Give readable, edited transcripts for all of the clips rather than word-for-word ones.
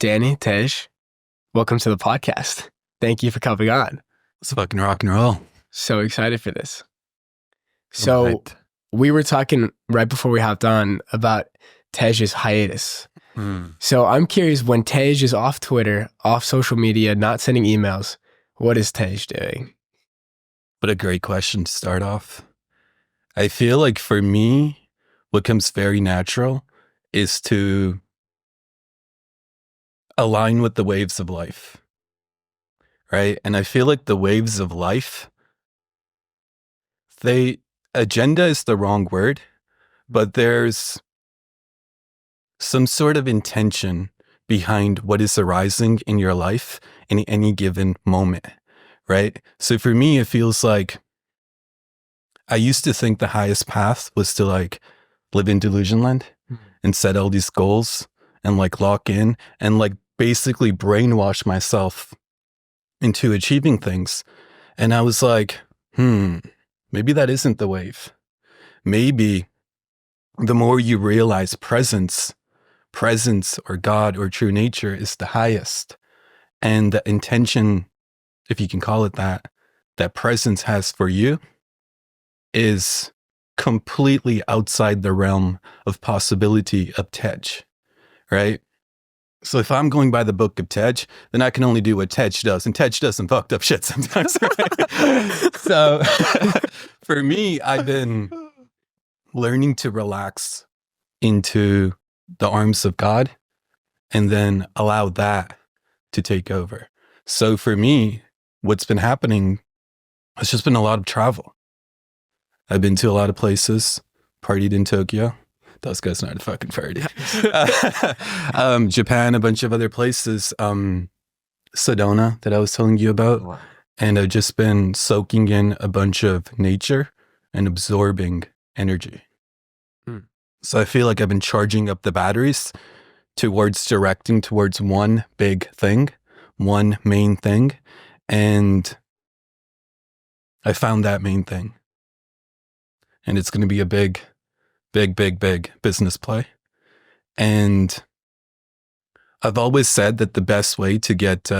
Danny, Tej, welcome to the podcast. Thank you for coming on. It's fucking rock and roll. So excited for this. I'm So hyped. we were talking right before we hopped on about Tej's hiatus. So I'm curious, when Tej is off Twitter, off social media, not sending emails, what is Tej doing? What a great question to start off. I feel like for me, what comes very natural is to align with the waves of life, right? And I feel like the waves of life, agenda is the wrong word, but there's some sort of intention behind what is arising in your life in any given moment, right? So for me, it feels like I used to think the highest path was to like live in delusion land and set all these goals and like lock in and like basically brainwash myself into achieving things. And I was like, maybe that isn't the wave. Maybe the more you realize presence or God or true nature is the highest. And the intention, if you can call it that presence has for you is completely outside the realm of possibility of Tej, right? So if I'm going by the book of Tej, then I can only do what Tej does, and Tej does some fucked up shit sometimes, right? So for me, I've been learning to relax into the arms of God and then allow that to take over. So for me, what's been happening has just been a lot of travel. I've been to a lot of places, partied in Tokyo. Those guys know how to fucking party. Japan, a bunch of other places. Sedona that I was telling you about. Wow. And I've just been soaking in a bunch of nature and absorbing energy. So I feel like I've been charging up the batteries directing towards one big thing, one main thing. And I found that main thing. And it's going to be a big business play. And I've always said that the best way to get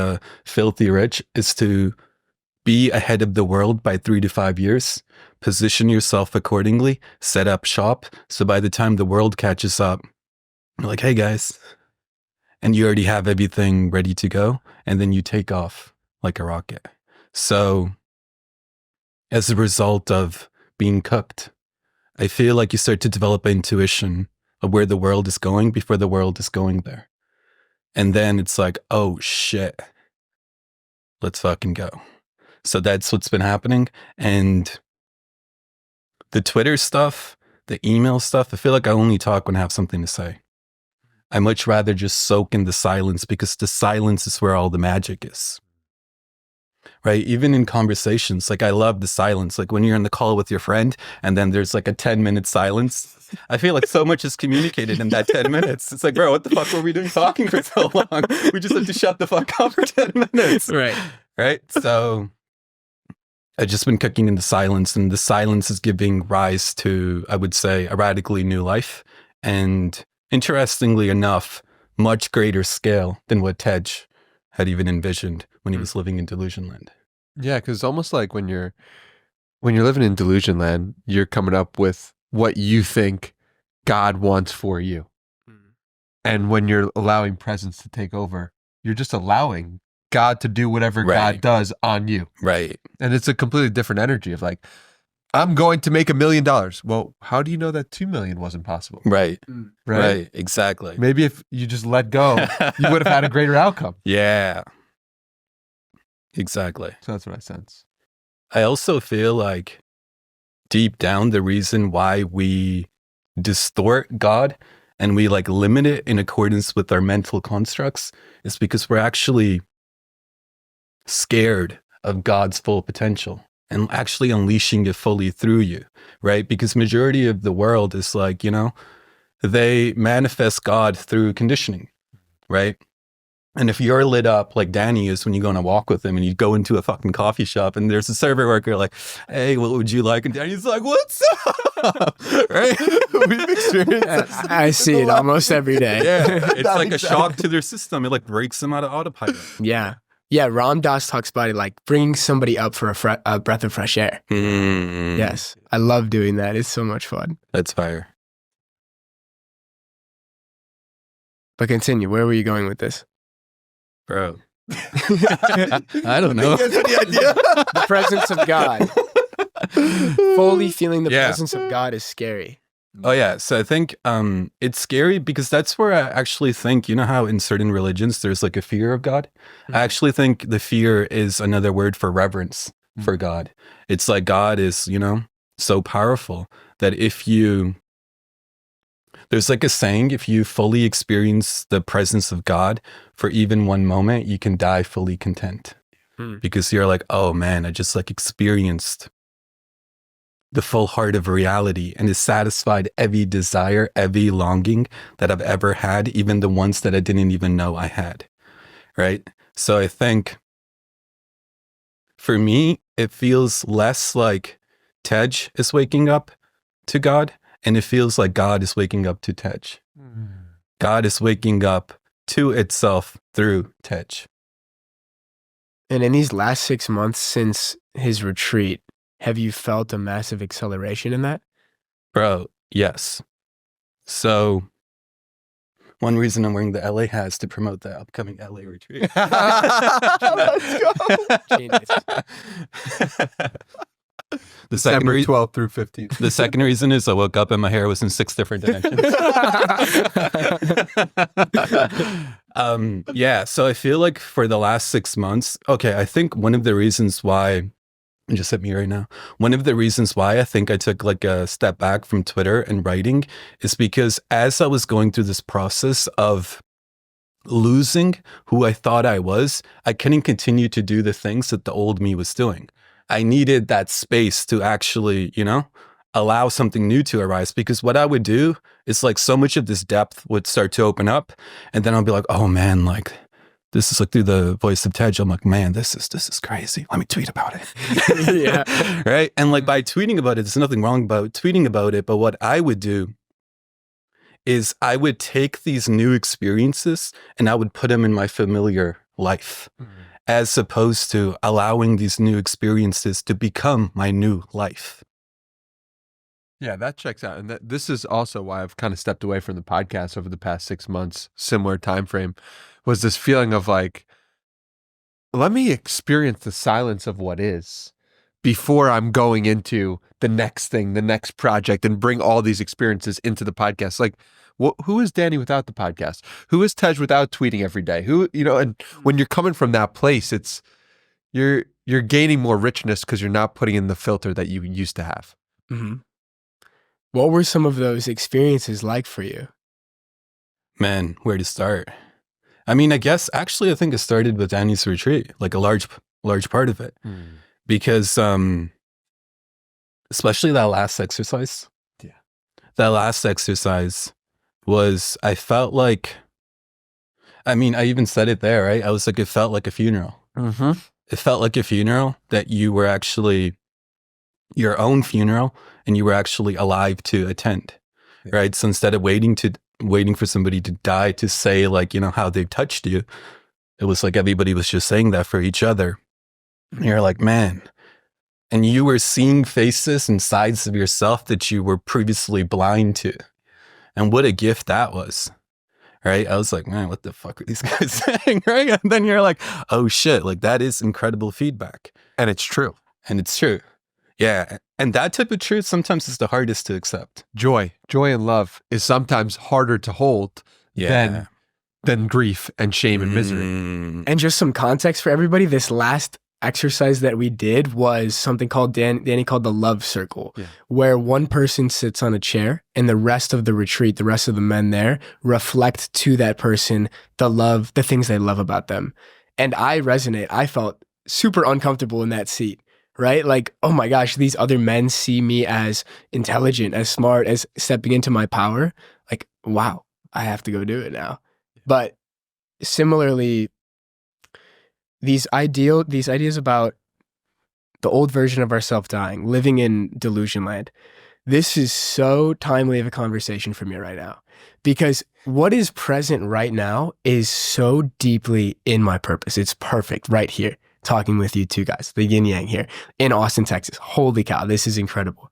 filthy rich is to be ahead of the world by 3 to 5 years, position yourself accordingly, set up shop. So by the time the world catches up, you're like, hey guys, and you already have everything ready to go. And then you take off like a rocket. So as a result of being cooked, I feel like you start to develop an intuition of where the world is going before the world is going there. And then it's like, oh shit, let's fucking go. So that's what's been happening. And the Twitter stuff, the email stuff, I feel like I only talk when I have something to say. I much rather just soak in the silence because the silence is where all the magic is. Right? Even in conversations, like I love the silence. Like when you're on the call with your friend and then there's like a 10-minute silence. I feel like so much is communicated in that 10 minutes. It's like, bro, what the fuck were we doing talking for so long? We just had to shut the fuck up for 10 minutes. Right? So I've just been cooking in the silence, and the silence is giving rise to, I would say, a radically new life. And interestingly enough, much greater scale than what Tej had even envisioned when he was living in delusion land. Yeah, because it's almost like when you're living in delusion land, you're coming up with what you think God wants for you. And when you're allowing presence to take over, you're just allowing God to do whatever God does on you. Right. And it's a completely different energy of like, I'm going to make $1 million. Well, how do you know that 2 million wasn't possible? Right. Exactly. Maybe if you just let go, you would have had a greater outcome. Yeah. Exactly. So that's what I sense. I also feel like deep down, the reason why we distort God and we like limit it in accordance with our mental constructs is because we're actually scared of God's full potential and actually unleashing it fully through you, right? Because majority of the world is like, they manifest God through conditioning, right? And if you're lit up like Danny is when you go on a walk with him and you go into a fucking coffee shop and there's a server worker like, hey, what would you like? And Danny's like, what's up? Right? We've experienced this. I see it almost every day. Yeah. It's like a shock to their system. It like breaks them out of autopilot. Yeah. Yeah. Ram Dass talks about it like bringing somebody up for a breath of fresh air. Yes. I love doing that. It's so much fun. That's fire. But continue. Where were you going with this? Bro. I don't know. The presence of God. Fully feeling the presence of God is scary. Oh yeah. So I think it's scary because that's where I actually think, you know how in certain religions there's like a fear of God? I actually think the fear is another word for reverence for God. It's like God is, you know, so powerful that there's like a saying, if you fully experience the presence of God for even one moment, you can die fully content. Because you're like, oh man, I just like experienced the full heart of reality and it satisfied every desire, every longing that I've ever had, even the ones that I didn't even know I had. Right? So I think for me, it feels less like Tej is waking up to God. And it feels like God is waking up to Tej. God is waking up to itself through Tej. And in these last 6 months since his retreat, have you felt a massive acceleration in that? Bro, yes. So one reason I'm wearing the LA hat is to promote the upcoming LA retreat. Let's go. Genius. The second December 12th through 15th. The second reason is I woke up and my hair was in 6 different dimensions. Yeah, so I feel like for the last 6 months, okay, I think one of the reasons why, just hit me right now, one of the reasons why I think I took like a step back from Twitter and writing is because as I was going through this process of losing who I thought I was, I couldn't continue to do the things that the old me was doing. I needed that space to actually, you know, allow something new to arise, because what I would do is like so much of this depth would start to open up and then I'll be like, oh man, like this is like through the voice of Tej. I'm like, man, this is crazy. Let me tweet about it. Yeah. Right. And like by tweeting about it, there's nothing wrong about tweeting about it. But what I would do is I would take these new experiences and I would put them in my familiar life. As opposed to allowing these new experiences to become my new life. Yeah, that checks out. And this is also why I've kind of stepped away from the podcast over the past 6 months, similar time frame, was this feeling of like, let me experience the silence of what is before I'm going into the next thing, the next project, and bring all these experiences into the podcast. Like, who is Danny without the podcast? Who is Tej without tweeting every day? Who, you know, and when you're coming from that place, it's you're gaining more richness because you're not putting in the filter that you used to have. Mm-hmm. What were some of those experiences like for you? Man, where to start? I mean, I guess actually I think it started with Danny's retreat, like a large part of it. Because especially that last exercise. Yeah. That last exercise was, I felt like, I mean, I even said it there, right? I was like, it felt like a funeral. It felt like a funeral that you were actually your own funeral and you were actually alive to attend, right? So instead of waiting for somebody to die to say like, you know, how they've touched you, it was like everybody was just saying that for each other. And you're like, man. And you were seeing faces and sides of yourself that you were previously blind to. And what a gift that was, right? I was like, man, what the fuck are these guys saying, right? And then you're like, oh shit, like that is incredible feedback. And it's true. And it's true. Yeah. And that type of truth sometimes is the hardest to accept. Joy and love is sometimes harder to hold than grief and shame and misery. And just some context for everybody, this last exercise that we did was something called Danny called the love circle, where one person sits on a chair and the rest of the retreat, the rest of the men there reflect to that person the things they love about them. And I resonate. I felt super uncomfortable in that seat, right? Like, oh my gosh, these other men see me as intelligent, as smart, as stepping into my power. Like, wow, I have to go do it now. But similarly, these ideas about the old version of ourselves dying, living in delusion land. This is so timely of a conversation for me right now, because what is present right now is so deeply in my purpose. It's perfect right here, talking with you two guys, the yin yang here in Austin, Texas. Holy cow, this is incredible.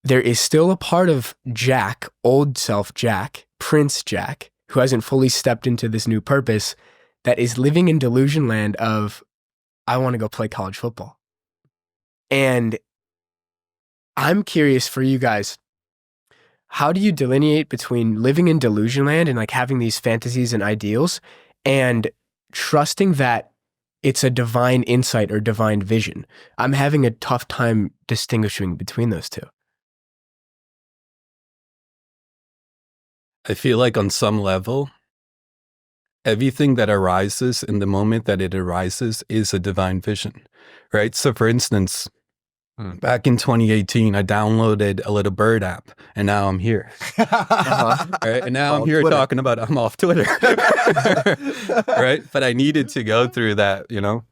There is still a part of Jack, old self Jack, Prince Jack, who hasn't fully stepped into this new purpose, that is living in delusion land of, I want to go play college football. And I'm curious for you guys, how do you delineate between living in delusion land and like having these fantasies and ideals and trusting that it's a divine insight or divine vision? I'm having a tough time distinguishing between those two. I feel like on some level, everything that arises in the moment that it arises is a divine vision, right? So for instance, back in 2018, I downloaded a little bird app and now I'm here. Right? And now I'm here Twitter. Talking about I'm off Twitter. Right? But I needed to go through that,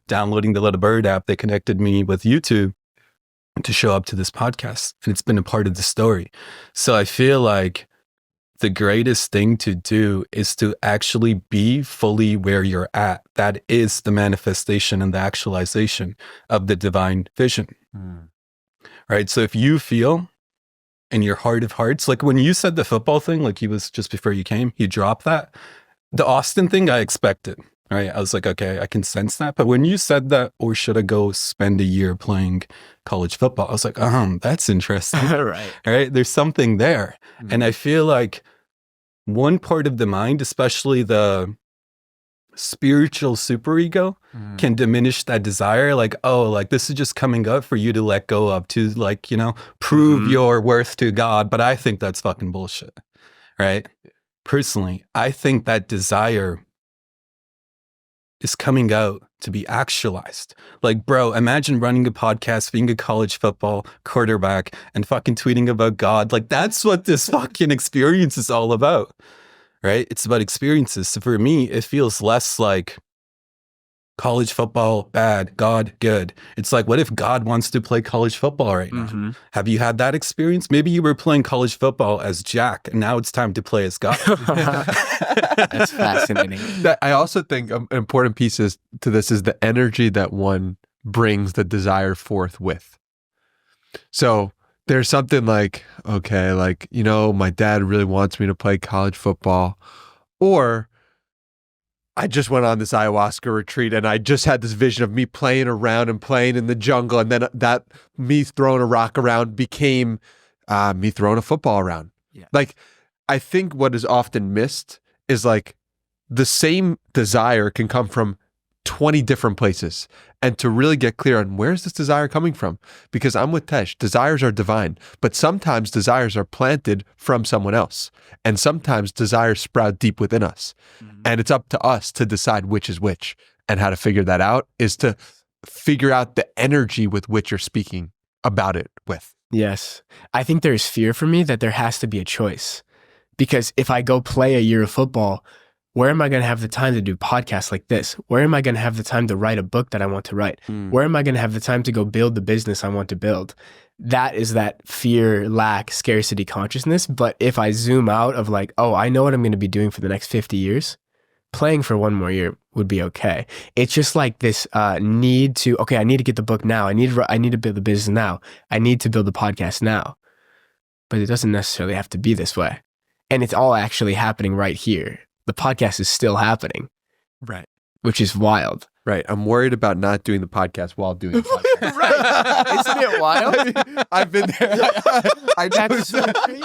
downloading the little bird app that connected me with YouTube to show up to this podcast. And it's been a part of the story. So I feel like the greatest thing to do is to actually be fully where you're at. That is the manifestation and the actualization of the divine vision. Right? So if you feel in your heart of hearts, like when you said the football thing, like he was just before you came, you dropped that. The Austin thing I expected, right? I was like, okay, I can sense that. But when you said that, or should I go spend a year playing college football? I was like, that's interesting. Right. Right? There's something there. And I feel like one part of the mind, especially the spiritual superego, can diminish that desire. Like, this is just coming up for you to let go of, to prove your worth to God. But I think that's fucking bullshit, right? Personally, I think that desire is coming out to be actualized. Like, bro, imagine running a podcast, being a college football quarterback, and fucking tweeting about God. Like, that's what this fucking experience is all about, right? It's about experiences. So for me, it feels less like college football, bad, God, good. It's like, what if God wants to play college football right now? Have you had that experience? Maybe you were playing college football as Jack, and now it's time to play as God. That's fascinating. I also think an important piece to this is the energy that one brings the desire forth with. So there's something like, okay, my dad really wants me to play college football, or I just went on this ayahuasca retreat and I just had this vision of me playing around and playing in the jungle. And then that me throwing a rock around became me throwing a football around. Yeah. Like, I think what is often missed is like the same desire can come from 20 different places. And to really get clear on where's this desire coming from? Because I'm with Tej, desires are divine, but sometimes desires are planted from someone else. And sometimes desires sprout deep within us. And it's up to us to decide which is which. And how to figure that out is to figure out the energy with which you're speaking about it with. Yes. I think there's fear for me that there has to be a choice. Because if I go play a year of football, where am I going to have the time to do podcasts like this? Where am I going to have the time to write a book that I want to write? Where am I going to have the time to go build the business I want to build? That is that fear, lack, scarcity consciousness. But if I zoom out of like, I know what I'm going to be doing for the next 50 years, playing for one more year would be okay. It's just like this need to, I need to get the book now. I need to build the business now. I need to build the podcast now. But it doesn't necessarily have to be this way. And it's all actually happening right here. The podcast is still happening. Right. Which is wild. Right. I'm worried about not doing the podcast while doing the podcast. Right. Isn't it wild? I've been there. That's so crazy.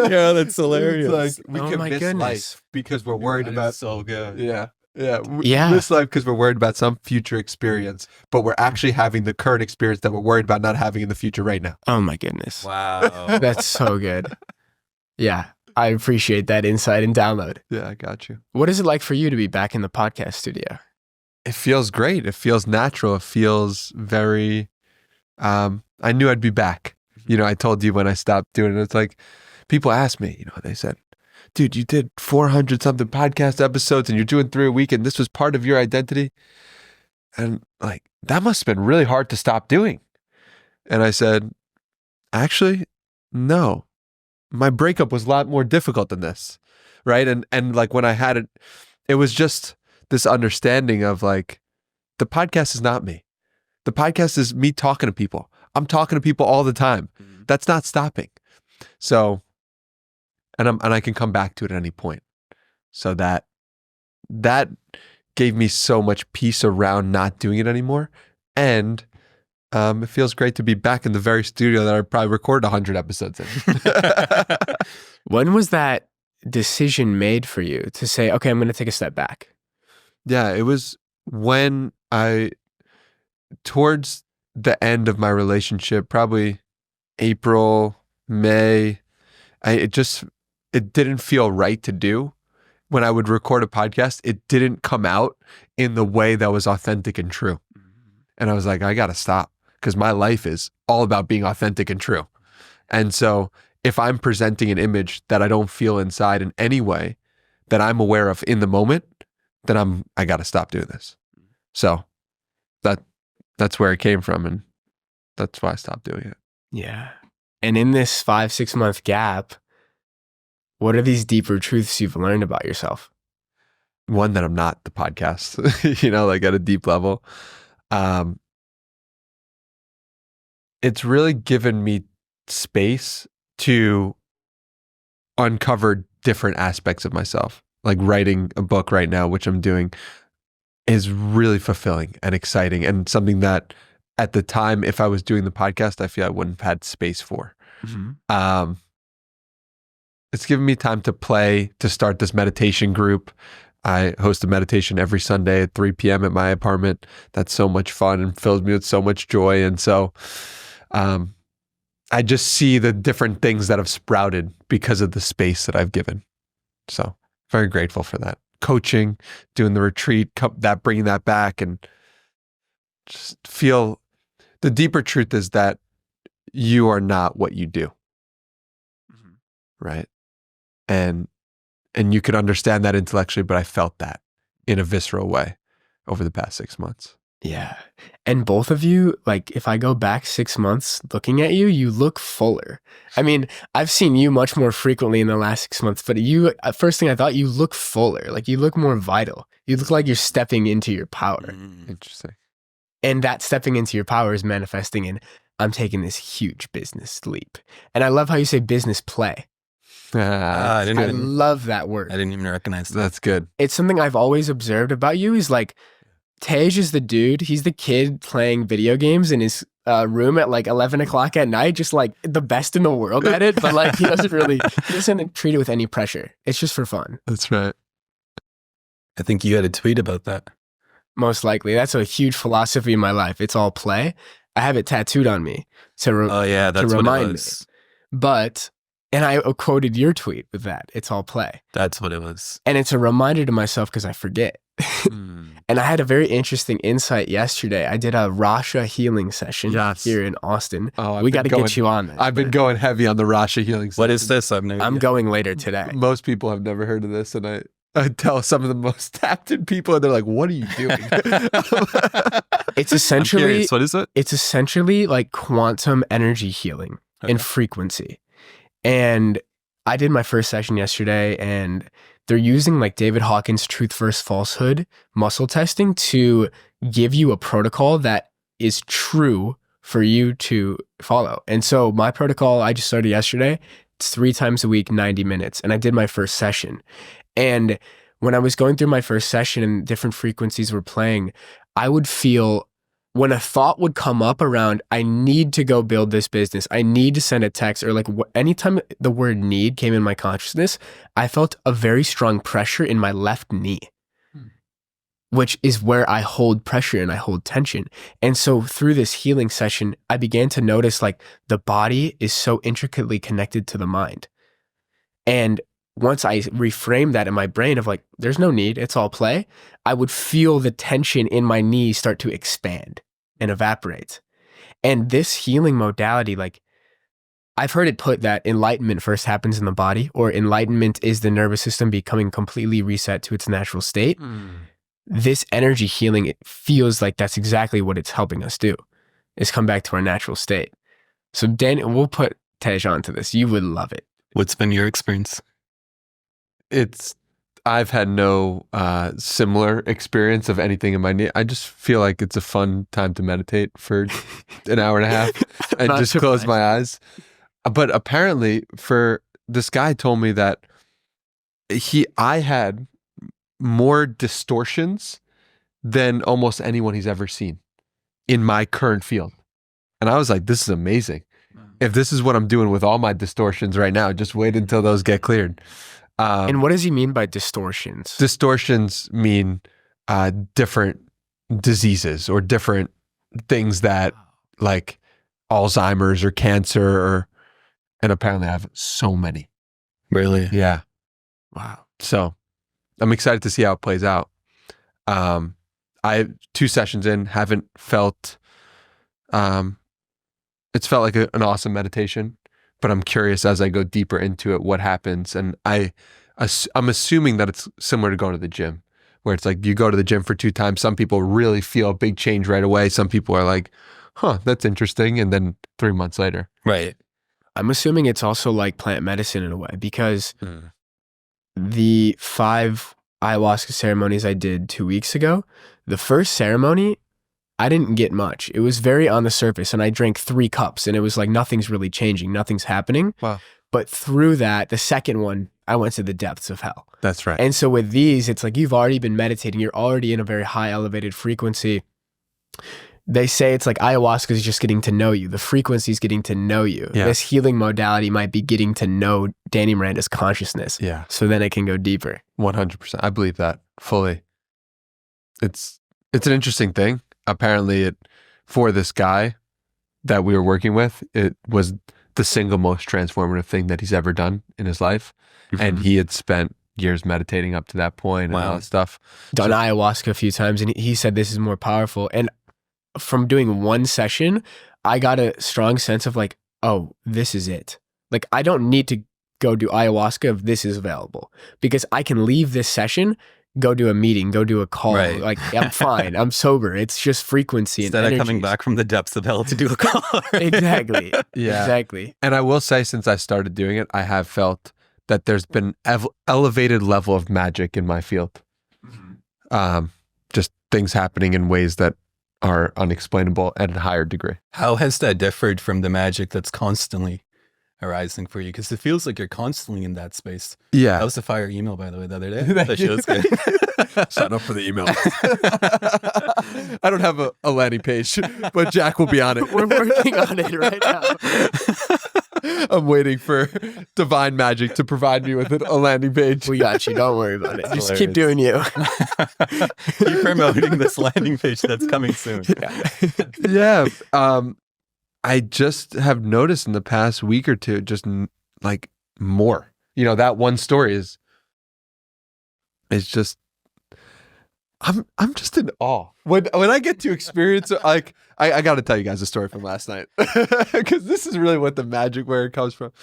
Yeah, that's hilarious. It's like, we can miss life because we're worried about so good. Yeah. Miss life because we're worried about some future experience, but we're actually having the current experience that we're worried about not having in the future right now. Oh my goodness. Wow. That's so good. Yeah. I appreciate that insight and download. Yeah, I got you. What is it like for you to be back in the podcast studio? It feels great. It feels natural. It feels very, I knew I'd be back. I told you when I stopped doing it, it's like, people ask me, they said, dude, you did 400 something podcast episodes and you're doing 3 a week and this was part of your identity. And like, that must have been really hard to stop doing. And I said, actually, no, my breakup was a lot more difficult than this. Right. And like when I had it, it was just this understanding of like, the podcast is not me. The podcast is me talking to people. I'm talking to people all the time. That's not stopping. So, and I can come back to it at any point. So that gave me so much peace around not doing it anymore. And it feels great to be back in the very studio that I probably recorded 100 episodes in. When was that decision made for you to say, okay, I'm going to take a step back? Yeah, it was when towards the end of my relationship, probably April, May, it didn't feel right to do. When I would record a podcast, it didn't come out in the way that was authentic and true. And I was like, I got to stop because my life is all about being authentic and true. And so if I'm presenting an image that I don't feel inside in any way that I'm aware of in the moment, then I got to stop doing this. So that's where it came from. And that's why I stopped doing it. Yeah. And in this 5-6 month gap, what are these deeper truths you've learned about yourself? One, that I'm not the podcast, like at a deep level. It's really given me space to uncover different aspects of myself. Like writing a book right now, which I'm doing, is really fulfilling and exciting and something that at the time, if I was doing the podcast, I feel I wouldn't have had space for. Mm-hmm. It's given me time to play, to start this meditation group. I host a meditation every Sunday at 3 p.m. at my apartment. That's so much fun and fills me with so much joy. And so I just see the different things that have sprouted because of the space that I've given. So very grateful for that. Coaching, doing the retreat, bringing that back, and just feel the deeper truth is that you are not what you do. Mm-hmm. Right. And you could understand that intellectually, but I felt that in a visceral way over the past 6 months. Yeah. And both of you, like if I go back 6 months looking at you, you look fuller. I mean, I've seen you much more frequently in the last 6 months, but you, first thing I thought, you look fuller. Like you look more vital. You look like you're stepping into your power. Interesting. And that stepping into your power is manifesting in, I'm taking this huge business leap. And I love how you say business play. I love that word. I didn't even recognize that. That's good. It's something I've always observed about you is like, Tej is the dude. He's the kid playing video games in his room at like 11 o'clock at night, just like the best in the world at it. But like he doesn't treat it with any pressure. It's just for fun. That's right. I think you had a tweet about that. Most likely. That's a huge philosophy in my life. It's all play. I have it tattooed on me to remind me. But, and I quoted your tweet with that. It's all play. That's what it was. And it's a reminder to myself because I forget. And I had a very interesting insight yesterday. I did a Rasha healing session here in Austin. We got to get you on that. I've been going heavy on the Rasha healing session. What is this? I'm going later today. Most people have never heard of this, and I tell some of the most tapped in people, and they're like, "What are you doing?" It's essentially what is it? It's essentially like quantum energy healing and frequency. And I did my first session yesterday, and they're using like David Hawkins' truth versus falsehood muscle testing to give you a protocol that is true for you to follow. And so my protocol, I just started yesterday. It's 3 times a week, 90 minutes. And I did my first session. And when I was going through my first session and different frequencies were playing, I would feel when a thought would come up around, I need to go build this business, I need to send a text, or like anytime the word need came in my consciousness, I felt a very strong pressure in my left knee, which is where I hold pressure and I hold tension. And so through this healing session, I began to notice like the body is so intricately connected to the mind. And once I reframed that in my brain of like, there's no need, it's all play, I would feel the tension in my knee start to expand and evaporate. And this healing modality, like I've heard it put that enlightenment first happens in the body, or enlightenment is the nervous system becoming completely reset to its natural state. This energy healing, it feels like that's exactly what it's helping us do, is come back to our natural state. So Dan, we'll put Tej onto this. You would love it. What's been your experience? I've had no similar experience of anything in my knee. I just feel like it's a fun time to meditate for an hour and a half and just close my eyes. But apparently, for this guy told me that I had more distortions than almost anyone he's ever seen in my current field. And I was like, this is amazing. If this is what I'm doing with all my distortions right now, just wait until those get cleared. And what does he mean by distortions? Distortions mean different diseases or different things that, like Alzheimer's or cancer, and apparently I have so many. Really? Yeah. Wow. So I'm excited to see how it plays out. I 2 sessions in, haven't felt, it's felt like an awesome meditation, but I'm curious as I go deeper into it, what happens. And I'm assuming that it's similar to going to the gym, where it's like you go to the gym for 2 times. Some people really feel a big change right away. Some people are like, huh, that's interesting. And then 3 months later. Right. I'm assuming it's also like plant medicine in a way, because the 5 ayahuasca ceremonies I did 2 weeks ago, the first ceremony, I didn't get much. It was very on the surface, and I drank 3 cups, and it was like nothing's really changing, nothing's happening. Wow. But through that, the second one, I went to the depths of hell. That's right. And so with these, it's like you've already been meditating, you're already in a very high elevated frequency. They say it's like ayahuasca is just getting to know you. The frequency is getting to know you. Yeah. This healing modality might be getting to know Danny Miranda's consciousness. Yeah. So then it can go deeper. 100%. I believe that fully. It's an interesting thing. Apparently for this guy that we were working with, it was the single most transformative thing that he's ever done in his life. And he had spent years meditating up to that point and all that stuff. Done ayahuasca a few times, and he said this is more powerful. And from doing 1 session, I got a strong sense of like, oh, this is it. Like, I don't need to go do ayahuasca if this is available, because I can leave this session, go do a meeting, go do a call. Right. Like, I'm fine. I'm sober. It's just frequency. Instead and of coming back from the depths of hell to do a call. Exactly. Yeah. Exactly. And I will say, since I started doing it, I have felt that there's been elevated level of magic in my field. Just things happening in ways that are unexplainable at a higher degree. How has that differed from the magic that's constantly arising for you? Because it feels like you're constantly in that space. Yeah. That was a fire email, by the way, the other day. That shit was good. Sign up for the email. I don't have a landing page, but Jack will be on it. We're working on it right now. I'm waiting for Divine Magic to provide me with a landing page. We got you. Don't worry about it. Just Hilarious. keep doing you. Keep promoting this landing page that's coming soon. Yeah. I just have noticed in the past week or two, just like more. You know, that one story is just. I'm just in awe when I get to experience it. Like I got to tell you guys a story from last night, because this is really what the magic, where it comes from.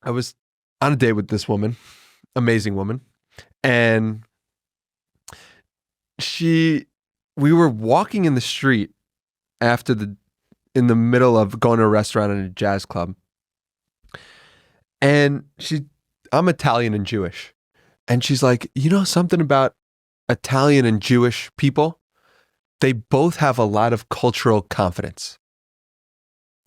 I was on a date with this woman, amazing woman, and we were walking in the street in the middle of going to a restaurant and a jazz club, and I'm Italian and Jewish. And she's like, you know something about Italian and Jewish people? They both have a lot of cultural confidence.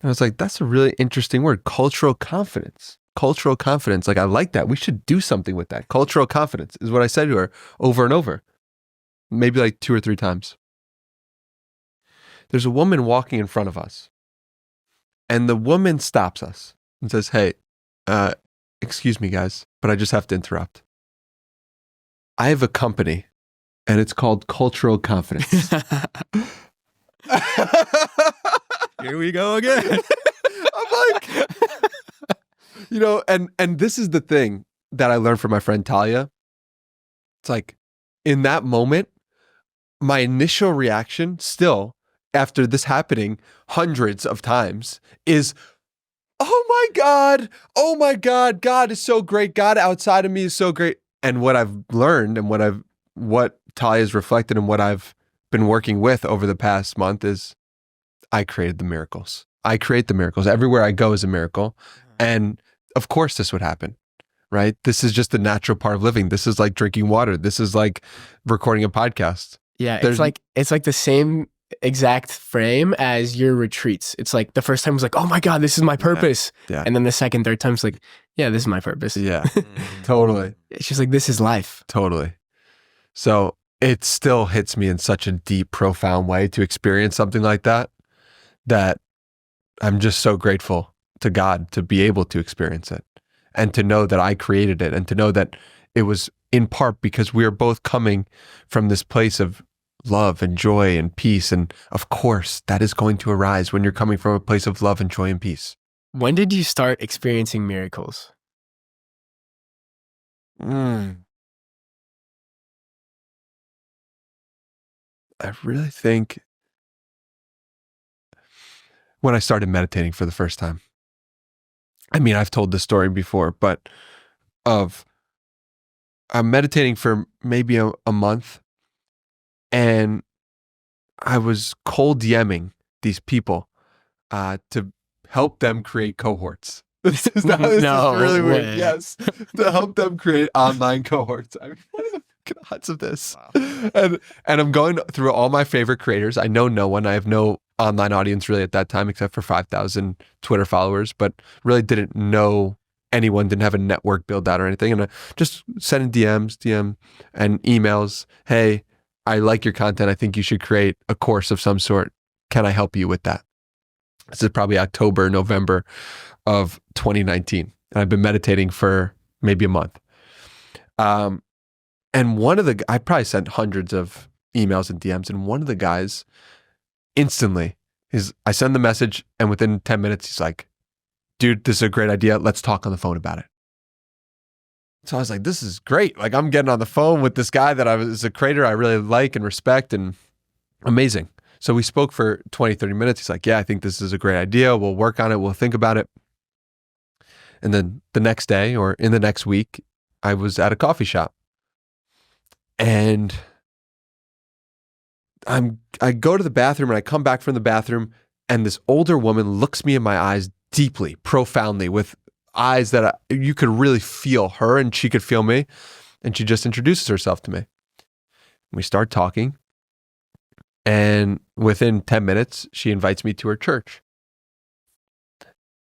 And I was like, that's a really interesting word, cultural confidence. Cultural confidence. Like, I like that. We should do something with that. Cultural confidence is what I said to her over and over. Maybe like 2 or 3 times. There's a woman walking in front of us. And the woman stops us and says, hey, excuse me, guys, but I just have to interrupt. I have a company, and it's called Cultural Confidence. Here we go again. I'm like, you know, and this is the thing that I learned from my friend Talia. It's like, in that moment, my initial reaction still after this happening hundreds of times is, oh my God, God is so great. God outside of me is so great. And what I've learned and what Talia's reflected and what I've been working with over the past month is I created the miracles. I create the miracles. Everywhere I go is a miracle. And of course this would happen, right? This is just the natural part of living. This is like drinking water. This is like recording a podcast. Yeah, it's like the same exact frame as your retreats. It's like the first time was like, oh my God, this is my purpose. Yeah. And then the second, third time it's like, yeah, this is my purpose. Yeah, totally. It's just like, this is life. Totally. So it still hits me in such a deep, profound way to experience something like that, that I'm just so grateful to God to be able to experience it and to know that I created it and to know that it was in part because we are both coming from this place of love and joy and peace. And of course, that is going to arise when you're coming from a place of love and joy and peace. When did you start experiencing miracles? I really think when I started meditating for the first time. I mean, I've told this story before, but I'm meditating for maybe a month, and I was cold DMing these people to help them create cohorts. This is really weird. way. Yes, to help them create online cohorts. I mean, what are the odds of this? Wow. And I'm going through all my favorite creators. I know no one. I have no online audience really at that time, except for 5,000 Twitter followers, but really didn't know anyone, didn't have a network built out or anything. And I just sending DM and emails. Hey, I like your content. I think you should create a course of some sort. Can I help you with that? This is probably October, November of 2019. And I've been meditating for maybe a month. And I probably sent hundreds of emails and DMs, and one of the guys instantly I send the message, and within 10 minutes, he's like, dude, this is a great idea. Let's talk on the phone about it. So I was like, this is great. Like, I'm getting on the phone with this guy that is a creator I really like and respect, and amazing. So we spoke for 20, 30 minutes. He's like, yeah, I think this is a great idea. We'll work on it. We'll think about it. And then the next day or in the next week, I was at a coffee shop, and I go to the bathroom, and I come back from the bathroom, and this older woman looks me in my eyes deeply, profoundly, with eyes that you could really feel her and she could feel me. And she just introduces herself to me. We start talking, and within 10 minutes, she invites me to her church.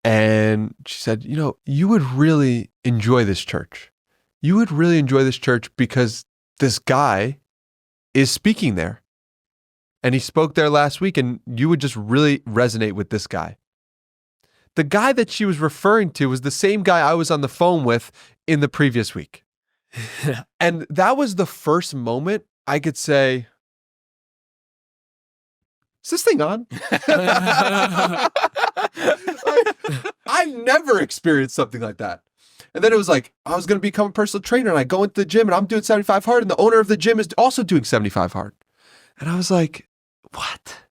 And she said, you would really enjoy this church. You would really enjoy this church because this guy is speaking there. And he spoke there last week, and you would just really resonate with this guy. The guy that she was referring to was the same guy I was on the phone with in the previous week. And that was the first moment I could say, is this thing on? I've never experienced something like that. And then it was like, I was going to become a personal trainer, and I go into the gym, and I'm doing 75 hard, and the owner of the gym is also doing 75 hard. And I was like, what?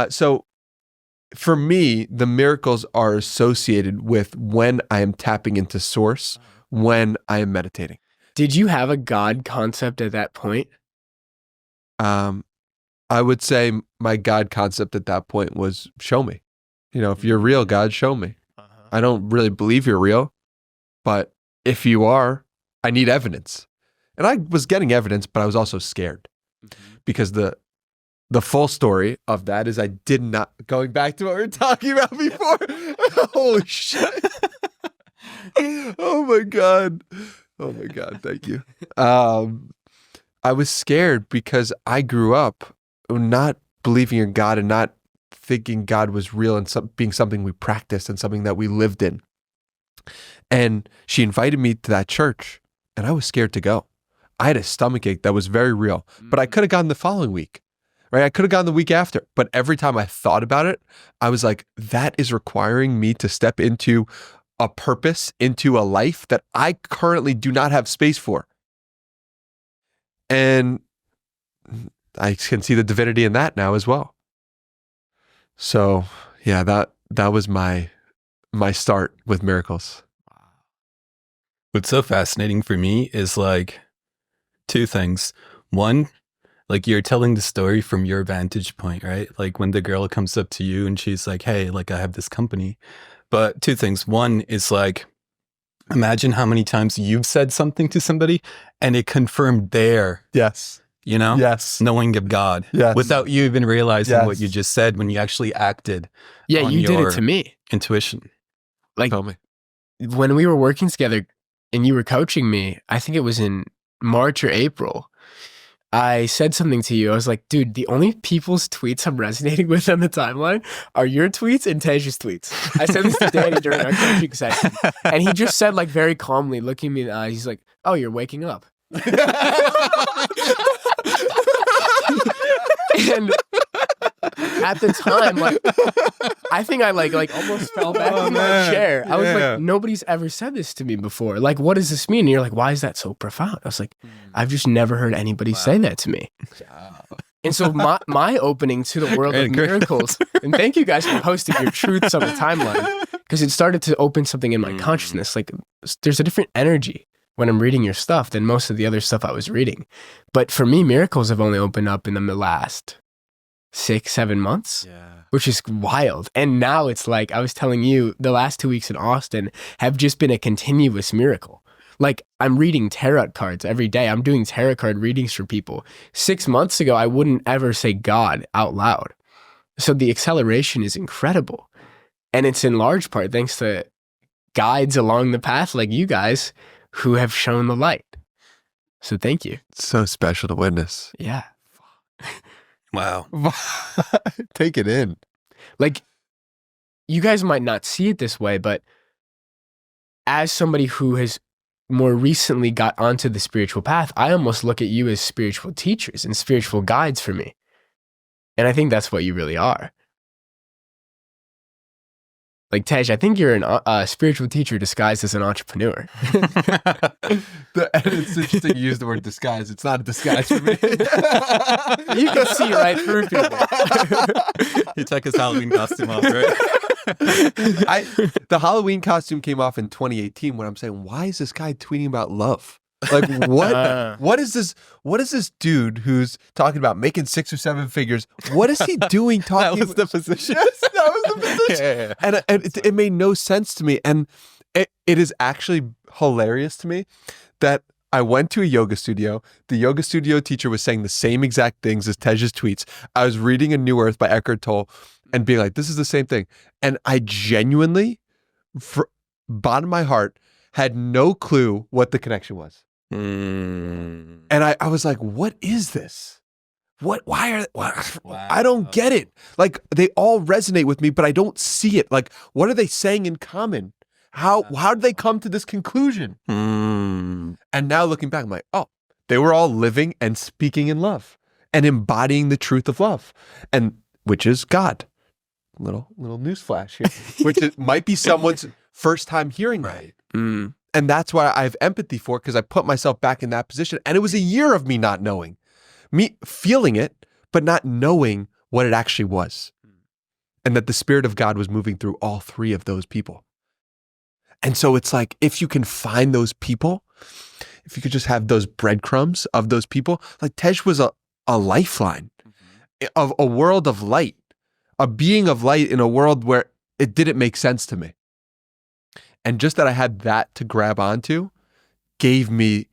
So for me, the miracles are associated with when I am tapping into source, when I am meditating. Did you have a God concept at that point? I would say my God concept at that point was, show me. If you're real, God, show me. I don't really believe you're real, but if you are, I need evidence. And I was getting evidence, but I was also scared because the full story of that is I did not, going back to what we were talking about before. Holy shit. Oh my God. Thank you. I was scared because I grew up not believing in God and not thinking God was real and being something we practiced and something that we lived in. And she invited me to that church, and I was scared to go. I had a stomachache that was very real, but I could have gone the following week, right? I could have gone the week after, but every time I thought about it, I was like, that is requiring me to step into a purpose, into a life that I currently do not have space for. And I can see the divinity in that now as well. So yeah, that was my start with miracles. What's so fascinating for me is like two things. One, like you're telling the story from your vantage point, right? Like when the girl comes up to you and she's like, hey, like I have this company. But two things. One is like, imagine how many times you've said something to somebody and it confirmed their, Yes. you know, Yes. knowing of God, Yes. without you even realizing Yes. what you just said when you actually acted. Yeah, on you did your it to me. Intuition. Like Tell me. when we were working together and you were coaching me, I think it was in March or April, I said something to you. I was like, dude, the only people's tweets I'm resonating with on the timeline are your tweets and Tej's tweets. I said this to Danny during our coaching session. And he just said, like, very calmly, looking me in the eyes, he's like, oh, you're waking up. And at the time, like, I think I like almost fell back in my chair. I was like, nobody's ever said this to me before. Like, what does this mean? And you're like, why is that so profound? I was like, I've just never heard anybody say that to me. And so my opening to the world of miracles, and thank you guys for posting your truths on the timeline, because it started to open something in my consciousness. Like, there's a different energy when I'm reading your stuff than most of the other stuff I was reading. But for me, miracles have only opened up in the last 6-7 months, which is wild. And now it's like, I was telling you, the last 2 weeks in Austin have just been a continuous miracle. Like, I'm reading tarot cards every day. I'm doing tarot card readings for people. 6 months ago, I wouldn't ever say God out loud. So the acceleration is incredible. And it's in large part thanks to guides along the path like you guys who have shown the light. So thank you. It's so special to witness. Yeah. Wow. Take it in. Like, you guys might not see it this way, but as somebody who has more recently got onto the spiritual path, I almost look at you as spiritual teachers and spiritual guides for me. And I think that's what you really are. Like, Tej, I think you're a spiritual teacher disguised as an entrepreneur. And it's interesting you use the word disguise. It's not a disguise for me. You can see right through people. He took his Halloween costume off, right? The Halloween costume came off in 2018 when I'm saying, why is this guy tweeting about love? Like, what is this? What is this dude who's talking about making 6 or 7 figures? What is he doing talking? That was the position. Yes, that was the position. Yeah. And it made no sense to me. And it is actually hilarious to me that I went to a yoga studio. The yoga studio teacher was saying the same exact things as Tej's tweets. I was reading A New Earth by Eckhart Tolle and being like, this is the same thing. And I genuinely, for bottom of my heart, had no clue what the connection was. And I was like, what is this? Why I don't get it. Like, they all resonate with me, but I don't see it. Like, what are they saying in common? How did they come to this conclusion? And now looking back, I'm like, oh, they were all living and speaking in love and embodying the truth of love, and which is God. Little newsflash here, which might be someone's first time hearing that. And that's why I have empathy for it, because I put myself back in that position. And it was a year of me not knowing, me feeling it, but not knowing what it actually was. And that the Spirit of God was moving through all 3 of those people. And so it's like, if you can find those people, if you could just have those breadcrumbs of those people, like Tej was a lifeline of a world of light, a being of light in a world where it didn't make sense to me. And just that I had that to grab onto gave me,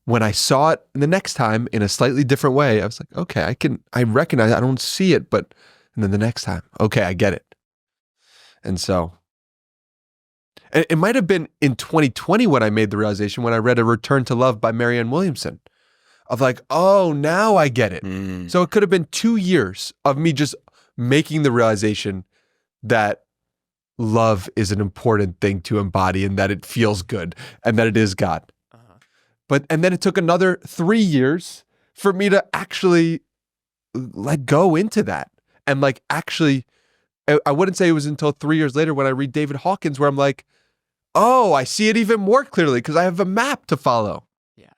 when I saw it the next time in a slightly different way, I was like, okay, I recognize, I don't see it, but, and then the next time, okay, I get it. And so, it might have been in 2020 when I made the realization, when I read A Return to Love by Marianne Williamson, of like, oh, now I get it. So it could have been 2 years of me just making the realization that love is an important thing to embody, and that it feels good, and that it is God. And then it took another 3 years for me to actually let go into that. And like, actually, I wouldn't say it was until 3 years later when I read David Hawkins where I'm like, oh, I see it even more clearly because I have a map to follow. Yeah.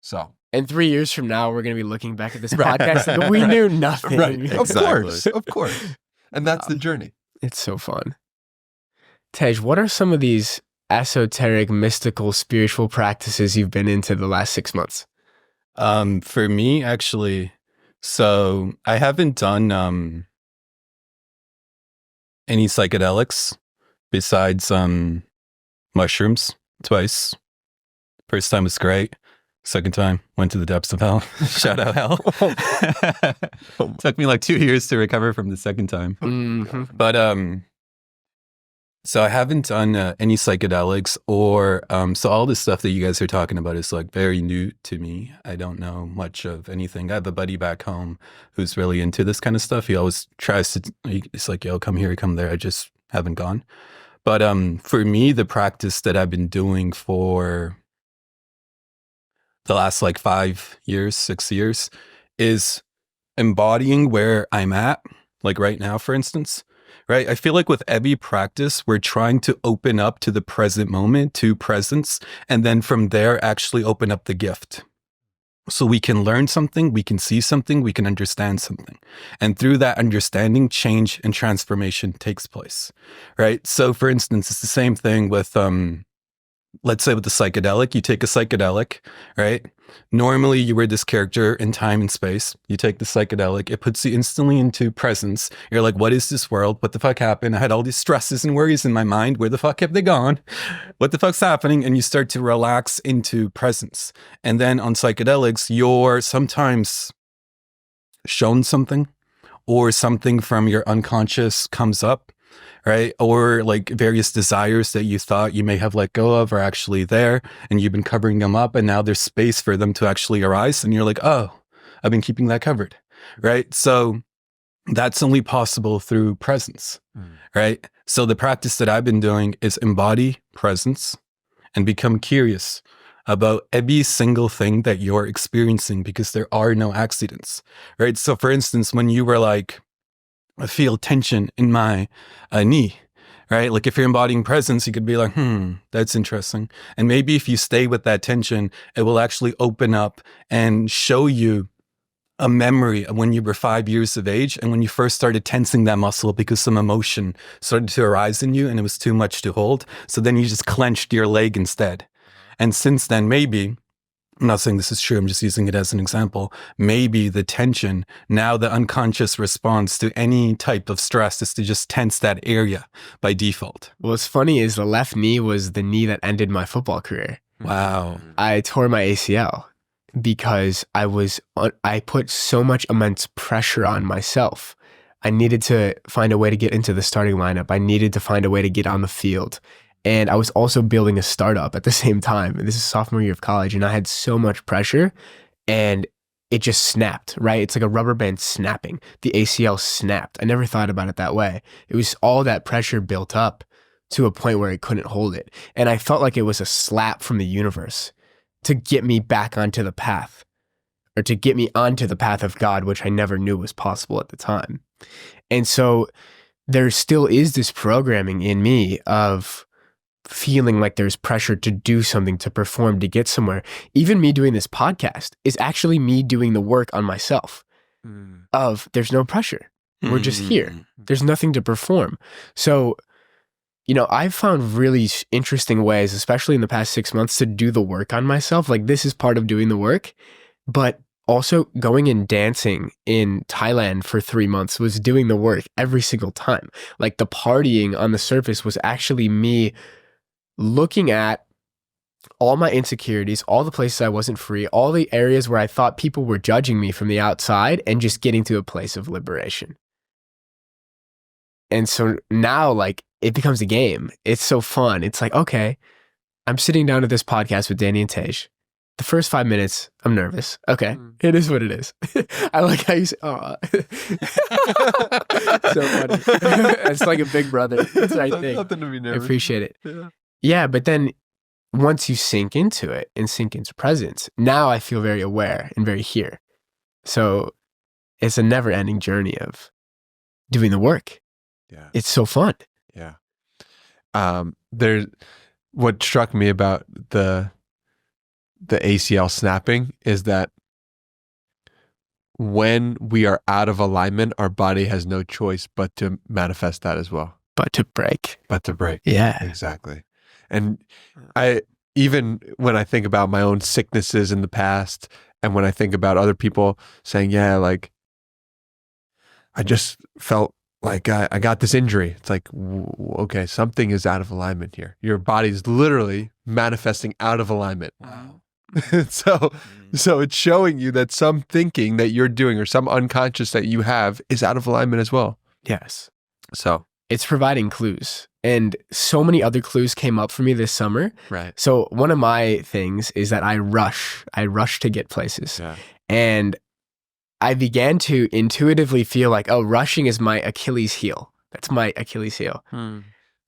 So And 3 years from now, we're going to be looking back at this podcast like we knew nothing. Right. Exactly. Of course. And that's the journey. It's so fun. Tej, what are some of these esoteric, mystical, spiritual practices you've been into the last 6 months? For me, actually, so I haven't done any psychedelics besides mushrooms twice. First time was great. Second time, went to the depths of hell. Shout out hell. Took me like 2 years to recover from the second time. Mm-hmm. But so I haven't done any psychedelics or so all this stuff that you guys are talking about is like very new to me. I don't know much of anything. I have a buddy back home who's really into this kind of stuff. He always tries to, it's like, yo, come here, come there. I just haven't gone. But for me, the practice that I've been doing for the last like 5 years, 6 years is embodying where I'm at, like right now, for instance, right? I feel like with every practice, we're trying to open up to the present moment, to presence, and then from there, actually open up the gift. So we can learn something, we can see something, we can understand something. And through that understanding, change and transformation takes place, right? So for instance, it's the same thing with, let's say with the psychedelic, you take a psychedelic, right? Normally you were this character in time and space. You take the psychedelic, it puts you instantly into presence. You're like, what is this world? What the fuck happened? I had all these stresses and worries in my mind. Where the fuck have they gone? What the fuck's happening? And you start to relax into presence. And then on psychedelics, you're sometimes shown something or something from your unconscious comes up, right? Or like various desires that you thought you may have let go of are actually there and you've been covering them up and now there's space for them to actually arise. And you're like, oh, I've been keeping that covered, right? So that's only possible through presence, right? So the practice that I've been doing is embody presence and become curious about every single thing that you're experiencing because there are no accidents, right? So for instance, when you were like, I feel tension in my knee, right? Like if you're embodying presence, you could be like, that's interesting. And maybe if you stay with that tension, it will actually open up and show you a memory of when you were 5 years of age and when you first started tensing that muscle because some emotion started to arise in you and it was too much to hold. So then you just clenched your leg instead. And since then, maybe, I'm not saying this is true, I'm just using it as an example. Maybe the tension, now the unconscious response to any type of stress is to just tense that area by default. What's funny is the left knee was the knee that ended my football career. Wow. I tore my ACL because I put so much immense pressure on myself. I needed to find a way to get into the starting lineup. I needed to find a way to get on the field. And I was also building a startup at the same time. This is sophomore year of college, and I had so much pressure, and it just snapped, right? It's like a rubber band snapping. The ACL snapped. I never thought about it that way. It was all that pressure built up to a point where I couldn't hold it. And I felt like it was a slap from the universe to get me back onto the path, or to get me onto the path of God, which I never knew was possible at the time. And so there still is this programming in me of feeling like there's pressure to do something, to perform, to get somewhere. Even me doing this podcast is actually me doing the work on myself of there's no pressure. We're just here. There's nothing to perform. So, you know, I've found really interesting ways, especially in the past 6 months, to do the work on myself. Like this is part of doing the work, but also going and dancing in Thailand for 3 months was doing the work every single time. Like the partying on the surface was actually me looking at all my insecurities, all the places I wasn't free, all the areas where I thought people were judging me from the outside, and just getting to a place of liberation. And so now, like, it becomes a game. It's so fun. It's like, okay, I'm sitting down at this podcast with Danny and Tej. The first 5 minutes, I'm nervous. Okay, it is what it is. I like how you say, oh. So funny. It's like a big brother. That's what I think. Nothing to be nervous. I appreciate it. Yeah, but then once you sink into it and sink into presence, now I feel very aware and very here. So it's a never-ending journey of doing the work. Yeah. It's so fun. Yeah. There's what struck me about the the ACL snapping is that when we are out of alignment, our body has no choice but to manifest that as well. But to break. Yeah. Exactly. And even when I think about my own sicknesses in the past, and when I think about other people saying, yeah, like, I just felt like I got this injury. It's like, okay, something is out of alignment here. Your body's literally manifesting out of alignment. Wow. So it's showing you that some thinking that you're doing or some unconscious that you have is out of alignment as well. Yes. So it's providing clues. And so many other clues came up for me this summer. right. So one of my things is that I rush to get places. Yeah. And I began to intuitively feel like, oh, rushing is my Achilles heel. That's my Achilles heel.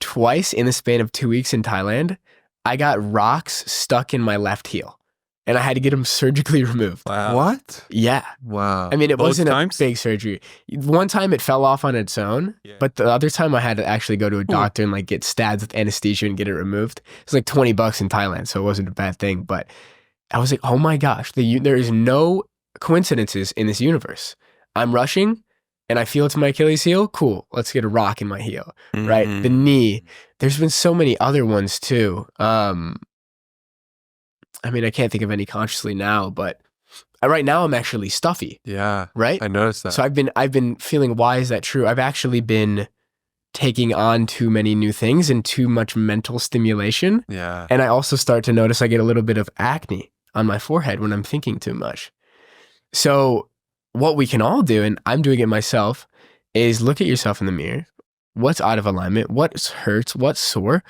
Twice in the span of 2 weeks in Thailand, I got rocks stuck in my left heel. And I had to get them surgically removed. Wow. What? Yeah. Wow. I mean, it Both wasn't times? a big surgery. One time it fell off on its own, but the other time I had to actually go to a doctor and like get stabbed with anesthesia and get it removed. It's like $20 in Thailand, so it wasn't a bad thing. But I was like, oh my gosh, there is no coincidences in this universe. I'm rushing and I feel it's my Achilles heel. Cool. Let's get a rock in my heel, right? The knee. There's been so many other ones too. I mean, I can't think of any consciously now, but right now I'm actually stuffy, Yeah. right? I noticed that. So I've been feeling, why is that true? I've actually been taking on too many new things and too much mental stimulation. Yeah. And I also start to notice I get a little bit of acne on my forehead when I'm thinking too much. So what we can all do, and I'm doing it myself, is look at yourself in the mirror. What's out of alignment? What hurts? What's sore?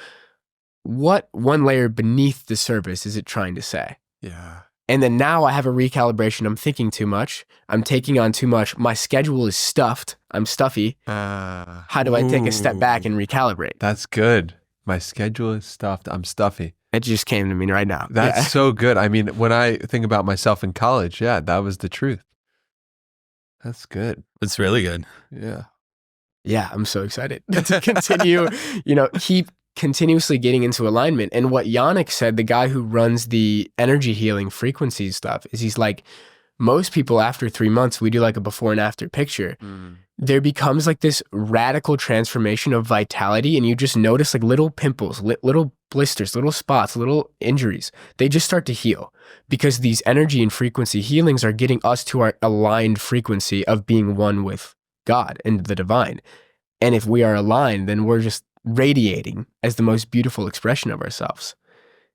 What one layer beneath the surface is it trying to say? Yeah. And then now I have a recalibration. I'm thinking too much. I'm taking on too much. My schedule is stuffed. I'm stuffy. How do I take a step back and recalibrate? That's good. My schedule is stuffed. I'm stuffy. It just came to me right now. That's so good. I mean, when I think about myself in college, yeah, that was the truth. That's good. It's really good. Yeah. Yeah, I'm so excited to continue, keep continuously getting into alignment. And what Yannick said, the guy who runs the energy healing frequency stuff, is he's like, most people after 3 months, we do like a before and after picture. There becomes like this radical transformation of vitality. And you just notice like little pimples, little blisters, little spots, little injuries. They just start to heal because these energy and frequency healings are getting us to our aligned frequency of being one with God and the divine. And if we are aligned, then we're just radiating as the most beautiful expression of ourselves.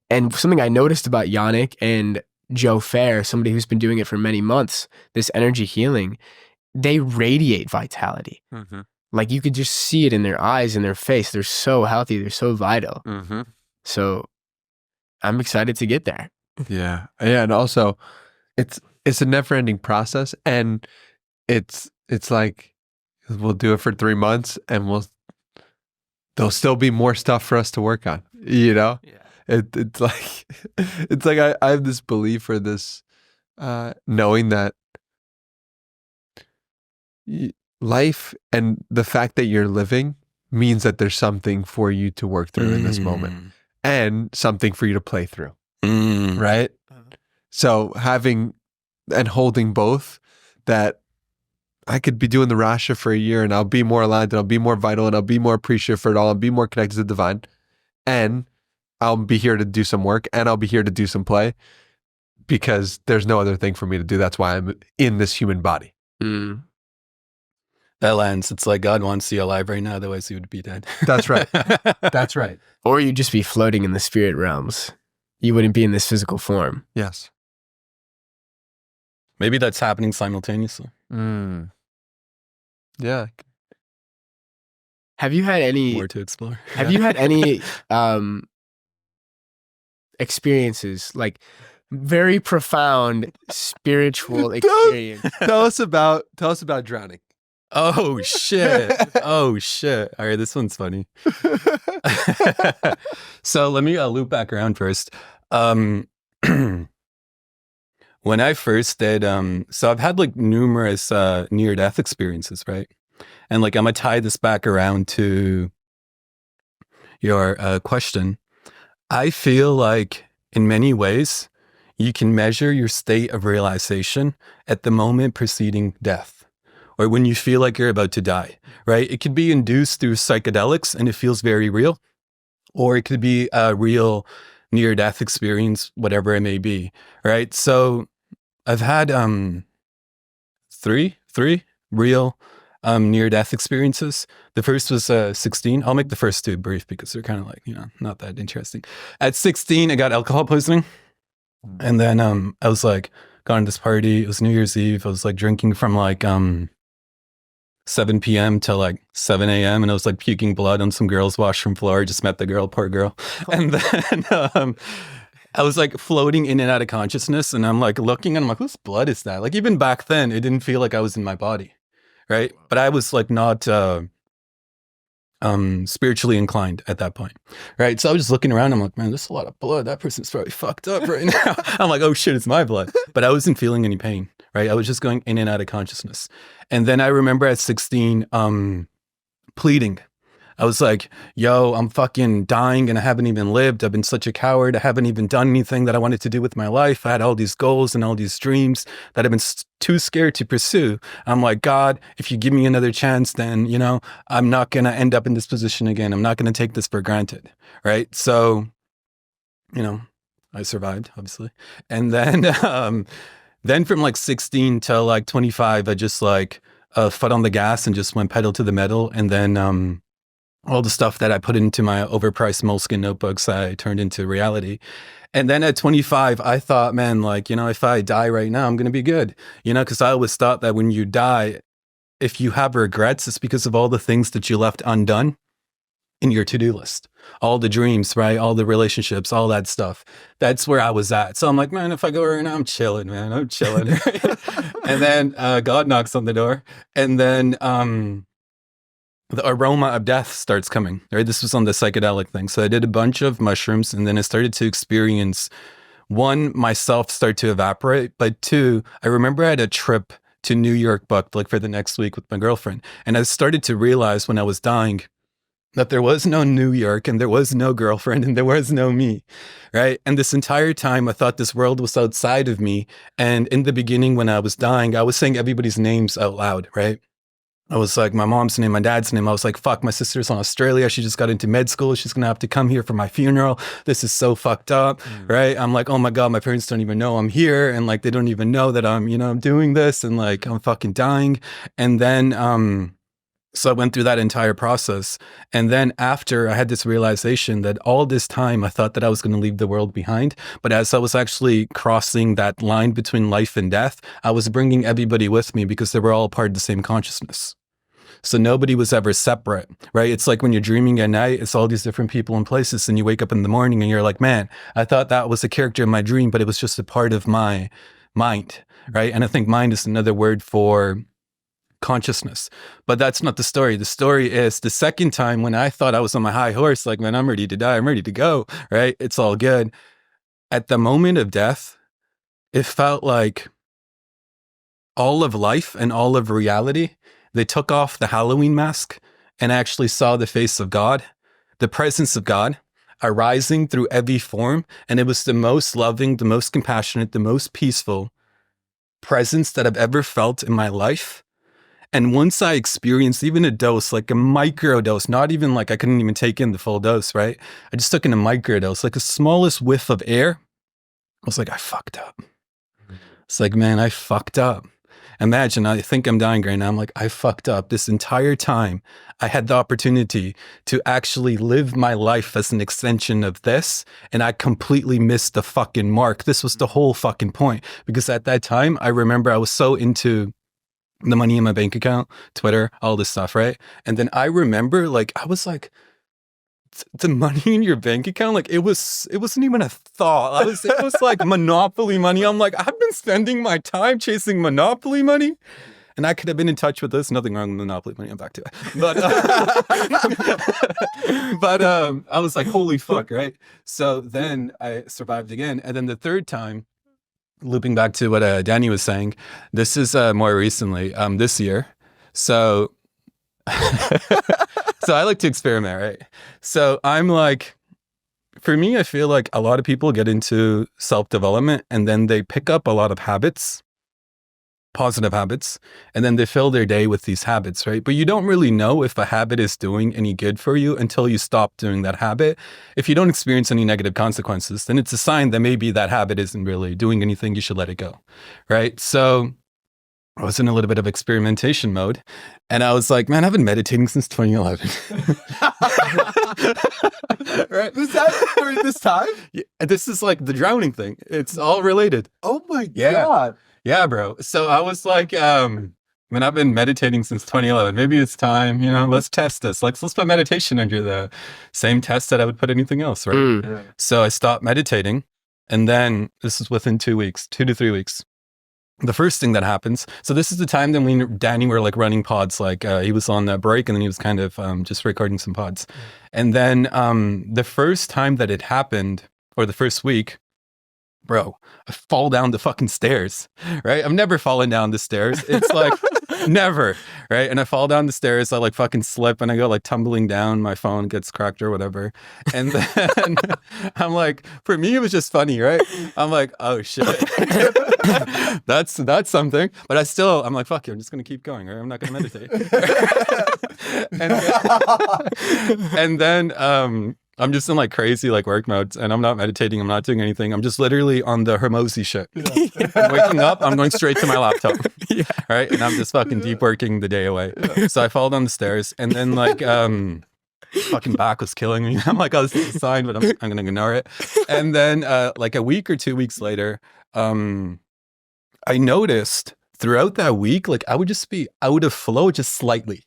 And something I noticed about Yannick and Joe Fair, somebody who's been doing it for many months, this energy healing, they radiate vitality. Like you could just see it in their eyes and their face. They're so healthy. They're so vital. So I'm excited to get there. Yeah. Yeah. And also it's a never ending process. And it's like, we'll do it for 3 months and there'll still be more stuff for us to work on, Yeah. It's like I have this belief or this knowing that life and the fact that you're living means that there's something for you to work through in this moment and something for you to play through, right? So having and holding both, that I could be doing the Rasha for a year and I'll be more aligned and I'll be more vital and I'll be more appreciative for it all. I'll be more connected to the divine, and I'll be here to do some work and I'll be here to do some play because there's no other thing for me to do. That's why I'm in this human body. That lands. It's like God wants you alive right now, otherwise he would be dead. That's right. That's right. Or you'd just be floating in the spirit realms. You wouldn't be in this physical form. Yes. Maybe that's happening simultaneously. Yeah. Have you had any More to explore. Have you had any experiences, like very profound spiritual experience? Tell us about drowning. Oh shit. Oh shit. All right, this one's funny. So let me loop back around first. When I first did, so I've had like numerous near-death experiences, right? And like I'm gonna tie this back around to your question. I feel like in many ways, you can measure your state of realization at the moment preceding death, or when you feel like you're about to die, right? It could be induced through psychedelics and it feels very real, or it could be a real near-death experience, whatever it may be, right? So I've had three real near-death experiences. The first was 16. I'll make the first two brief because they're kind of like, not that interesting. At 16, I got alcohol poisoning. And then I was like, gone to this party. It was New Year's Eve. I was like drinking from like 7 p.m. till like 7 a.m. And I was like puking blood on some girl's washroom floor. I just met the girl, poor girl. And then I was like floating in and out of consciousness. And I'm like looking and I'm like, whose blood is that? Like even back then, it didn't feel like I was in my body. Right. But I was like not spiritually inclined at that point. Right. So I was just looking around. I'm like, man, there's a lot of blood. That person's probably fucked up right now. I'm like, oh shit, it's my blood. But I wasn't feeling any pain. Right. I was just going in and out of consciousness. And then I remember at 16 pleading. I was like, yo, I'm fucking dying and I haven't even lived. I've been such a coward. I haven't even done anything that I wanted to do with my life. I had all these goals and all these dreams that I've been too scared to pursue. I'm like, God, if you give me another chance, then, I'm not going to end up in this position again. I'm not going to take this for granted. Right. So, I survived, obviously. And then, then from like 16 to like 25, I just like foot on the gas and just went pedal to the metal. And then, all the stuff that I put into my overpriced moleskin notebooks, I turned into reality. And then at 25, I thought, man, like, if I die right now, I'm going to be good, because I always thought that when you die, if you have regrets, it's because of all the things that you left undone in your to-do list, all the dreams, right? All the relationships, all that stuff. That's where I was at. So I'm like, man, if I go right now, I'm chilling, man. I'm chilling. And then God knocks on the door. And then the aroma of death starts coming, right? This was on the psychedelic thing. So I did a bunch of mushrooms and then I started to experience, one, myself start to evaporate, but two, I remember I had a trip to New York booked like for the next week with my girlfriend. And I started to realize when I was dying that there was no New York and there was no girlfriend and there was no me, right? And this entire time I thought this world was outside of me. And in the beginning when I was dying, I was saying everybody's names out loud, right? I was like, my mom's name, my dad's name. I was like, fuck, my sister's in Australia. She just got into med school. She's going to have to come here for my funeral. This is so fucked up, right? I'm like, oh my God, my parents don't even know I'm here. And like, they don't even know that I'm, I'm doing this and like, I'm fucking dying. And then, so I went through that entire process. And then after I had this realization that all this time I thought that I was going to leave the world behind. But as I was actually crossing that line between life and death, I was bringing everybody with me because they were all part of the same consciousness. So nobody was ever separate, right? It's like when you're dreaming at night, it's all these different people and places and you wake up in the morning and you're like, man, I thought that was a character in my dream, but it was just a part of my mind, right? And I think mind is another word for consciousness, but that's not the story. The story is the second time when I thought I was on my high horse, like, man, I'm ready to die. I'm ready to go, right? It's all good. At the moment of death, it felt like all of life and all of reality, they took off the Halloween mask and actually saw the face of God, the presence of God arising through every form. And it was the most loving, the most compassionate, the most peaceful presence that I've ever felt in my life. And once I experienced even a dose, like a micro dose, not even like I couldn't even take in the full dose, right? I just took in a micro dose, like the smallest whiff of air. I was like, I fucked up. It's like, man, I fucked up. Imagine, I think I'm dying right now. I'm like, I fucked up. This entire time, I had the opportunity to actually live my life as an extension of this, and I completely missed the fucking mark. This was the whole fucking point. Because at that time, I remember I was so into the money in my bank account, Twitter, all this stuff, right? And then I remember, like, I was like, the money in your bank account, like it wasn't even a thought. It was like Monopoly money. I'm like, I've been spending my time chasing Monopoly money, and I could have been in touch with this. Nothing wrong with Monopoly money. I'm back to it, but I was like, holy fuck, right? So then I survived again, and then the third time, looping back to what Danny was saying, this is more recently, this year. So. So I like to experiment, right? So I'm like for me, I feel like a lot of people get into self-development and then they pick up a lot of habits, positive habits, and then they fill their day with these habits, right? But you don't really know if a habit is doing any good for you until you stop doing that habit. If you don't experience any negative consequences, then it's a sign that maybe that habit isn't really doing anything. You should let it go, right? So I was in a little bit of experimentation mode, and I was like, man, I've been meditating since 2011. Right? Was that during this time? Yeah, this is like the drowning thing. It's all related. Oh my Yeah. God. Yeah, bro. So I was like, man, I've been meditating since 2011. Maybe it's time, let's test this. Like, let's put meditation under the same test that I would put anything else, right? Yeah. So I stopped meditating, and then this is within 2 weeks, 2 to 3 weeks. The first thing that happens, so this is the time that we and Danny were like running pods, like he was on that break and then he was kind of just recording some pods. And then the first time that it happened, or the first week, bro, I fall down the fucking stairs, right? I've never fallen down the stairs. It's like never, right? And I fall down the stairs, I like fucking slip and I go like tumbling down, my phone gets cracked or whatever. And then I'm like, for me, it was just funny, right? I'm like, oh shit. That's something. But I'm like, fuck you, I'm just going to keep going, right? I'm not going to meditate. and then I'm just in like crazy like work modes, and I'm not meditating. I'm not doing anything. I'm just literally on the Hermosi shit. I'm waking up, I'm going straight to my laptop. Yeah. Right. And I'm just fucking deep working the day away. So I fall down the stairs, and then like, fucking back was killing me. I'm like, oh, this is a sign, but I'm going to ignore it. And then like a week or 2 weeks later, I noticed throughout that week, like I would just be out of flow just slightly.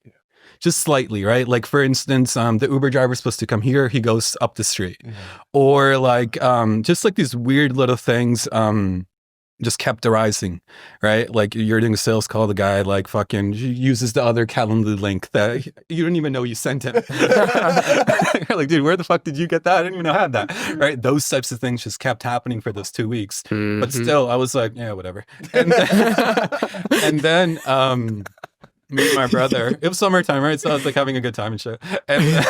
Just slightly, right? Like for instance, the Uber driver's supposed to come here, he goes up the street. Mm-hmm. Or like just like these weird little things just kept arising, right? Like you're doing a sales call, the guy like fucking uses the other Calendly link that you don't even know you sent him. You're like, dude, where the fuck did you get that? I didn't even know I had that, right? Those types of things just kept happening for those 2 weeks. Mm-hmm. But still, I was like, yeah, whatever. And then me and my brother, it was summertime, right? So I was like having a good time and shit. And,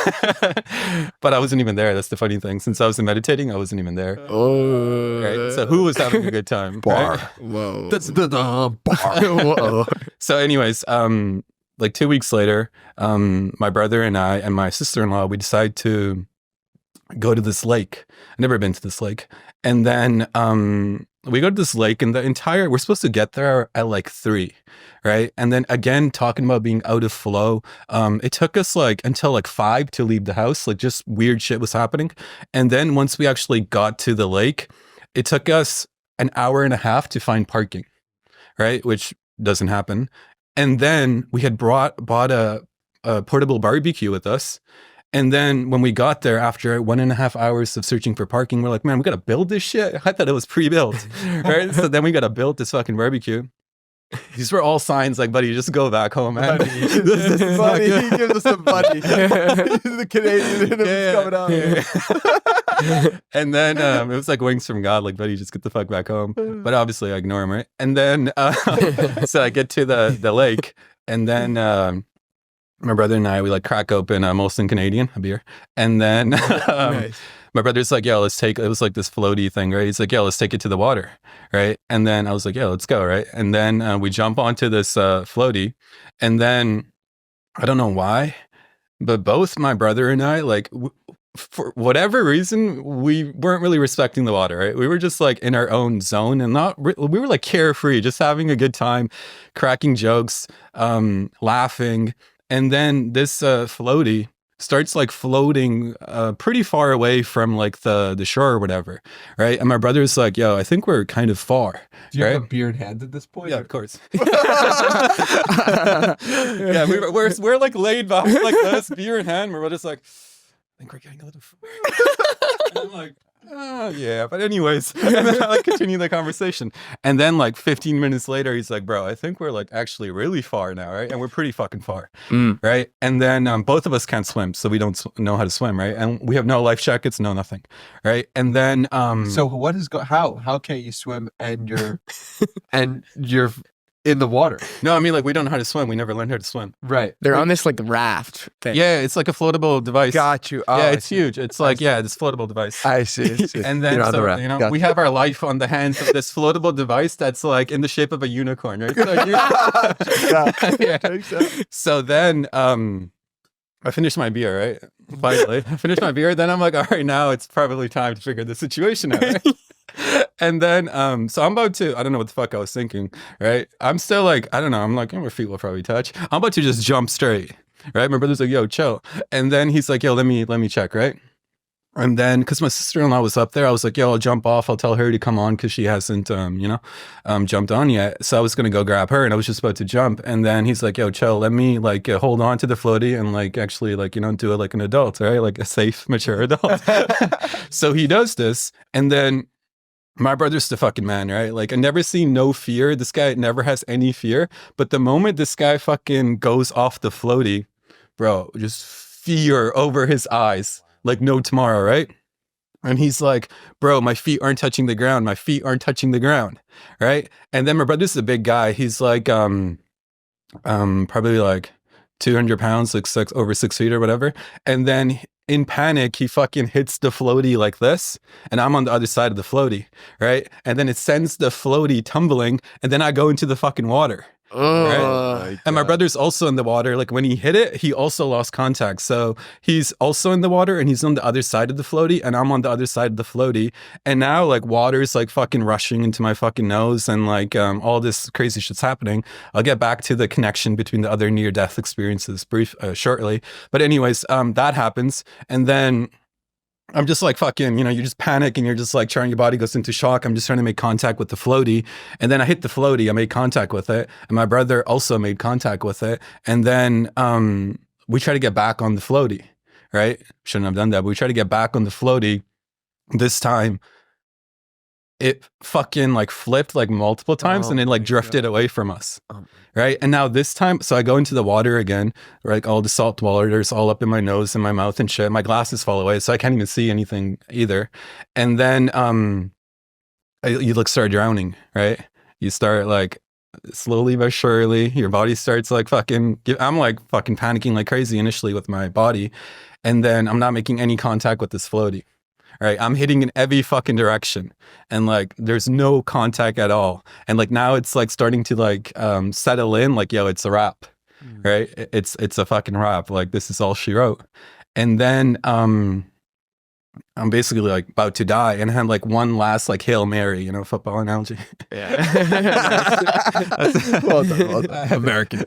but I wasn't even there. That's the funny thing. Since I was meditating, I wasn't even there. Oh, right? So who was having a good time? Bar. Right? Whoa. That's the bar. Whoa. So anyways, like 2 weeks later, my brother and I and my sister-in-law, we decide to go to this lake. I've never been to this lake. And then we go to this lake, and we're supposed to get there at like 3, right? And then again, talking about being out of flow, it took us like until like 5 to leave the house. Like just weird shit was happening. And then once we actually got to the lake, it took us an hour and a half to find parking, right? Which doesn't happen. And then we had bought a portable barbecue with us. And then when we got there after 1.5 hours of searching for parking, we're like, man, we got to build this shit. I thought it was pre-built, right? So then we got to build this fucking barbecue. These were all signs like, buddy, just go back home, man. Buddy. This is buddy. He gives us a buddy. He's the Canadian in him coming out. Yeah. And then it was like wings from God, like, buddy, just get the fuck back home. But obviously I ignore him, right? And then, so I get to the lake, and then my brother and I, we like crack open a Molson Canadian, a beer. And then nice. My brother's like, yo, it was like this floaty thing, right? He's like, yo, let's take it to the water, right? And then I was like, yeah, let's go, right? And then we jump onto this floaty. And then I don't know why, but both my brother and I, like, for whatever reason, we weren't really respecting the water, right? We were just like in our own zone and we were like carefree, just having a good time, cracking jokes, laughing. And then this floaty starts like floating pretty far away from like the shore or whatever, right? And my brother's like, yo, I think we're kind of far. Do you right? have a beer in hand at this point? Yeah, of course. Yeah, we're like laid back like this, beer in hand. We're just like, I think we're getting a little far. And I'm like, yeah, but anyways, and then I like continue the conversation. And then like 15 minutes later, he's like, bro, I think we're like actually really far now, right? And we're pretty fucking far, right? And then both of us can't swim, so we don't know how to swim, right? And we have no life jackets, no nothing, right? And then so what is how can't you swim and you're in the water. No, I mean, like, we don't know how to swim. We never learned how to swim. Right. They're on this like raft thing. Yeah, it's like a floatable device. Got you. Oh, yeah, I it's see. huge. It's like, this floatable device. I see. And then, You're on the so, raft. Gotcha. we have our life on the hands of this floatable device that's like in the shape of a unicorn, right? So, yeah. So then, I finished my beer, right? Finally, I finished my beer. Then I'm like, all right, now it's probably time to figure the situation out. Right? And then, so I'm about to, I don't know what the fuck I was thinking, right? I'm still like, I don't know. I'm like, my feet will probably touch. I'm about to just jump straight, right? My brother's like, yo, chill. And then he's like, yo, let me check, right? And then, because my sister-in-law was up there, I was like, yo, I'll jump off. I'll tell her to come on because she hasn't, jumped on yet. So I was going to go grab her and I was just about to jump. And then he's like, yo, chill, let me like hold on to the floaty and like actually like, do it like an adult, right? Like a safe, mature adult. So he does this. And then my brother's the fucking man, right? Like I never seen no fear. This guy never has any fear. But the moment this guy fucking goes off the floaty, bro, just fear over his eyes. Like no tomorrow, right? And he's like, bro, my feet aren't touching the ground. My feet aren't touching the ground, right? And then my brother's a big guy. He's like, probably like 200 pounds, like over 6 feet or whatever. And then in panic, he fucking hits the floaty like this. And I'm on the other side of the floaty, right? And then it sends the floaty tumbling. And then I go into the fucking water. Right? And my brother's also in the water. Like when he hit it, he also lost contact. So he's also in the water and he's on the other side of the floaty and I'm on the other side of the floaty. And now like water's like fucking rushing into my fucking nose and like all this crazy shit's happening. I'll get back to the connection between the other near-death experiences shortly. But anyways, that happens. And then I'm just like fucking, you just panic and you're just like your body goes into shock. I'm just trying to make contact with the floaty. And then I hit the floaty, I made contact with it. And my brother also made contact with it. And then we try to get back on the floaty, right? Shouldn't have done that, but we try to get back on the floaty. This time, it fucking like flipped like multiple times and it like drifted away from us. Right. And now this time, so I go into the water again, right? All the salt water's all up in my nose and my mouth and shit. My glasses fall away, so I can't even see anything either. And then you like start drowning, right? You start like slowly but surely, your body starts like I'm like fucking panicking like crazy initially with my body. And then I'm not making any contact with this floaty. Right, I'm hitting in every fucking direction and like there's no contact at all. And like now it's like starting to like settle in like, yo, it's a wrap, right? It's a fucking wrap. Like this is all she wrote. And then I'm basically like about to die and I had like one last like Hail Mary, football analogy. Yeah. Well done. American.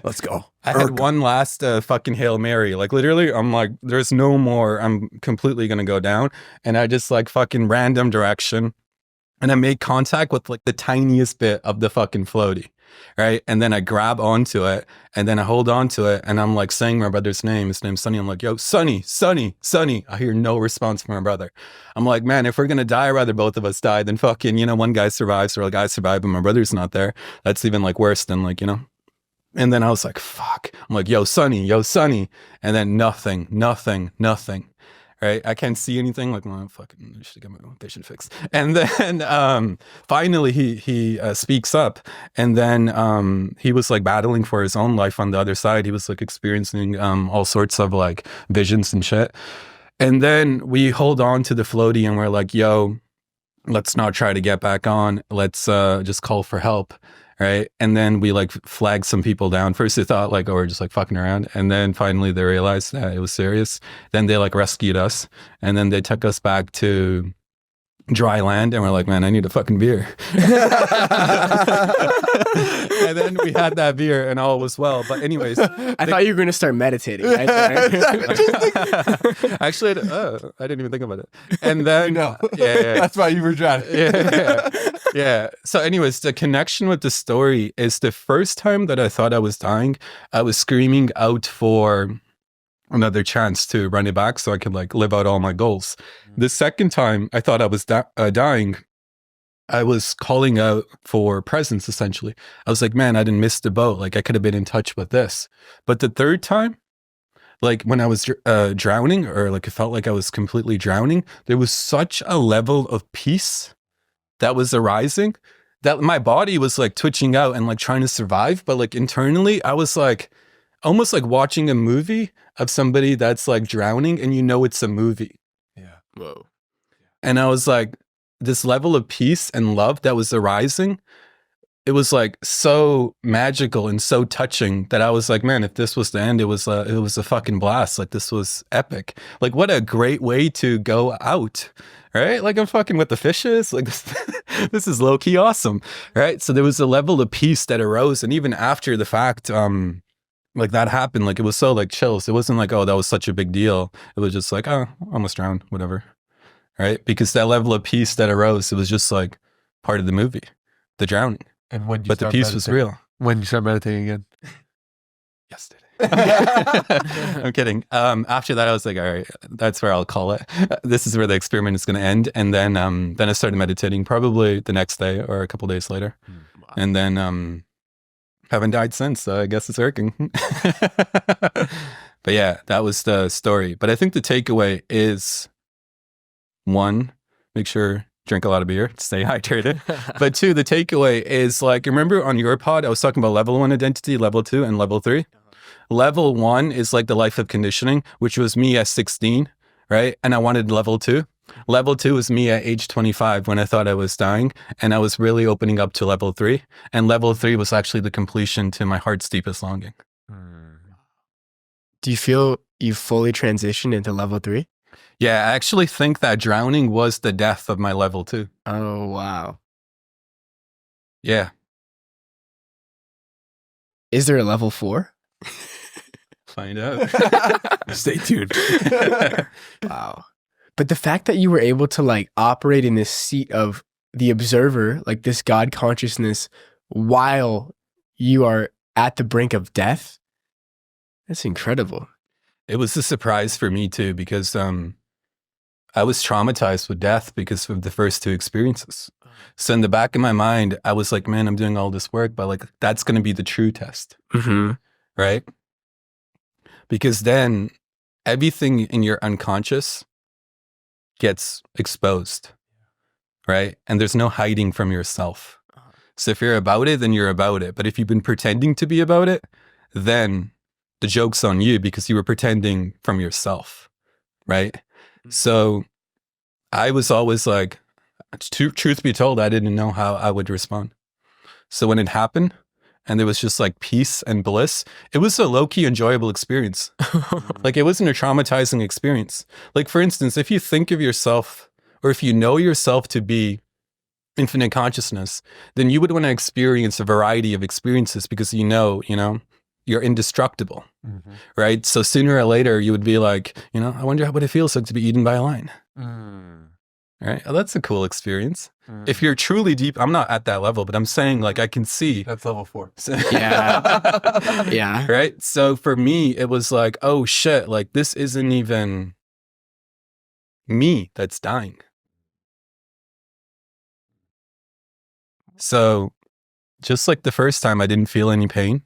Let's go. I had one last fucking Hail Mary. Like literally, I'm like, there's no more. I'm completely going to go down. And I just like fucking random direction. And I made contact with like the tiniest bit of the fucking floaty. Right. And then I grab onto it and then I hold on to it and I'm like saying my brother's name. His name's Sonny. I'm like, yo, Sonny, Sonny, Sonny. I hear no response from my brother. I'm like, man, if we're going to die, I'd rather both of us die than fucking, one guy survives or a guy survives and my brother's not there. That's even like worse than like, And then I was like, fuck. I'm like, yo, Sonny. And then nothing. Right, I can't see anything. Like, well, fucking, I should get my vision fixed. And then finally, he speaks up, and then he was like battling for his own life on the other side. He was like experiencing all sorts of like visions and shit. And then we hold on to the floaty, and we're like, yo, let's not try to get back on. Let's just call for help. Right. And then we like flagged some people down. First they thought like, oh, we're just like fucking around. And then finally they realized that it was serious. Then they like rescued us. And then they took us back to dry land. And we're like, man, I need a fucking beer. And then we had that beer and all was well. But anyways. I thought you were going to start meditating. Right? Actually, I didn't even think about it. And then. Yeah. That's why you were drowning. Yeah. So anyways, the connection with the story is the first time that I thought I was dying, I was screaming out for another chance to run it back so I could like live out all my goals. The second time I thought I was dying, I was calling out for presence essentially. I was like, man, I didn't miss the boat. Like I could have been in touch with this. But the third time, like when I was drowning or like it felt like I was completely drowning, there was such a level of peace that was arising that my body was like twitching out and like trying to survive, but like internally I was like almost like watching a movie of somebody that's like drowning, and you know it's a movie. Yeah. Whoa. And I was like, this level of peace and love that was arising, it was like so magical and so touching that I was like, man, if this was the end, it was a fucking blast. Like, this was epic. Like, what a great way to go out, right? Like, I'm fucking with the fishes. Like, this is low key awesome, right? So there was a level of peace that arose, and even after the fact, like that happened, like it was so like chills. It wasn't like, oh, that was such a big deal. It was just like, oh, almost drowned, whatever, right? Because that level of peace that arose, it was just like part of the movie, the drowning. And when you But the peace was real. When you start meditating again? Yesterday. I'm kidding. After that, I was like, all right, that's where I'll call it. This is where the experiment is going to end. And then I started meditating probably the next day or a couple days later. Wow. And then haven't died since, so I guess it's working. But yeah, that was the story. But I think the takeaway is, one, make sure drink a lot of beer, stay hydrated. But two, the takeaway is like, remember on your pod, I was talking about level 1 identity, level 2, and level 3. Level 1 is like the life of conditioning, which was me at 16, right? And I wanted level 2. Level 2 was me at age 25 when I thought I was dying, and I was really opening up to level 3. And level 3 was actually the completion to my heart's deepest longing. Do you feel you fully transitioned into level 3? Yeah, I actually think that drowning was the death of my level 2. Oh, wow. Yeah. Is there a level 4? Find out. Stay tuned. Wow. But the fact that you were able to like operate in this seat of the observer, like this God consciousness, while you are at the brink of death, that's incredible. It was a surprise for me too, because I was traumatized with death because of the first 2 experiences. So in the back of my mind, I was like, man, I'm doing all this work, but like, that's going to be the true test, right? Because then everything in your unconscious gets exposed, right? And there's no hiding from yourself. So if you're about it, then you're about it. But if you've been pretending to be about it, then the joke's on you because you were pretending from yourself, right? So I was always like, truth be told, I didn't know how I would respond. So when it happened and there was just like peace and bliss, it was a low-key enjoyable experience. Like, it wasn't a traumatizing experience. Like, for instance, if you think of yourself, or if you know yourself to be infinite consciousness, then you would want to experience a variety of experiences because you know, you're indestructible, right? So sooner or later, you would be like, I wonder what it feels like to be eaten by a lion. Right? Oh, that's a cool experience. If you're truly deep, I'm not at that level, but I'm saying like I can see. That's level 4. Yeah. Yeah. Right? So for me, it was like, oh shit, like this isn't even me that's dying. So just like the first time, I didn't feel any pain.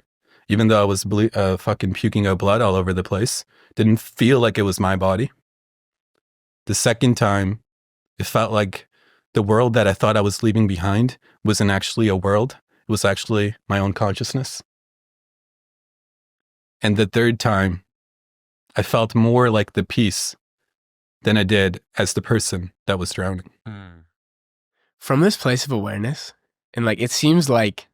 Even though I was fucking puking out blood all over the place, didn't feel like it was my body. The second time, it felt like the world that I thought I was leaving behind wasn't actually a world. It was actually my own consciousness. And the third time, I felt more like the peace than I did as the person that was drowning. From this place of awareness, and like it seems like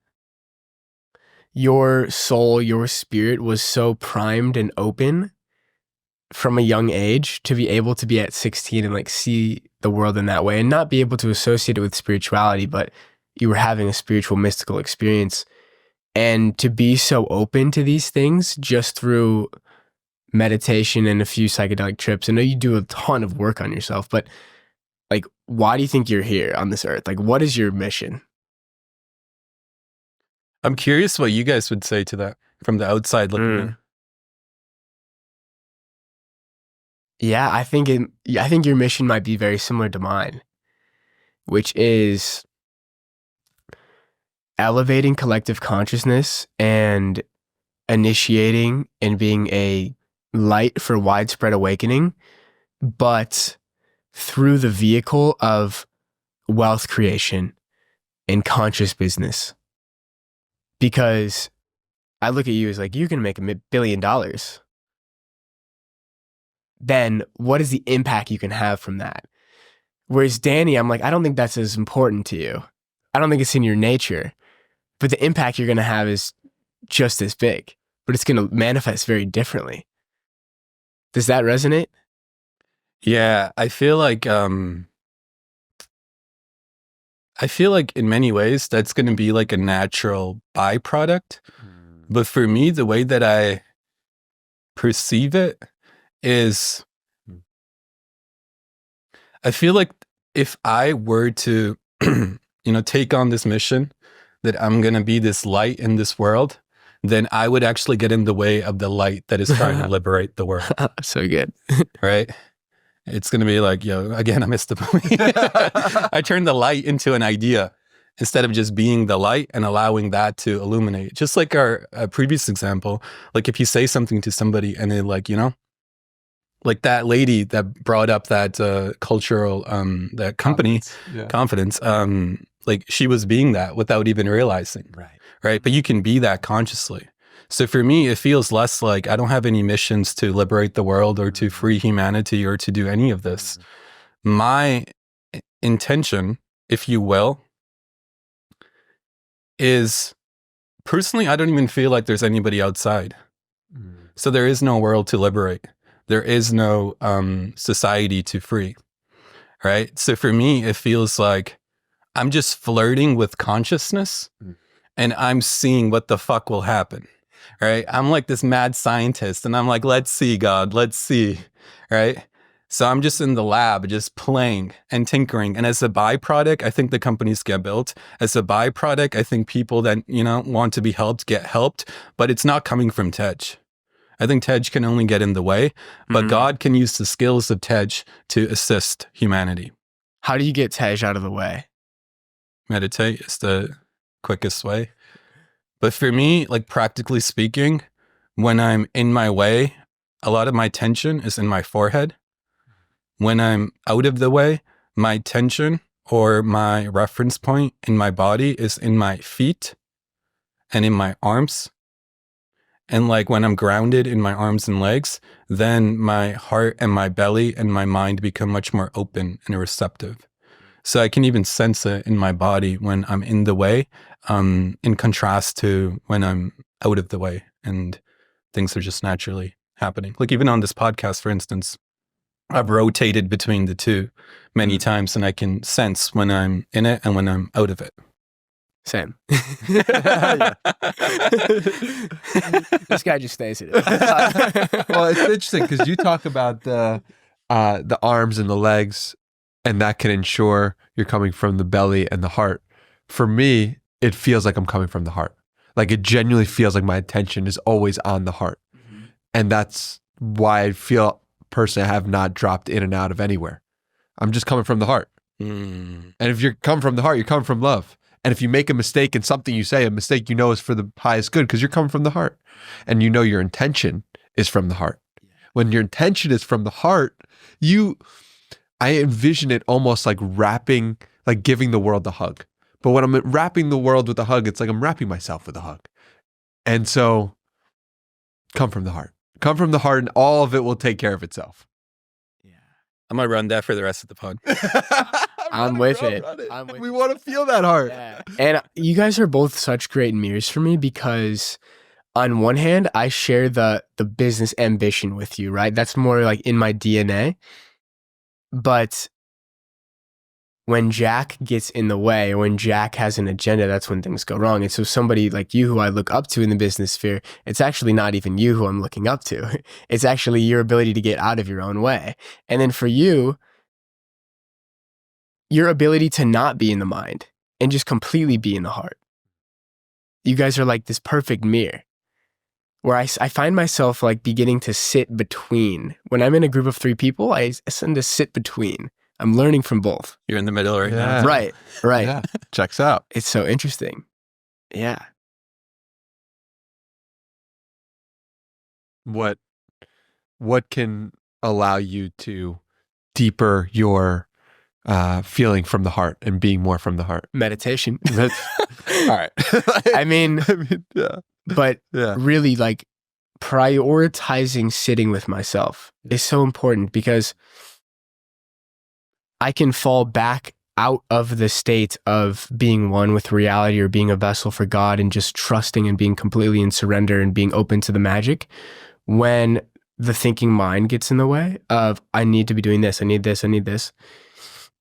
your soul, your spirit was so primed and open from a young age to be able to be at 16 and like see the world in that way and not be able to associate it with spirituality, but you were having a spiritual mystical experience, and to be so open to these things just through meditation and a few psychedelic trips. I know you do a ton of work on yourself, but like, why do you think you're here on this earth? Like, what is your mission? I'm curious what you guys would say to that from the outside looking in. Yeah, I think your mission might be very similar to mine, which is elevating collective consciousness and initiating and being a light for widespread awakening, but through the vehicle of wealth creation in conscious business? Because I look at you as like, you're going to make $1 billion. Then what is the impact you can have from that? Whereas Danny, I'm like, I don't think that's as important to you. I don't think it's in your nature. But the impact you're going to have is just as big, but it's going to manifest very differently. Does that resonate? Yeah, I feel like in many ways that's going to be like a natural byproduct. But for me, the way that I perceive it is, I feel like if I were to, take on this mission that I'm going to be this light in this world, then I would actually get in the way of the light that is trying to liberate the world. So good. Right? It's going to be like, again, I missed the point. I turned the light into an idea instead of just being the light and allowing that to illuminate. Just like our previous example, like if you say something to somebody and they like, like that lady that brought up that cultural, that company, confidence, like she was being that without even realizing. Right. But you can be that consciously. So for me, it feels less like I don't have any missions to liberate the world or to free humanity or to do any of this. My intention, if you will, is personally, I don't even feel like there's anybody outside. So there is no world to liberate. There is no society to free. Right. So for me, it feels like I'm just flirting with consciousness and I'm seeing what the fuck will happen. Right. I'm like this mad scientist and I'm like, let's see, God, let's see. Right. So I'm just in the lab, just playing and tinkering. And as a byproduct, I think the companies get built. As a byproduct, I think people that, want to be helped get helped, but it's not coming from Tej. I think Tej can only get in the way, but God can use the skills of Tej to assist humanity. How do you get Tej out of the way? Meditate is the quickest way. But for me, like practically speaking, when I'm in my way, a lot of my tension is in my forehead. When I'm out of the way, my tension or my reference point in my body is in my feet and in my arms. And like when I'm grounded in my arms and legs, then my heart and my belly and my mind become much more open and receptive. So I can even sense it in my body when I'm in the way, in contrast to when I'm out of the way and things are just naturally happening. Like even on this podcast, for instance, I've rotated between the two many times and I can sense when I'm in it and when I'm out of it. Same. This guy just stays in it. Well, it's interesting because you talk about the arms and the legs, and that can ensure you're coming from the belly and the heart. For me, it feels like I'm coming from the heart. Like it genuinely feels like my attention is always on the heart. And that's why I feel personally I have not dropped in and out of anywhere. I'm just coming from the heart. And if you come from the heart, you come from love. And if you make a mistake in something you say, a mistake is for the highest good because you're coming from the heart. And your intention is from the heart. When your intention is from the heart, I envision it almost like wrapping, like giving the world a hug. But when I'm wrapping the world with a hug, it's like I'm wrapping myself with a hug. And so come from the heart. Come from the heart and all of it will take care of itself. I might run that for the rest of the pod. I'm with it. We want to feel that heart. Yeah. And you guys are both such great mirrors for me because on one hand, I share the business ambition with you, right? That's more like in my DNA. But when Jack gets in the way, or when Jack has an agenda, that's when things go wrong. And so somebody like you who I look up to in the business sphere, it's actually not even you who I'm looking up to. It's actually your ability to get out of your own way. And then for you, your ability to not be in the mind and just completely be in the heart. You guys are like this perfect mirror where I find myself like beginning to sit between. When I'm in a group of 3 people, I tend to sit between. I'm learning from both. You're in the middle right Yeah. now. Right. Yeah. Checks out. It's so interesting. Yeah. What can allow you to deeper your feeling from the heart and being more from the heart? Meditation. All right. I mean, yeah. but really like prioritizing sitting with myself is so important, because I can fall back out of the state of being one with reality or being a vessel for God and just trusting and being completely in surrender and being open to the magic when the thinking mind gets in the way of, I need to be doing this, I need this, I need this.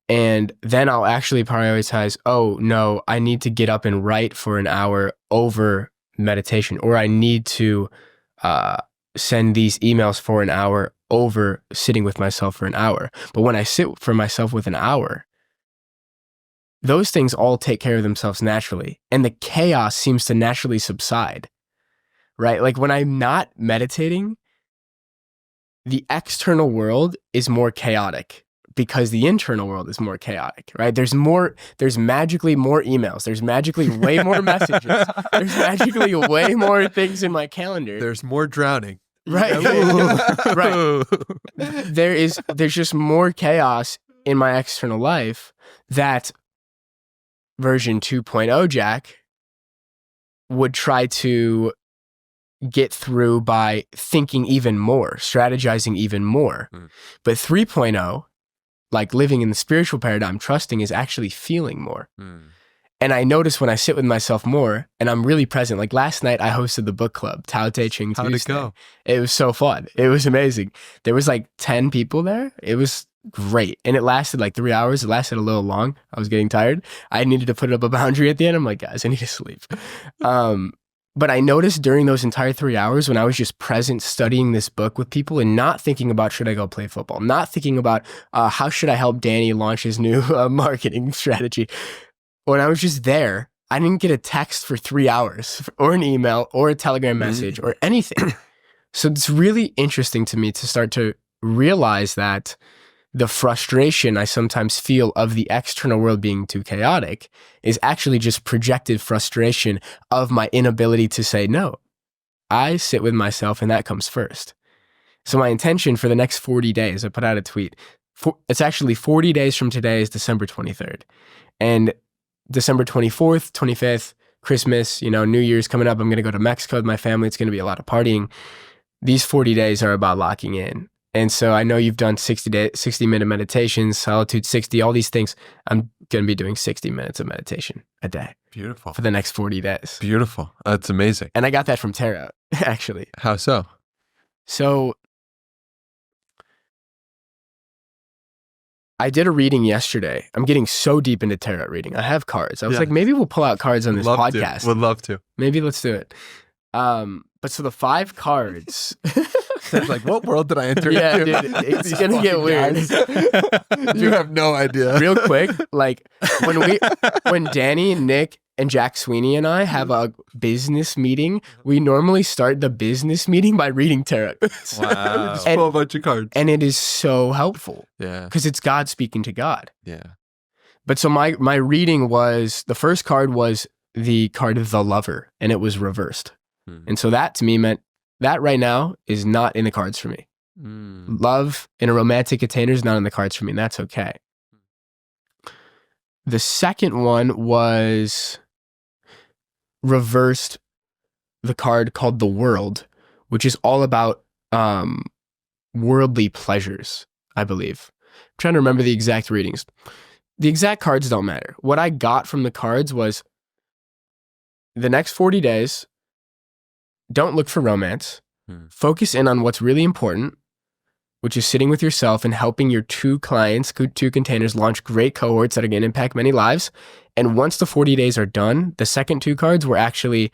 And then I'll actually prioritize, oh no, I need to get up and write for an hour over meditation, or I need to send these emails for an hour over sitting with myself for an hour. But when I sit for myself with an hour, those things all take care of themselves naturally. And the chaos seems to naturally subside, right? Like when I'm not meditating, the external world is more chaotic because the internal world is more chaotic, right? There's magically more emails. There's magically way more messages. There's magically way more things in my calendar. There's more drowning. Right. Right. There's just more chaos in my external life that version 2.0 Jack would try to get through by thinking even more, strategizing even more. But 3.0, like living in the spiritual paradigm, trusting, is actually feeling more. And I notice when I sit with myself more and I'm really present, like last night I hosted the book club, Tao Te Ching Tuesday. How'd it go? It was so fun. It was amazing. There was like 10 people there. It was great. And it lasted like 3 hours. It lasted a little long. I was getting tired. I needed to put up a boundary at the end. I'm like, guys, I need to sleep. But I noticed during those entire 3 hours when I was just present studying this book with people and not thinking about, should I go play football? Not thinking about how should I help Danny launch his new marketing strategy? When I was just there, I didn't get a text for 3 hours or an email or a Telegram message or anything. So it's really interesting to me to start to realize that the frustration I sometimes feel of the external world being too chaotic is actually just projected frustration of my inability to say no. I sit with myself and that comes first. So my intention for the next 40 days, I put out a tweet. It's actually 40 days from today is December 23rd. And December 24th, 25th, Christmas, New Year's coming up. I'm going to go to Mexico with my family. It's going to be a lot of partying. These 40 days are about locking in. And so I know you've done 60-minute meditations, Solitude 60, all these things. I'm going to be doing 60 minutes of meditation a day. Beautiful. For the next 40 days. Beautiful. That's amazing. And I got that from Tarot, actually. How so? So I did a reading yesterday. I'm getting so deep into tarot reading. I have cards. I was like, maybe we'll pull out cards on this podcast. Would love to. Maybe let's do it. But so the 5 cards. It's like, what world did I enter into? Yeah, dude, it's going to get weird. You have no idea. Real quick, like when Danny, Nick, and Jack Sweeney and I have a business meeting, we normally start the business meeting by reading tarot. Wow. Just pull a bunch of cards. And it is so helpful. Yeah. Because it's God speaking to God. Yeah. But so my reading was, the first card was the card of the Lover, and it was reversed. And so that to me meant that right now is not in the cards for me. Love in a romantic container is not in the cards for me, and that's okay. The second one was reversed, the card called the World, which is all about worldly pleasures, I believe. I'm trying to remember the exact readings. The exact cards don't matter. What I got from the cards was the next 40 days, don't look for romance. Focus in on what's really important, which is sitting with yourself and helping your 2 clients, 2 containers, launch great cohorts that are going to impact many lives. And once the 40 days are done, the second 2 cards were actually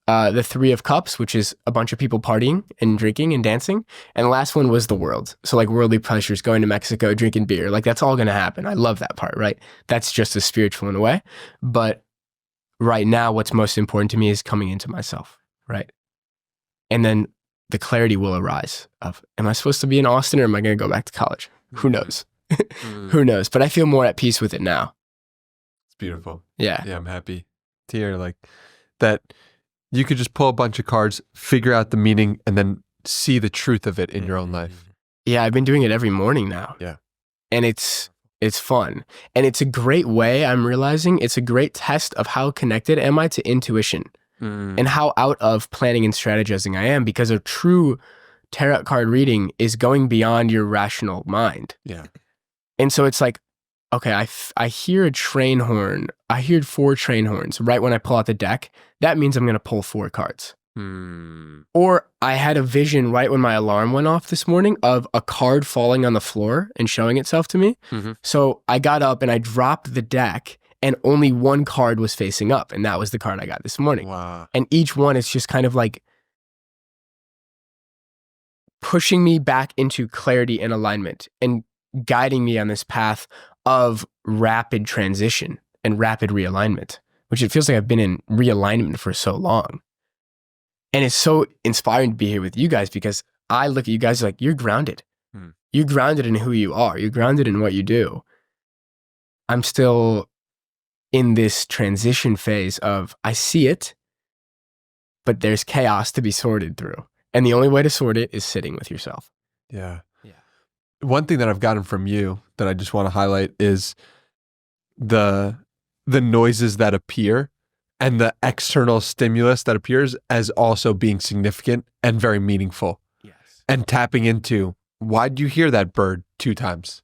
the 3 of Cups, which is a bunch of people partying and drinking and dancing. And the last one was the World. So like worldly pleasures, going to Mexico, drinking beer, like that's all going to happen. I love that part, right? That's just as spiritual in a way. But right now, what's most important to me is coming into myself, right? And then the clarity will arise of, am I supposed to be in Austin or am I going to go back to college? Who knows? Who knows? But I feel more at peace with it now. It's beautiful. Yeah. Yeah, I'm happy to hear like that you could just pull a bunch of cards, figure out the meaning, and then see the truth of it in your own life. Yeah, I've been doing it every morning now. Yeah. And it's It's fun. And it's a great way, I'm realizing, it's a great test of how connected am I to intuition and how out of planning and strategizing I am, because a true tarot card reading is going beyond your rational mind. Yeah. And so it's like, okay, I hear a train horn. I hear 4 train horns right when I pull out the deck. That means I'm going to pull 4 cards. Or I had a vision right when my alarm went off this morning of a card falling on the floor and showing itself to me. So I got up and I dropped the deck and only one card was facing up. And that was the card I got this morning. Wow. And each one is just kind of like pushing me back into clarity and alignment and guiding me on this path of rapid transition and rapid realignment, which it feels like I've been in realignment for so long. And it's so inspiring to be here with you guys, because I look at you guys like, you're grounded. You're grounded in who you are. You're grounded in what you do. I'm still in this transition phase of, I see it, but there's chaos to be sorted through. And the only way to sort it is sitting with yourself. Yeah. One thing that I've gotten from you that I just want to highlight is the noises that appear and the external stimulus that appears as also being significant and very meaningful. Yes. And tapping into, why do you hear that bird 2 times?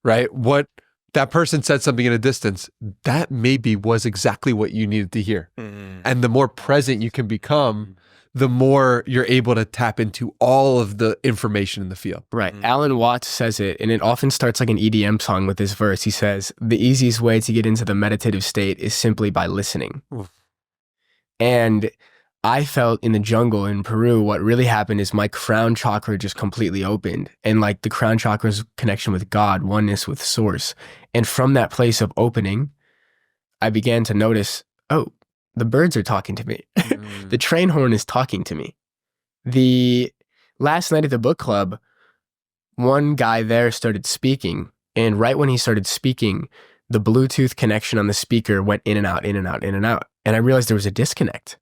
Right? What that person said something in a distance, that maybe was exactly what you needed to hear. And the more present you can become, the more you're able to tap into all of the information in the field. Right. Alan Watts says it, and it often starts like an EDM song with this verse. He says, the easiest way to get into the meditative state is simply by listening. And I felt in the jungle in Peru, what really happened is my crown chakra just completely opened. And like the crown chakra's connection with God, oneness with source. And from that place of opening, I began to notice, oh, the birds are talking to me. The train horn is talking to me. The last night at the book club, one guy there started speaking. And right when he started speaking, the Bluetooth connection on the speaker went in and out, in and out, in and out. And I realized there was a disconnect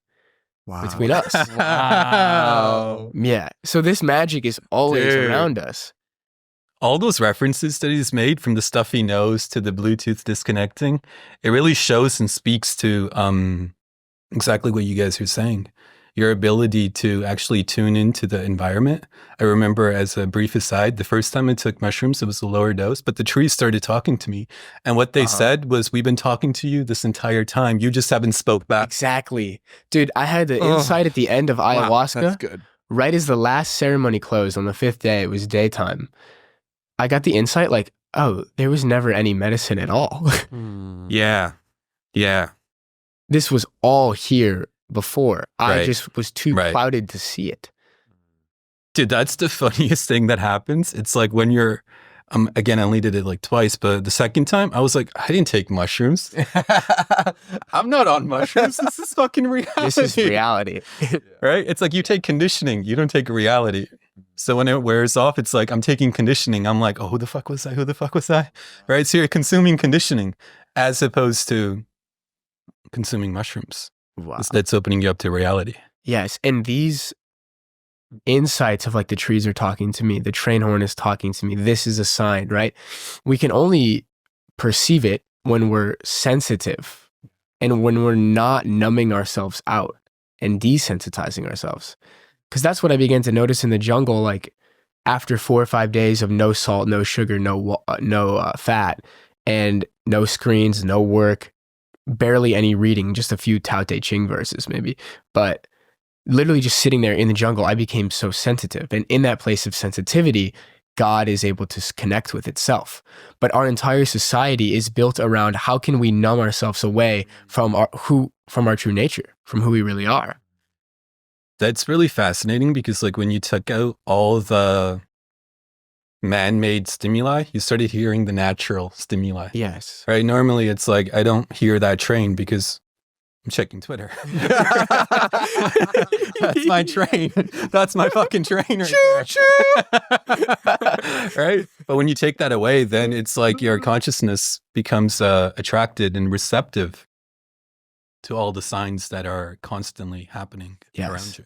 between us. Wow. Yeah. So this magic is always around us. All those references that he's made, from the stuff he knows to the Bluetooth disconnecting, it really shows and speaks to exactly what you guys are saying. Your ability to actually tune into the environment. I remember, as a brief aside, the first time I took mushrooms, it was a lower dose, but the trees started talking to me. And what they said was, we've been talking to you this entire time. You just haven't spoke back. Exactly. Dude, I had the insight at the end of ayahuasca. That's good. Right as the last ceremony closed on the 5th day, it was daytime. I got the insight like, oh, there was never any medicine at all. Yeah. This was all here before. I Right. just was too clouded to see it. Dude, that's the funniest thing that happens. It's like when you're, again, I only did it like twice, but the second time I was like, I didn't take mushrooms. I'm not on mushrooms. This is fucking reality. This is reality. Right? It's like you take conditioning, you don't take reality. So when it wears off, it's like, I'm taking conditioning. I'm like, oh, who the fuck was I? Who the fuck was I? Right? So you're consuming conditioning as opposed to consuming mushrooms. Wow. That's opening you up to reality. Yes. And these insights of like, the trees are talking to me, the train horn is talking to me, this is a sign, right? We can only perceive it when we're sensitive and when we're not numbing ourselves out and desensitizing ourselves. Because that's what I began to notice in the jungle, like after 4 or 5 days of no salt, no sugar, no fat, and no screens, no work, barely any reading, just a few Tao Te Ching verses maybe. But literally just sitting there in the jungle, I became so sensitive. And in that place of sensitivity, God is able to connect with itself. But our entire society is built around how can we numb ourselves away from our true nature, from who we really are. That's really fascinating, because like when you took out all the man-made stimuli, you started hearing the natural stimuli. Yes. Right? Normally it's like, I don't hear that train because I'm checking Twitter. That's my train. That's my fucking train right there. Right? But when you take that away, then it's like your consciousness becomes attracted and receptive to all the signs that are constantly happening around you.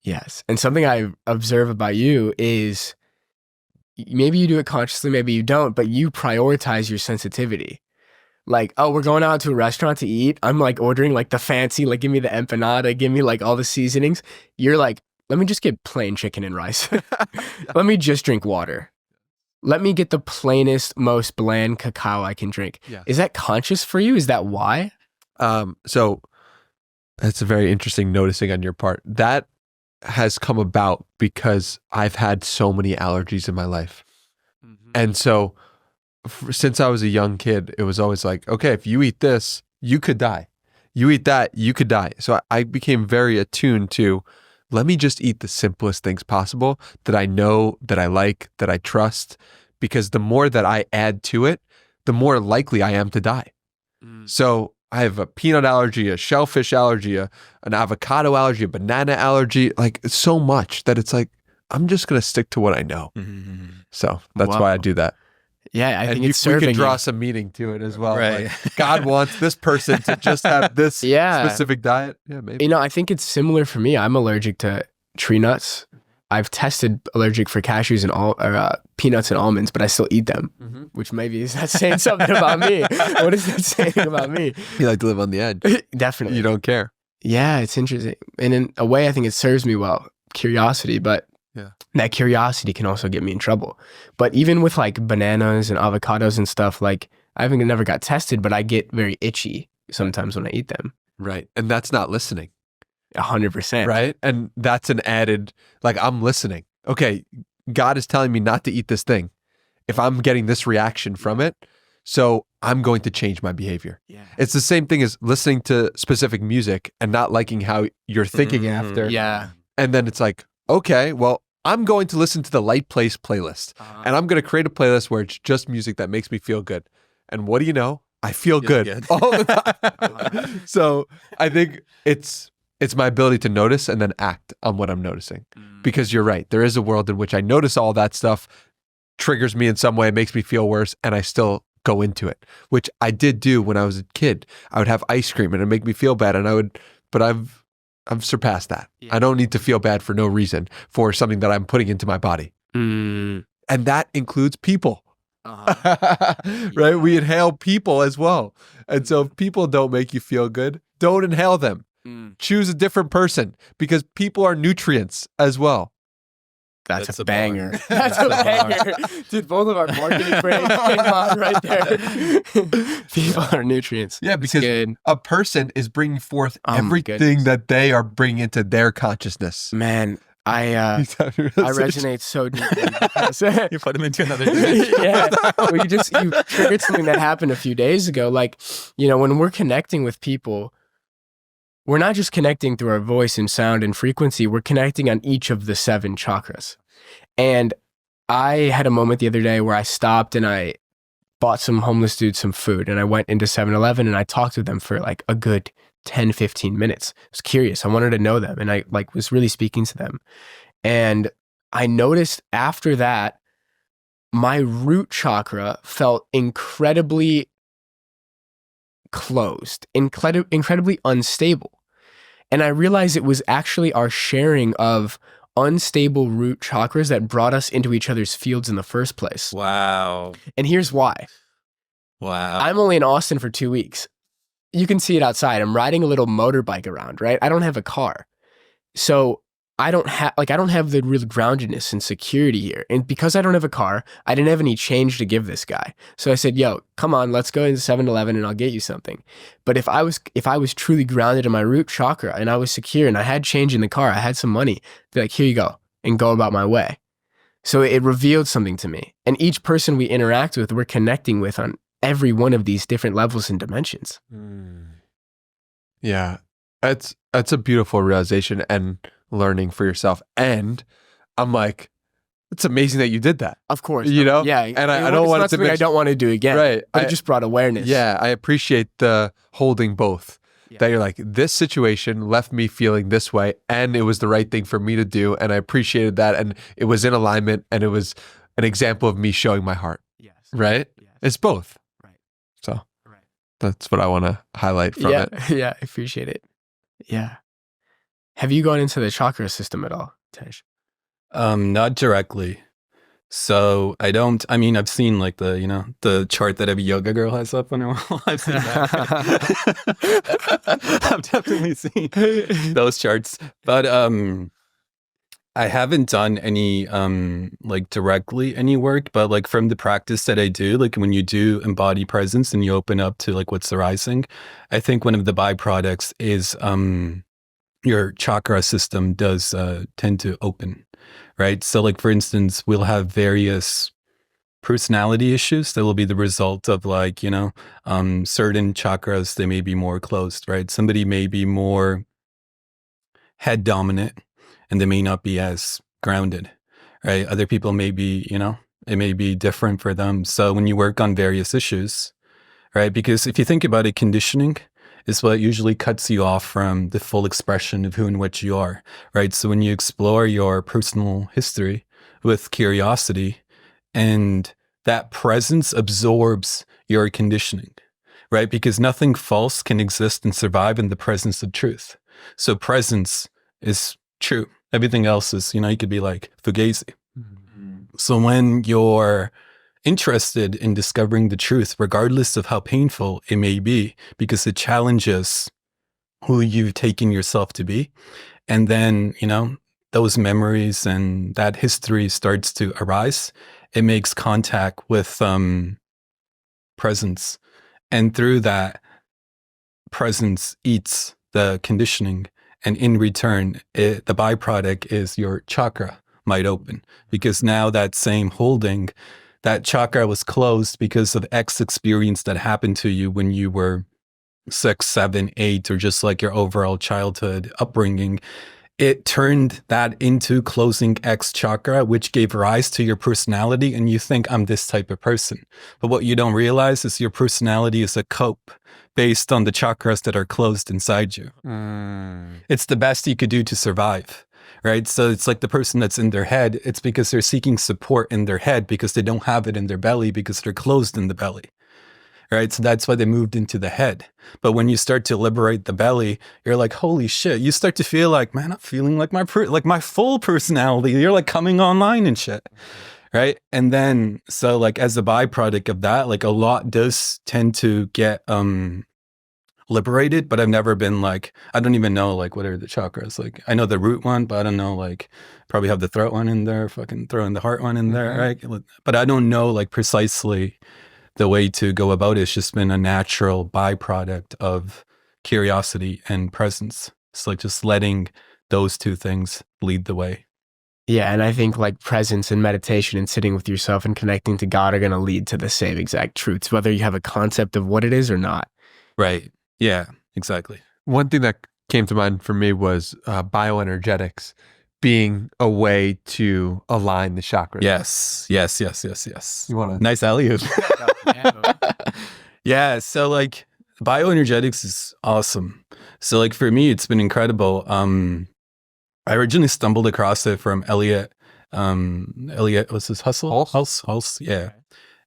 Yes. And something I observe about you is maybe you do it consciously, maybe you don't, but you prioritize your sensitivity. Like, oh, we're going out to a restaurant to eat. I'm like ordering like the fancy, like give me the empanada, give me like all the seasonings. You're like, let me just get plain chicken and rice. Let me just drink water. Let me get the plainest, most bland cacao I can drink. Yeah. Is that conscious for you? Is that why? So that's a very interesting noticing on your part. That has come about because I've had so many allergies in my life. And so since I was a young kid, it was always like, okay, if you eat this, you could die. You eat that, you could die. So I became very attuned to, let me just eat the simplest things possible that I know, that I like, that I trust, because the more that I add to it, the more likely I am to die. So I have a peanut allergy, a shellfish allergy, an avocado allergy, a banana allergy, like so much that it's like, I'm just going to stick to what I know. So that's why I do that. Yeah, I think it's we serving could draw you. some meaning to it as well. Right. Like, God wants this person to just have this specific diet. Yeah, maybe. You know, I think it's similar for me. I'm allergic to tree nuts. I've tested allergic for cashews and peanuts and almonds, but I still eat them, which maybe is that saying something about me? What is that saying about me? You like to live on the edge. Definitely. You don't care. Yeah, it's interesting. And in a way, I think it serves me well. Curiosity, but that curiosity can also get me in trouble. But even with like bananas and avocados and stuff, like I haven't never got tested, but I get very itchy sometimes when I eat them. Right. And that's not listening. 100%. Right. And that's an added, like, I'm listening. Okay, God is telling me not to eat this thing if I'm getting this reaction from it. So I'm going to change my behavior. Yeah. It's the same thing as listening to specific music and not liking how you're thinking after. Yeah. And then it's like, okay, well, I'm going to listen to the Light Place playlist and I'm going to create a playlist where it's just music that makes me feel good. And what do you know? I feel good all the time. So I think it's my ability to notice and then act on what I'm noticing. Because you're right. There is a world in which I notice all that stuff, triggers me in some way, makes me feel worse, and I still go into it, which I did do when I was a kid. I would have ice cream and it'd make me feel bad. But I've surpassed that. Yeah. I don't need to feel bad for no reason for something that I'm putting into my body. And that includes people. Right? We inhale people as well. And so if people don't make you feel good, don't inhale them. Choose a different person because people are nutrients as well. That's a banger. That's a banger. Dude, both of our marketing brains came on right there. People are nutrients. Yeah, because a person is bringing forth everything that they are bringing into their consciousness. Man, I resonate so deeply. You put them into another dimension. Yeah. Well, you triggered something that happened a few days ago. Like, you know, when we're connecting with people, we're not just connecting through our voice and sound and frequency, we're connecting on each of the 7 chakras. And I had a moment the other day where I stopped and I bought some homeless dudes some food and I went into 7-Eleven and I talked to them for like a good 10, 15 minutes. I was curious. I wanted to know them and I like was really speaking to them. And I noticed after that, my root chakra felt incredibly closed, incredibly unstable. And I realized it was actually our sharing of unstable root chakras that brought us into each other's fields in the first place. Wow. And here's why. Wow. I'm only in Austin for 2 weeks. You can see it outside. I'm riding a little motorbike around, right? I don't have a car. So I don't have the real groundedness and security here. And because I don't have a car, I didn't have any change to give this guy. So I said, yo, come on, let's go into 7-Eleven and I'll get you something. But if I was truly grounded in my root chakra and I was secure and I had change in the car, I had some money, be like, here you go, and go about my way. So it revealed something to me. And each person we interact with, we're connecting with on every one of these different levels and dimensions. Yeah, that's a beautiful realization and learning for yourself. And I'm like, it's amazing that you did that. Of course. You know? Yeah. And I don't want it to I don't want to do again. Right. But it just brought awareness. Yeah. I appreciate the holding both. Yeah. That you're like, this situation left me feeling this way and it was the right thing for me to do. And I appreciated that. And it was in alignment and it was an example of me showing my heart. Yes. Right? Yes. It's both. Right. So that's what I want to highlight from it. Yeah. I appreciate it. Yeah. Have you gone into the chakra system at all, Tej? Not directly. So I've seen like the chart that every yoga girl has up on her wall. I've seen that. I've definitely seen those charts. But I haven't done any like directly any work, but like from the practice that I do, like when you do embody presence and you open up to like what's arising, I think one of the byproducts is your chakra system does tend to open, right? So like for instance, we'll have various personality issues that will be the result of like, certain chakras, they may be more closed, right? Somebody may be more head dominant and they may not be as grounded, right? Other people may be, it may be different for them. So when you work on various issues, right? Because if you think about it, conditioning is what usually cuts you off from the full expression of who and what you are, right? So when you explore your personal history with curiosity and that presence absorbs your conditioning, right? Because nothing false can exist and survive in the presence of truth. So presence is true. Everything else is, you could be like fugazi. Mm-hmm. So when you're interested in discovering the truth, regardless of how painful it may be, because it challenges who you've taken yourself to be, and then, those memories and that history starts to arise, it makes contact with presence. And through that, presence eats the conditioning. And in return, the byproduct is your chakra might open, because now that same holding, that chakra was closed because of X experience that happened to you when you were 6, 7, 8, or just like your overall childhood upbringing. It turned that into closing X chakra, which gave rise to your personality. And you think, I'm this type of person. But what you don't realize is your personality is a cope based on the chakras that are closed inside you. It's the best you could do to survive, right? So it's like the person that's in their head, it's because they're seeking support in their head because they don't have it in their belly because they're closed in the belly, right? So that's why they moved into the head. But when you start to liberate the belly, you're like, holy shit. You start to feel like, man, I'm feeling like my full personality. You're like coming online and shit. Right. And then, so like as a byproduct of that, like a lot does tend to get liberated, but I've never been like, I don't even know like what are the chakras. Like I know the root one, but I don't know, like probably have the throat one in there, fucking throwing the heart one in there, right? But I don't know like precisely the way to go about it. It's just been a natural byproduct of curiosity and presence. It's like just letting those two things lead the way. Yeah, and I think like presence and meditation and sitting with yourself and connecting to God are going to lead to the same exact truths, whether you have a concept of what it is or not. Right. Yeah, exactly. One thing that came to mind for me was bioenergetics being a way to align the chakras. Yes. You want to? Nice alley-oop. Yeah, so like bioenergetics is awesome. So like for me, it's been incredible. I originally stumbled across it from Elliot, what's his Hulse, yeah.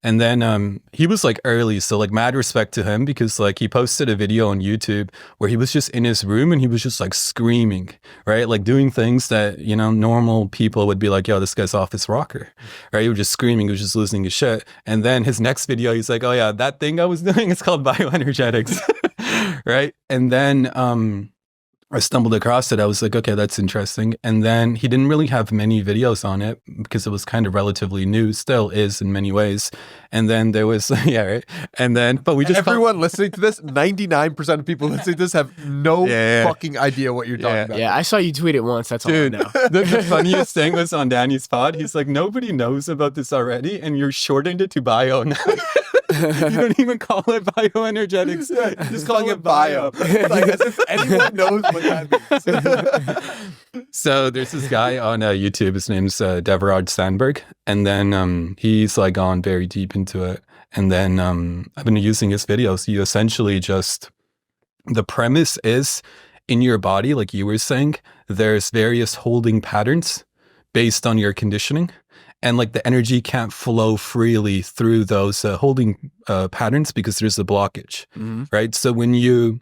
And then he was like early, so like mad respect to him, because like he posted a video on YouTube where he was just in his room and he was just like screaming, right? Like doing things that, normal people would be like, yo, this guy's off his rocker, right? He was just screaming, he was just losing his shit. And then his next video, he's like, oh yeah, that thing I was doing, it's called bioenergetics, right? And then I stumbled across it. I was like, okay, that's interesting. And then he didn't really have many videos on it because it was kind of relatively new, still is in many ways. And then there was, yeah, right. And then, but we just everyone listening to this, 99% of people listening to this have no fucking idea what you're talking about. Yeah, I saw you tweet it once. That's Dude, all I know. The funniest thing was on Danny's pod. He's like, nobody knows about this already, and you're shortened it to bio now. You don't even call it bioenergetics. You're just calling it bio. Like as if anyone knows what that means. So there's this guy on YouTube. His name's Devraj Sandberg. And then he's like gone very deep into it. And then I've been using his videos. You essentially just, the premise is in your body, like you were saying, there's various holding patterns based on your conditioning. And like the energy can't flow freely through those holding patterns because there's a blockage, right? So when you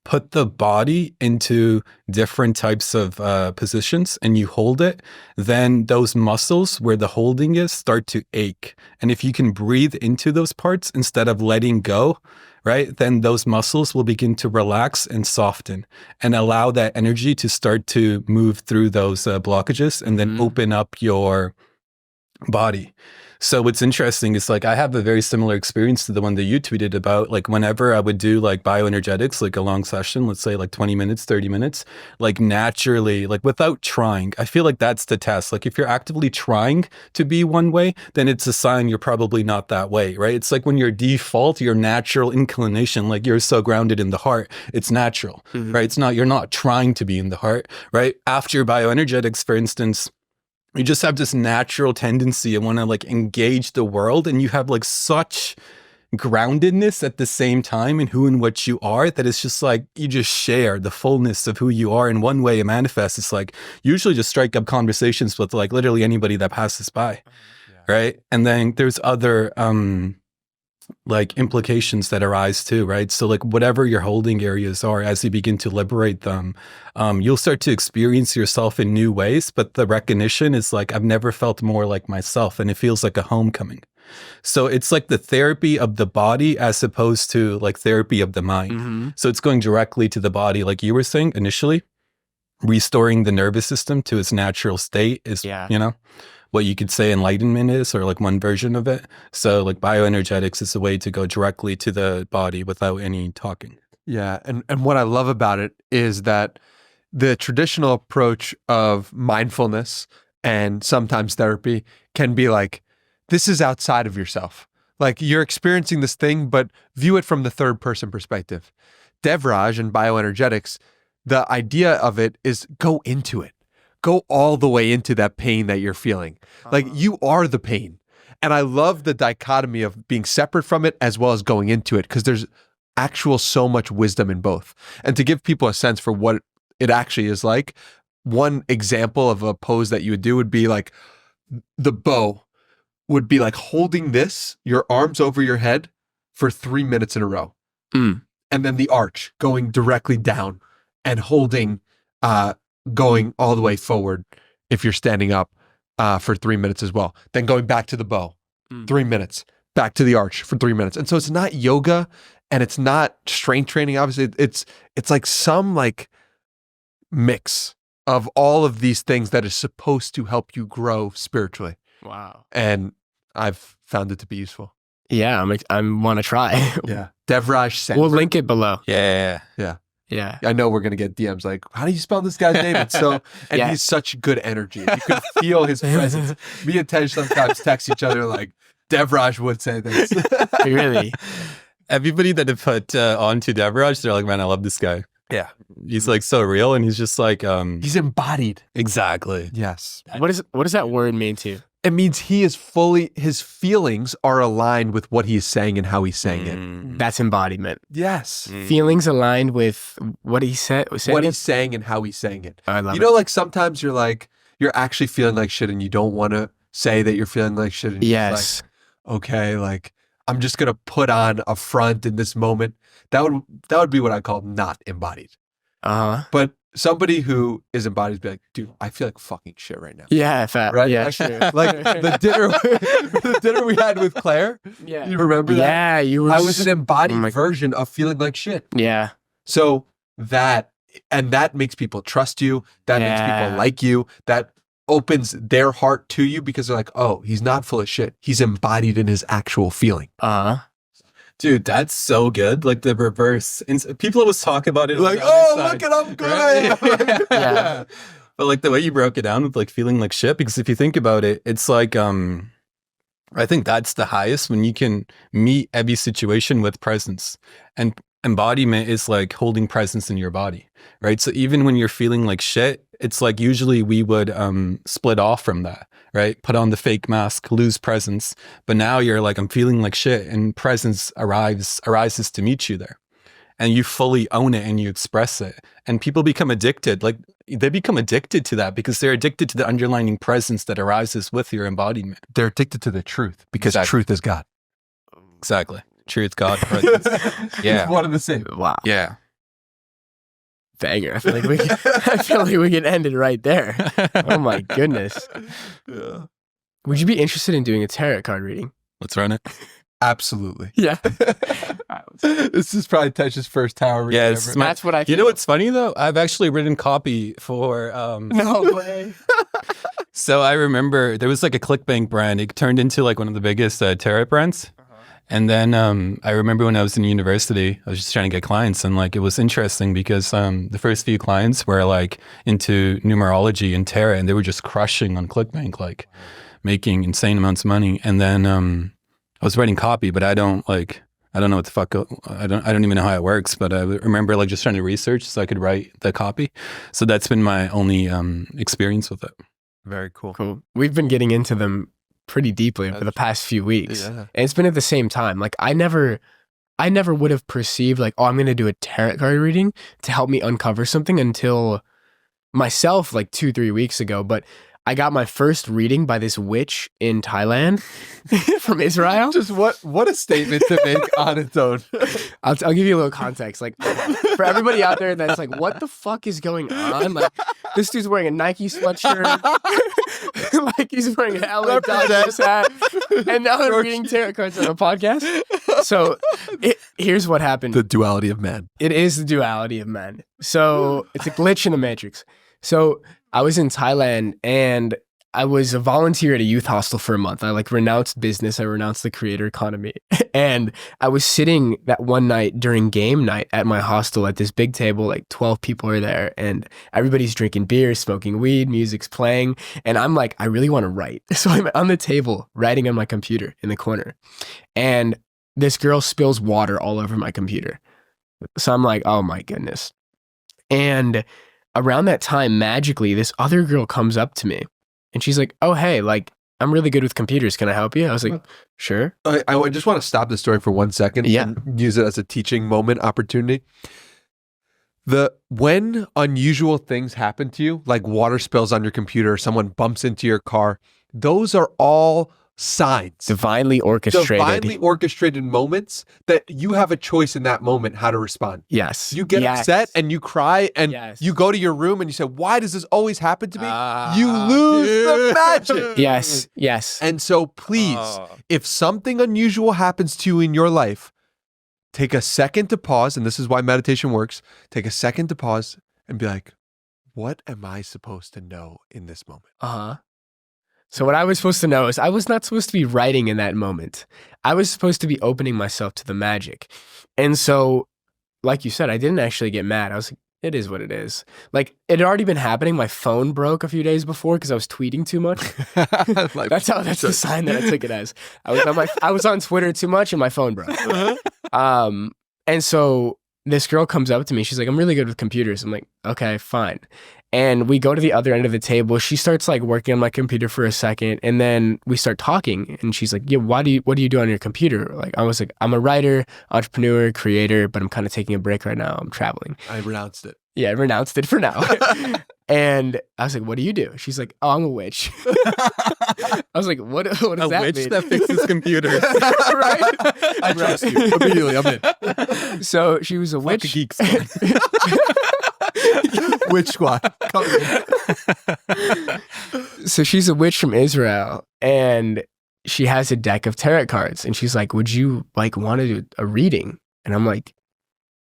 put the body into different types of positions and you hold it, then those muscles where the holding is start to ache. And if you can breathe into those parts instead of letting go, right, then those muscles will begin to relax and soften and allow that energy to start to move through those blockages and then open up your body. So what's interesting is like I have a very similar experience to the one that you tweeted about. Like whenever I would do like bioenergetics, like a long session, let's say like 20 minutes, 30 minutes, like naturally, like without trying, I feel like that's the test. Like if you're actively trying to be one way, then it's a sign you're probably not that way, right? It's like when your default, your natural inclination, like you're so grounded in the heart, it's natural, right? It's not, you're not trying to be in the heart, right? After bioenergetics, for instance, you just have this natural tendency and want to like engage the world, and you have like such groundedness at the same time in who and what you are that it's just like you just share the fullness of who you are. And one way it manifests is like usually just strike up conversations with like literally anybody that passes by, right? And then there's other like implications that arise too, right? So like whatever your holding areas are, as you begin to liberate them, you'll start to experience yourself in new ways. But the recognition is like, I've never felt more like myself, and it feels like a homecoming. So it's like the therapy of the body as opposed to like therapy of the mind. So it's going directly to the body, like you were saying initially, restoring the nervous system to its natural state is, you know, what you could say enlightenment is, or like one version of it. So like bioenergetics is a way to go directly to the body without any talking. Yeah. And what I love about it is that the traditional approach of mindfulness and sometimes therapy can be like, this is outside of yourself. Like you're experiencing this thing, but view it from the third person perspective. Devraj and bioenergetics, the idea of it is go into it. Go all the way into that pain that you're feeling. Like you are the pain. And I love the dichotomy of being separate from it as well as going into it, because there's actual so much wisdom in both. And to give people a sense for what it actually is like, one example of a pose that you would do would be like the bow would be like holding this, your arms over your head for 3 minutes in a row. And then the arch going directly down and holding, going all the way forward if you're standing up for 3 minutes as well. Then going back to the bow, 3 minutes, back to the arch for 3 minutes. And so it's not yoga and it's not strength training. Obviously, it's like some like mix of all of these things that is supposed to help you grow spiritually. Wow. And I've found it to be useful. Yeah, I want to try. Yeah. Devraj Sanford. We'll link it below. Yeah. Yeah. I know we're going to get DMs like, how do you spell this guy's name? It's so, and he's such good energy. You could feel his presence. Me and Tej sometimes text each other like, Devraj would say this. Really? Everybody that have put onto Devraj, they're like, man, I love this guy. Yeah. He's like so real, and he's just like he's embodied. Exactly. Yes. What does that word mean to you? It means he is fully, his feelings are aligned with what he is saying and how he's saying it. That's embodiment. Yes. Feelings aligned with what he said. What he's saying and how he's saying it. I love it. You know, like sometimes you're like, you're actually feeling like shit and you don't want to say that you're feeling like shit. And you're Yes. like, okay, like I'm just going to put on a front in this moment. That would be what I call not embodied. But somebody who is embodied would be like, dude, I feel like fucking shit right now. Yeah, fat. Right? Yeah, like, sure. like the dinner we had with Claire. Yeah. You remember that? Yeah, you were. I was an embodied version of feeling like shit. Yeah. So that makes people trust you. That makes people like you. That opens their heart to you because they're like, oh, he's not full of shit. He's embodied in his actual feeling. Dude, that's so good. Like the reverse. And people always talk about it. Like, oh, look at I'm good. Right? Yeah. But like the way you broke it down with like feeling like shit, because if you think about it, it's like, I think that's the highest when you can meet every situation with presence. And embodiment is like holding presence in your body, right? So even when you're feeling like shit, it's like usually we would split off from that, right? Put on the fake mask, lose presence. But now you're like, I'm feeling like shit, and presence arises to meet you there. And you fully own it and you express it. And people become addicted. Like they become addicted to that because they're addicted to the underlying presence that arises with your embodiment. They're addicted to the truth because truth is God. Exactly. Truth, God, presence. Yeah. It's one and the same. Wow. Yeah. Banger. I feel like we can end it right there. Oh my goodness. Yeah. Would you be interested in doing a tarot card reading? Let's run it. Absolutely. Yeah. This is probably Tej's first tower reading Yeah, ever. That's what I feel. You know what's funny though? I've actually written copy for No way. So I remember there was like a ClickBank brand. It turned into like one of the biggest tarot brands. And then I remember when I was in university, I was just trying to get clients, and like it was interesting because the first few clients were like into numerology and tarot, and they were just crushing on ClickBank, like making insane amounts of money. And then I was writing copy, but I don't know what the fuck. I don't even know how it works. But I remember like just trying to research so I could write the copy. So that's been my only experience with it. Very cool. Cool. We've been getting into them pretty deeply for the past few weeks. Yeah. And it's been at the same time. Like I never would have perceived like, oh, I'm going to do a tarot card reading to help me uncover something until myself like 2-3 weeks ago. But I got my first reading by this witch in Thailand from Israel. Just what a statement to make on its own. I'll give you a little context. Like for everybody out there that's like, what the fuck is going on? Like this dude's wearing a Nike sweatshirt. Like he's wearing an LA Dodgers hat. And now they're reading tarot cards on a podcast. So here's what happened. The duality of man. It is the duality of men. So it's a glitch in the matrix. So I was in Thailand and I was a volunteer at a youth hostel for a month. I like renounced business. I renounced the creator economy. And I was sitting that one night during game night at my hostel at this big table, like 12 people are there and everybody's drinking beer, smoking weed, music's playing. And I'm like, I really want to write. So I'm on the table writing on my computer in the corner. And this girl spills water all over my computer. So I'm like, oh my goodness. And around that time, magically, this other girl comes up to me and she's like, oh, hey, like, I'm really good with computers. Can I help you? I was like, sure. I just want to stop the story for 1 second Yeah. and use it as a teaching moment opportunity. When unusual things happen to you, like water spills on your computer, or someone bumps into your car, those are all signs. Divinely orchestrated Moments that you have a choice in that moment how to respond. Yes. You get upset and you cry and you go to your room and you say, why does this always happen to me? You lose the magic. Yes. And so please, if something unusual happens to you in your life, take a second to pause. And this is why meditation works. Take a second to pause and be like, what am I supposed to know in this moment? So what I was supposed to know is I was not supposed to be writing in that moment. I was supposed to be opening myself to the magic. And so, like you said, I didn't actually get mad. I was like, it is what it is. Like, it had already been happening. My phone broke a few days before because I was tweeting too much. That's the sign that I took it as. I was on Twitter too much and my phone broke. And so this girl comes up to me. She's like, I'm really good with computers. I'm like, okay, fine. And we go to the other end of the table. She starts like working on my computer for a second, and then we start talking. And she's like, "Yeah, what do you do on your computer?" Like I was like, "I'm a writer, entrepreneur, creator, but I'm kind of taking a break right now. I'm traveling." I renounced it. Yeah, I renounced it for now. And I was like, "What do you do?" She's like, "Oh, I'm a witch." I was like, "What does that mean?" A witch that fixes computers. Right? I trust you immediately. I'm in. So she was a witch. Fuck a geek Witch squad. So she's a witch from Israel, and she has a deck of tarot cards, and she's like, would you like want to do a reading? And I'm like,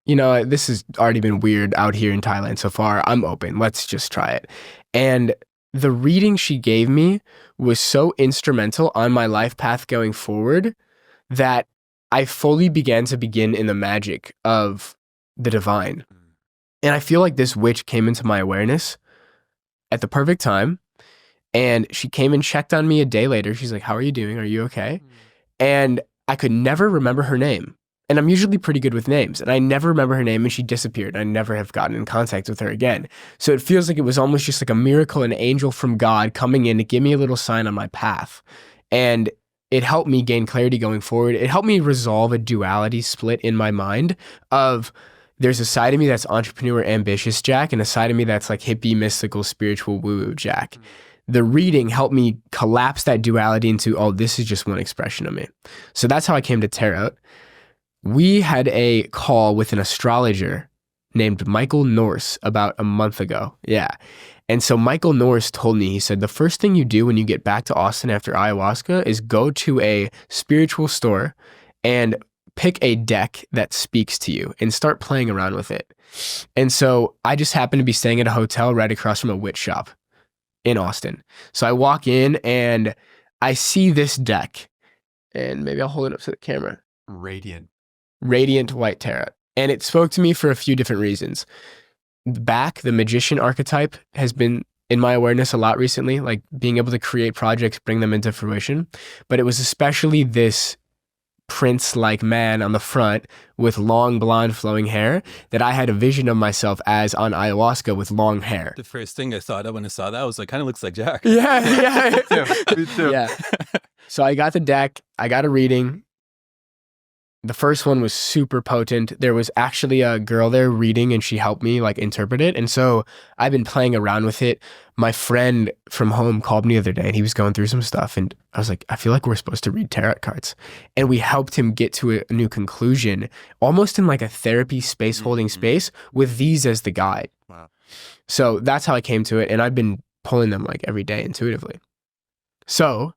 you know, this has already been weird out here in Thailand so far. I'm open. Let's just try it. And the reading she gave me was so instrumental on my life path going forward that I fully begin in the magic of the divine. And I feel like this witch came into my awareness at the perfect time. And she came and checked on me a day later. She's like, how are you doing? Are you okay? And I could never remember her name. And I'm usually pretty good with names. And I never remember her name, and she disappeared. I never have gotten in contact with her again. So it feels like it was almost just like a miracle, an angel from God coming in to give me a little sign on my path. And it helped me gain clarity going forward. It helped me resolve a duality split in my mind of there's a side of me that's entrepreneur, ambitious Jack, and a side of me that's like hippie, mystical, spiritual, woo-woo Jack. The reading helped me collapse that duality into, oh, this is just one expression of me. So that's how I came to tarot. We had a call with an astrologer named Michael Norse about a month ago. Yeah. And so Michael Norse told me, he said, the first thing you do when you get back to Austin after ayahuasca is go to a spiritual store and pick a deck that speaks to you and start playing around with it. And so I just happened to be staying at a hotel right across from a witch shop in Austin. So I walk in and I see this deck, and maybe I'll hold it up to the camera. Radiant White Tarot. And it spoke to me for a few different reasons. The magician archetype has been in my awareness a lot recently, like being able to create projects, bring them into fruition. But it was especially this prince-like man on the front with long blonde flowing hair that I had a vision of myself as on ayahuasca with long hair. The first thing I thought of when I saw that, I was like, kind of looks like Jack. Yeah. Me too. Yeah. So I got the deck, I got a reading. The first one was super potent. There was actually a girl there reading and she helped me like interpret it. And so I've been playing around with it. My friend from home called me the other day and he was going through some stuff. And I was like, I feel like we're supposed to read tarot cards. And we helped him get to a new conclusion, almost in like a therapy space holding space with these as the guide. Wow. So that's how I came to it. And I've been pulling them like every day intuitively. So,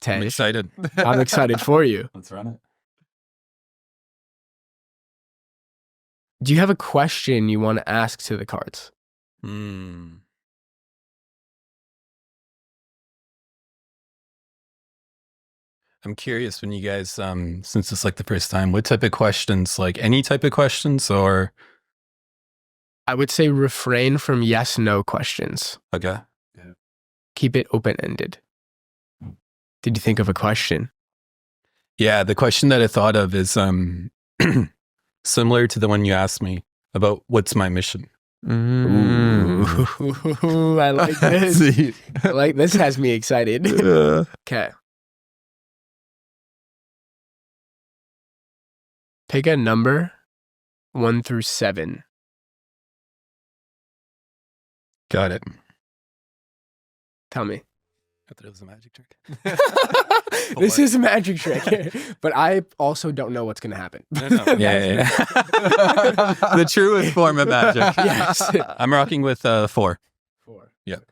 Tej, I'm excited. I'm excited for you. Let's run it. Do you have a question you want to ask to the cards? I'm curious when you guys, since it's like the first time, what type of questions, like any type of questions or? I would say refrain from yes, no questions. Okay. Keep it open-ended. Did you think of a question? Yeah, the question that I thought of is similar to the one you asked me about what's my mission. Ooh, I like this. I like this. Has me excited. Okay. Pick a number 1 through 7. Got it. Tell me. I thought it was a magic trick. This is a magic trick, but I also don't know what's going to happen. Yeah. The truest form of magic. Yes. I'm rocking with 4. 4. Yep.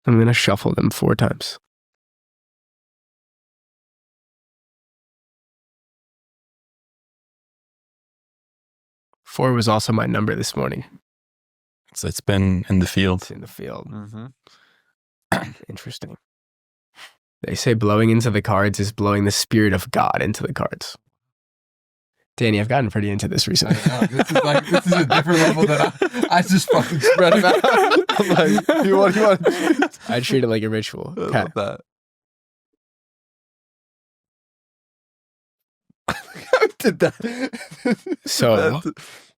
I'm going to shuffle them 4 times. Four was also my number this morning. So it's been in the field. It's in the field. Mm-hmm. Interesting. They say blowing into the cards is blowing the spirit of God into the cards. Danny, I've gotten pretty into this recently. I know. This is a different level that I just fucking spread it out. I'm like, you want I treat it like a ritual. I Okay. love that. Did that? So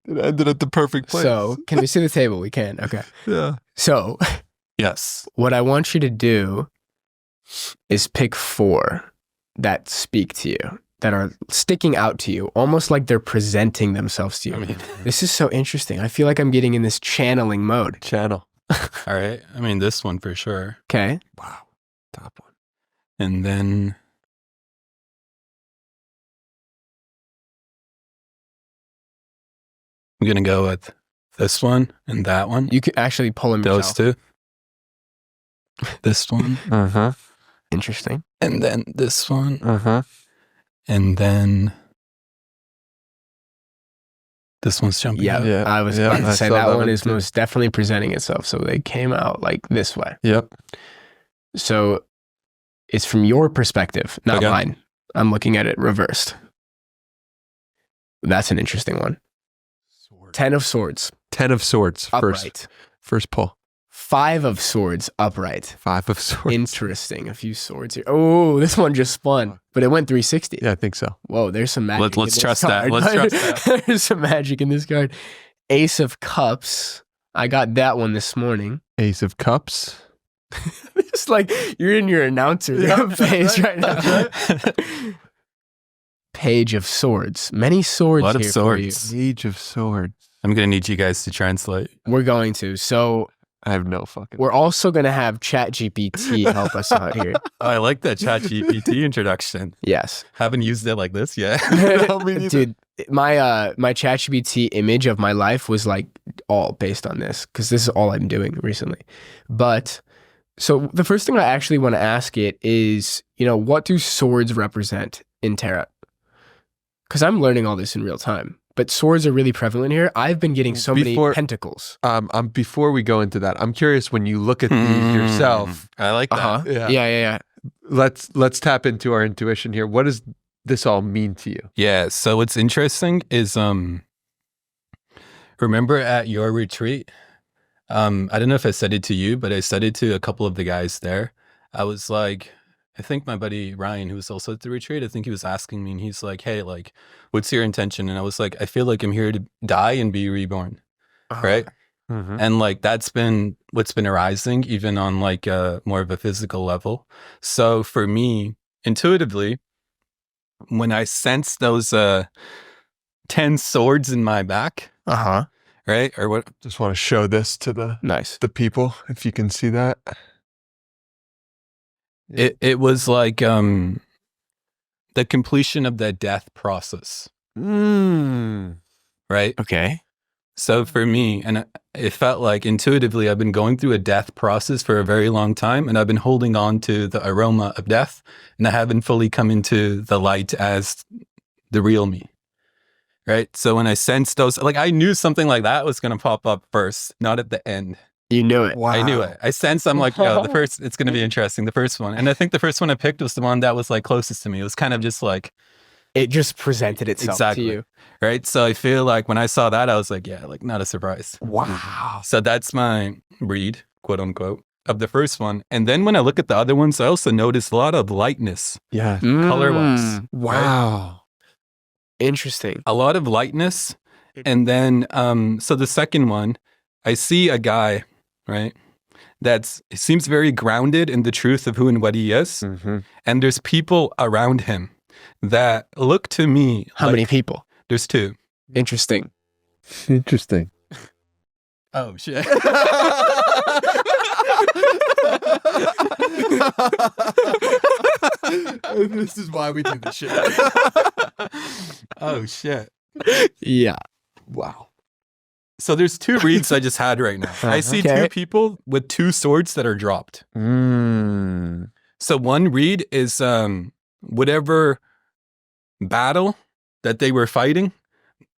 it ended at the perfect place. So can we see the table? We can. Okay. Yeah. So Yes. what I want you to do is pick 4 that speak to you, that are sticking out to you, almost like they're presenting themselves to you. I mean, This is so interesting. I feel like I'm getting in this channeling mode. Channel. all right. I mean, this one for sure. Okay. Wow. Top one. And then I'm going to go with this one and that one. You can actually pull them Those yourself. 2. This one. Uh-huh. Interesting. And then this one. Uh-huh. And then this one's jumping out. Yeah. I was Yeah, about to I say saw that that one one is too. most definitely presenting itself. So they came out like this way. Yep. So it's from your perspective, not Okay. mine. I'm looking at it reversed. That's an interesting one. 10 of swords, 10 of swords. upright. First pull. 5 of swords, upright. 5 of swords. Interesting. A few swords here. Oh, this one just spun, but it went 360. Yeah, I think so. Whoa, there's some magic. Let's in this trust that. card. Let's trust that. There's some magic in this card. Ace of Cups. I got that one this morning. Ace of Cups. It's like you're in your announcer phase right now. Page of Swords. Many swords A lot of here for you. swords. Page of Swords. I'm going to need you guys to translate. We're going to. So I have no fucking. We're also going to have ChatGPT help us out here. Oh, I like that ChatGPT introduction. Yes. Haven't used it like this yet. No, me neither. Dude, my ChatGPT image of my life was like all based on this because this is all I'm doing recently. But so the first thing I actually want to ask it is, what do swords represent in tarot? Because I'm learning all this in real time. But swords are really prevalent here. I've been getting so many pentacles. Before we go into that, I'm curious when you look at these yourself. I like that. Yeah. Let's tap into our intuition here. What does this all mean to you? Yeah. So what's interesting is, remember at your retreat, I don't know if I said it to you, but I said it to a couple of the guys there. I was like, I think my buddy Ryan, who was also at the retreat, I think he was asking me, and he's like, hey, like, what's your intention? And I was like, I feel like I'm here to die and be reborn. Right. Mm-hmm. And like, that's been what's been arising even on like more of a physical level. So for me, intuitively, when I sense those 10 swords in my back, right? Or what? Just want to show this to the people, if you can see that. It was like the completion of the death process. Right? Okay. So for me, and it felt like intuitively I've been going through a death process for a very long time, and I've been holding on to the aroma of death, and I haven't fully come into the light as the real me. Right? So when I sensed those, like I knew something like that was going to pop up first, not at the end. You knew it. Wow. I knew it. I sensed, I'm like, yo, it's going to be interesting. The first one. And I think the first one I picked was the one that was like closest to me. It was kind of just like. It just presented itself to you. Right. So I feel like when I saw that, I was like, yeah, like not a surprise. Wow. So that's my read, quote unquote, of the first one. And then when I look at the other ones, I also noticed a lot of lightness. Yeah. Color-wise. Wow. Right? Interesting. A lot of lightness. And then, so the second one, I see a guy, right? It seems very grounded in the truth of who and what he is. Mm-hmm. And there's people around him that look to me. How many people? There's 2. Interesting. Oh, shit. This is why we do this shit. Oh, shit. Yeah. Wow. So there's 2 reads I just had right now. I see 2 people with 2 swords that are dropped. So one read is whatever battle that they were fighting,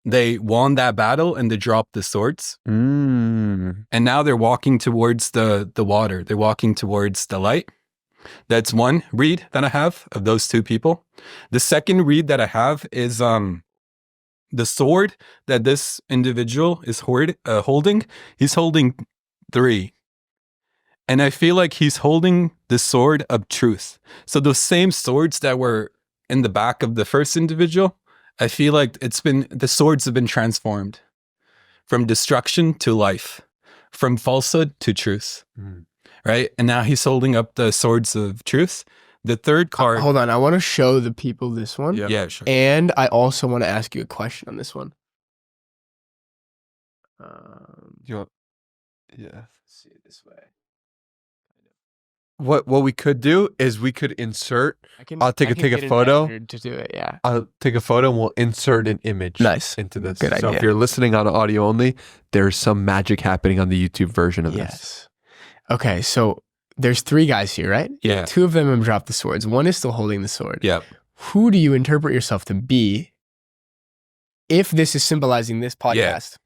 they won that battle and they dropped the swords. And now they're walking towards the water. They're walking towards the light. That's one read that I have of those 2 people. The second read that I have is the sword that this individual is holding. He's holding 3. And I feel like he's holding the sword of truth. So those same swords that were in the back of the first individual, I feel like the swords have been transformed from destruction to life, from falsehood to truth, right? And now he's holding up the swords of truth. The third card. Hold on. I want to show the people this one. Yeah, sure. And I also want to ask you a question on this one. Yeah. Let's see it this way. What we could do is we could insert. I'll take a photo to do it. Yeah. I'll take a photo and we'll insert an image. Nice. Into this. Good So idea. if you're listening on audio only, there's some magic happening on the YouTube version of this. Yes. Okay. So there's 3 guys here, right? Yeah. 2 of them have dropped the swords. One is still holding the sword. Yeah. Who do you interpret yourself to be if this is symbolizing this podcast?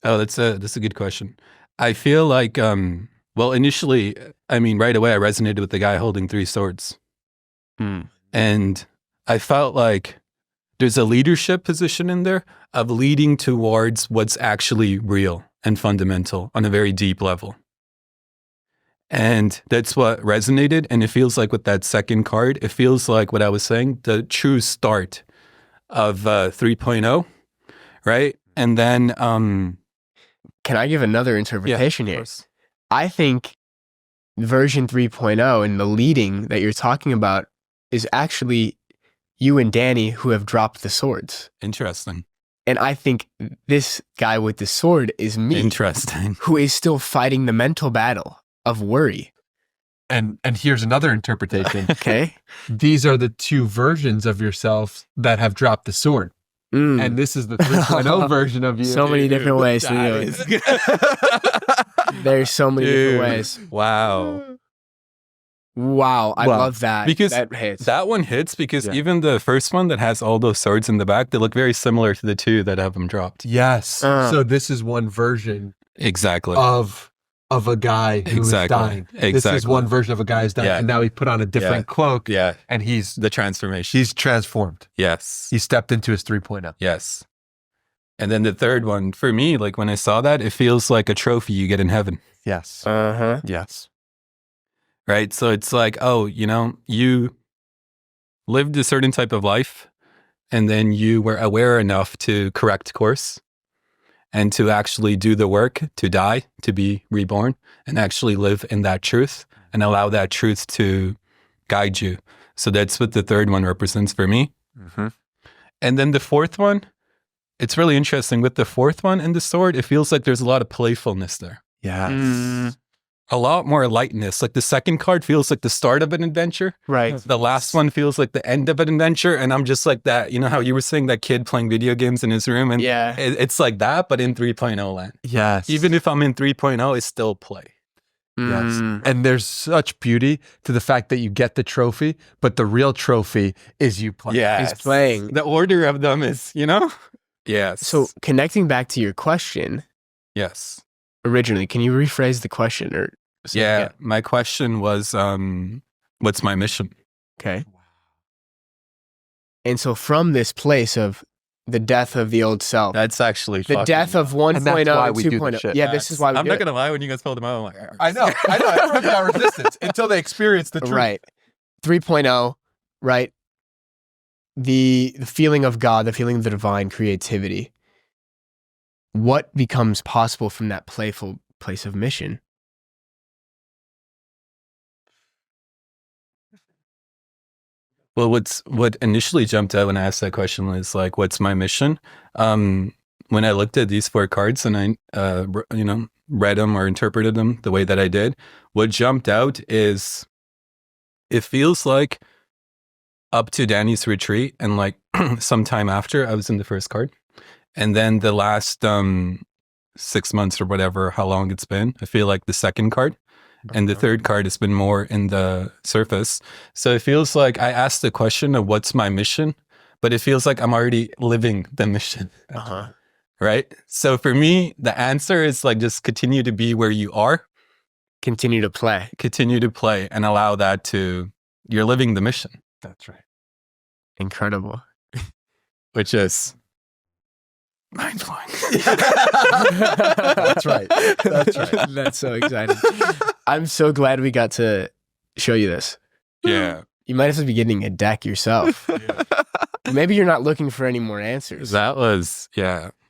Oh, that's a good question. I feel like, well, initially, I mean, right away, I resonated with the guy holding 3 swords. And I felt like there's a leadership position in there of leading towards what's actually real and fundamental on a very deep level. And that's what resonated. And it feels like with that second card, it feels like what I was saying, the true start of 3.0, right? And then... Can I give another interpretation here? I think version 3.0 and the leading that you're talking about is actually you and Danny who have dropped the swords. Interesting. And I think this guy with the sword is me, Interesting. who is still fighting the mental battle of worry. And here's another interpretation. Okay. These are the two versions of yourself that have dropped the sword. And this is the 3.0 version of you. So many different ways to do it. There's so many different ways. Wow. Wow. I love that. Because that hits. that one hits because even the first one that has all those swords in the back, they look very similar to the two that have them dropped. Yes. So this is one version Exactly. of a guy who's dying. This is one version of a guy who's dying. And now he put on a different cloak. Yeah. And he's The transformation. he's transformed. Yes. He stepped into his 3.0. Yes. And then the third one, for me, like when I saw that, it feels like a trophy you get in heaven. Yes. Yes. Right? So it's like, oh, you lived a certain type of life and then you were aware enough to correct course and to actually do the work, to die, to be reborn, and actually live in that truth and allow that truth to guide you. So that's what the third one represents for me. And then the fourth one, it's really interesting. With the fourth one and the sword, it feels like there's a lot of playfulness there. Yes. A lot more lightness. Like the second card feels like the start of an adventure. Right. The last one feels like the end of an adventure. And I'm just like that. You know how you were saying that kid playing video games in his room? And it's like that, but in 3.0 land. Yes. Even if I'm in 3.0, it's still play. Yes. And there's such beauty to the fact that you get the trophy, but the real trophy is you playing. Yeah. He's playing. The order of them is, Yes. So connecting back to your question yes. originally, can you rephrase the question or? Yeah. My question was, what's my mission? Okay. And so from this place of the death of the old self, That's actually the death of 1.0 and why we do this 2.0. shit. Yeah, this is why we I'm do not it. going to lie, when you guys pulled them out, I'm like, I know. Everyone's got resistance until they experience the truth. Right. 3.0, right? The feeling of God, the feeling of the divine creativity. What becomes possible from that playful place of mission? Well, what initially jumped out when I asked that question was like, what's my mission? When I looked at these 4 cards and I, read them or interpreted them the way that I did, what jumped out is it feels like up to Danny's retreat and like sometime after I was in the first card. And then the last 6 months or whatever, how long it's been, I feel like the second card. And the third card has been more in the surface. So it feels like I asked the question of what's my mission, but it feels like I'm already living the mission. Right? So for me, the answer is like just continue to be where you are. Continue to play. Continue to play and allow that to, you're living the mission. That's right. Incredible. Which is mind-blowing. That's right. That's right. That's so exciting. I'm so glad we got to show you this. Yeah. You might have to be getting a deck yourself. Maybe you're not looking for any more answers. That was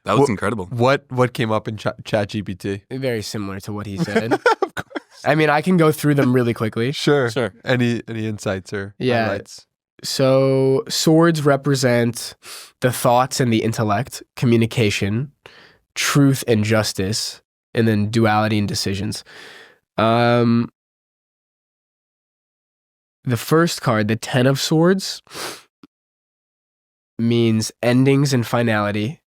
incredible. What came up in ChatGPT? Very similar to what he said. Of course. I mean, I can go through them really quickly. Sure. Any insights or highlights? So swords represent the thoughts and the intellect, communication, truth and justice, and then duality and decisions. The first card, the 10 of Swords, means endings and finality,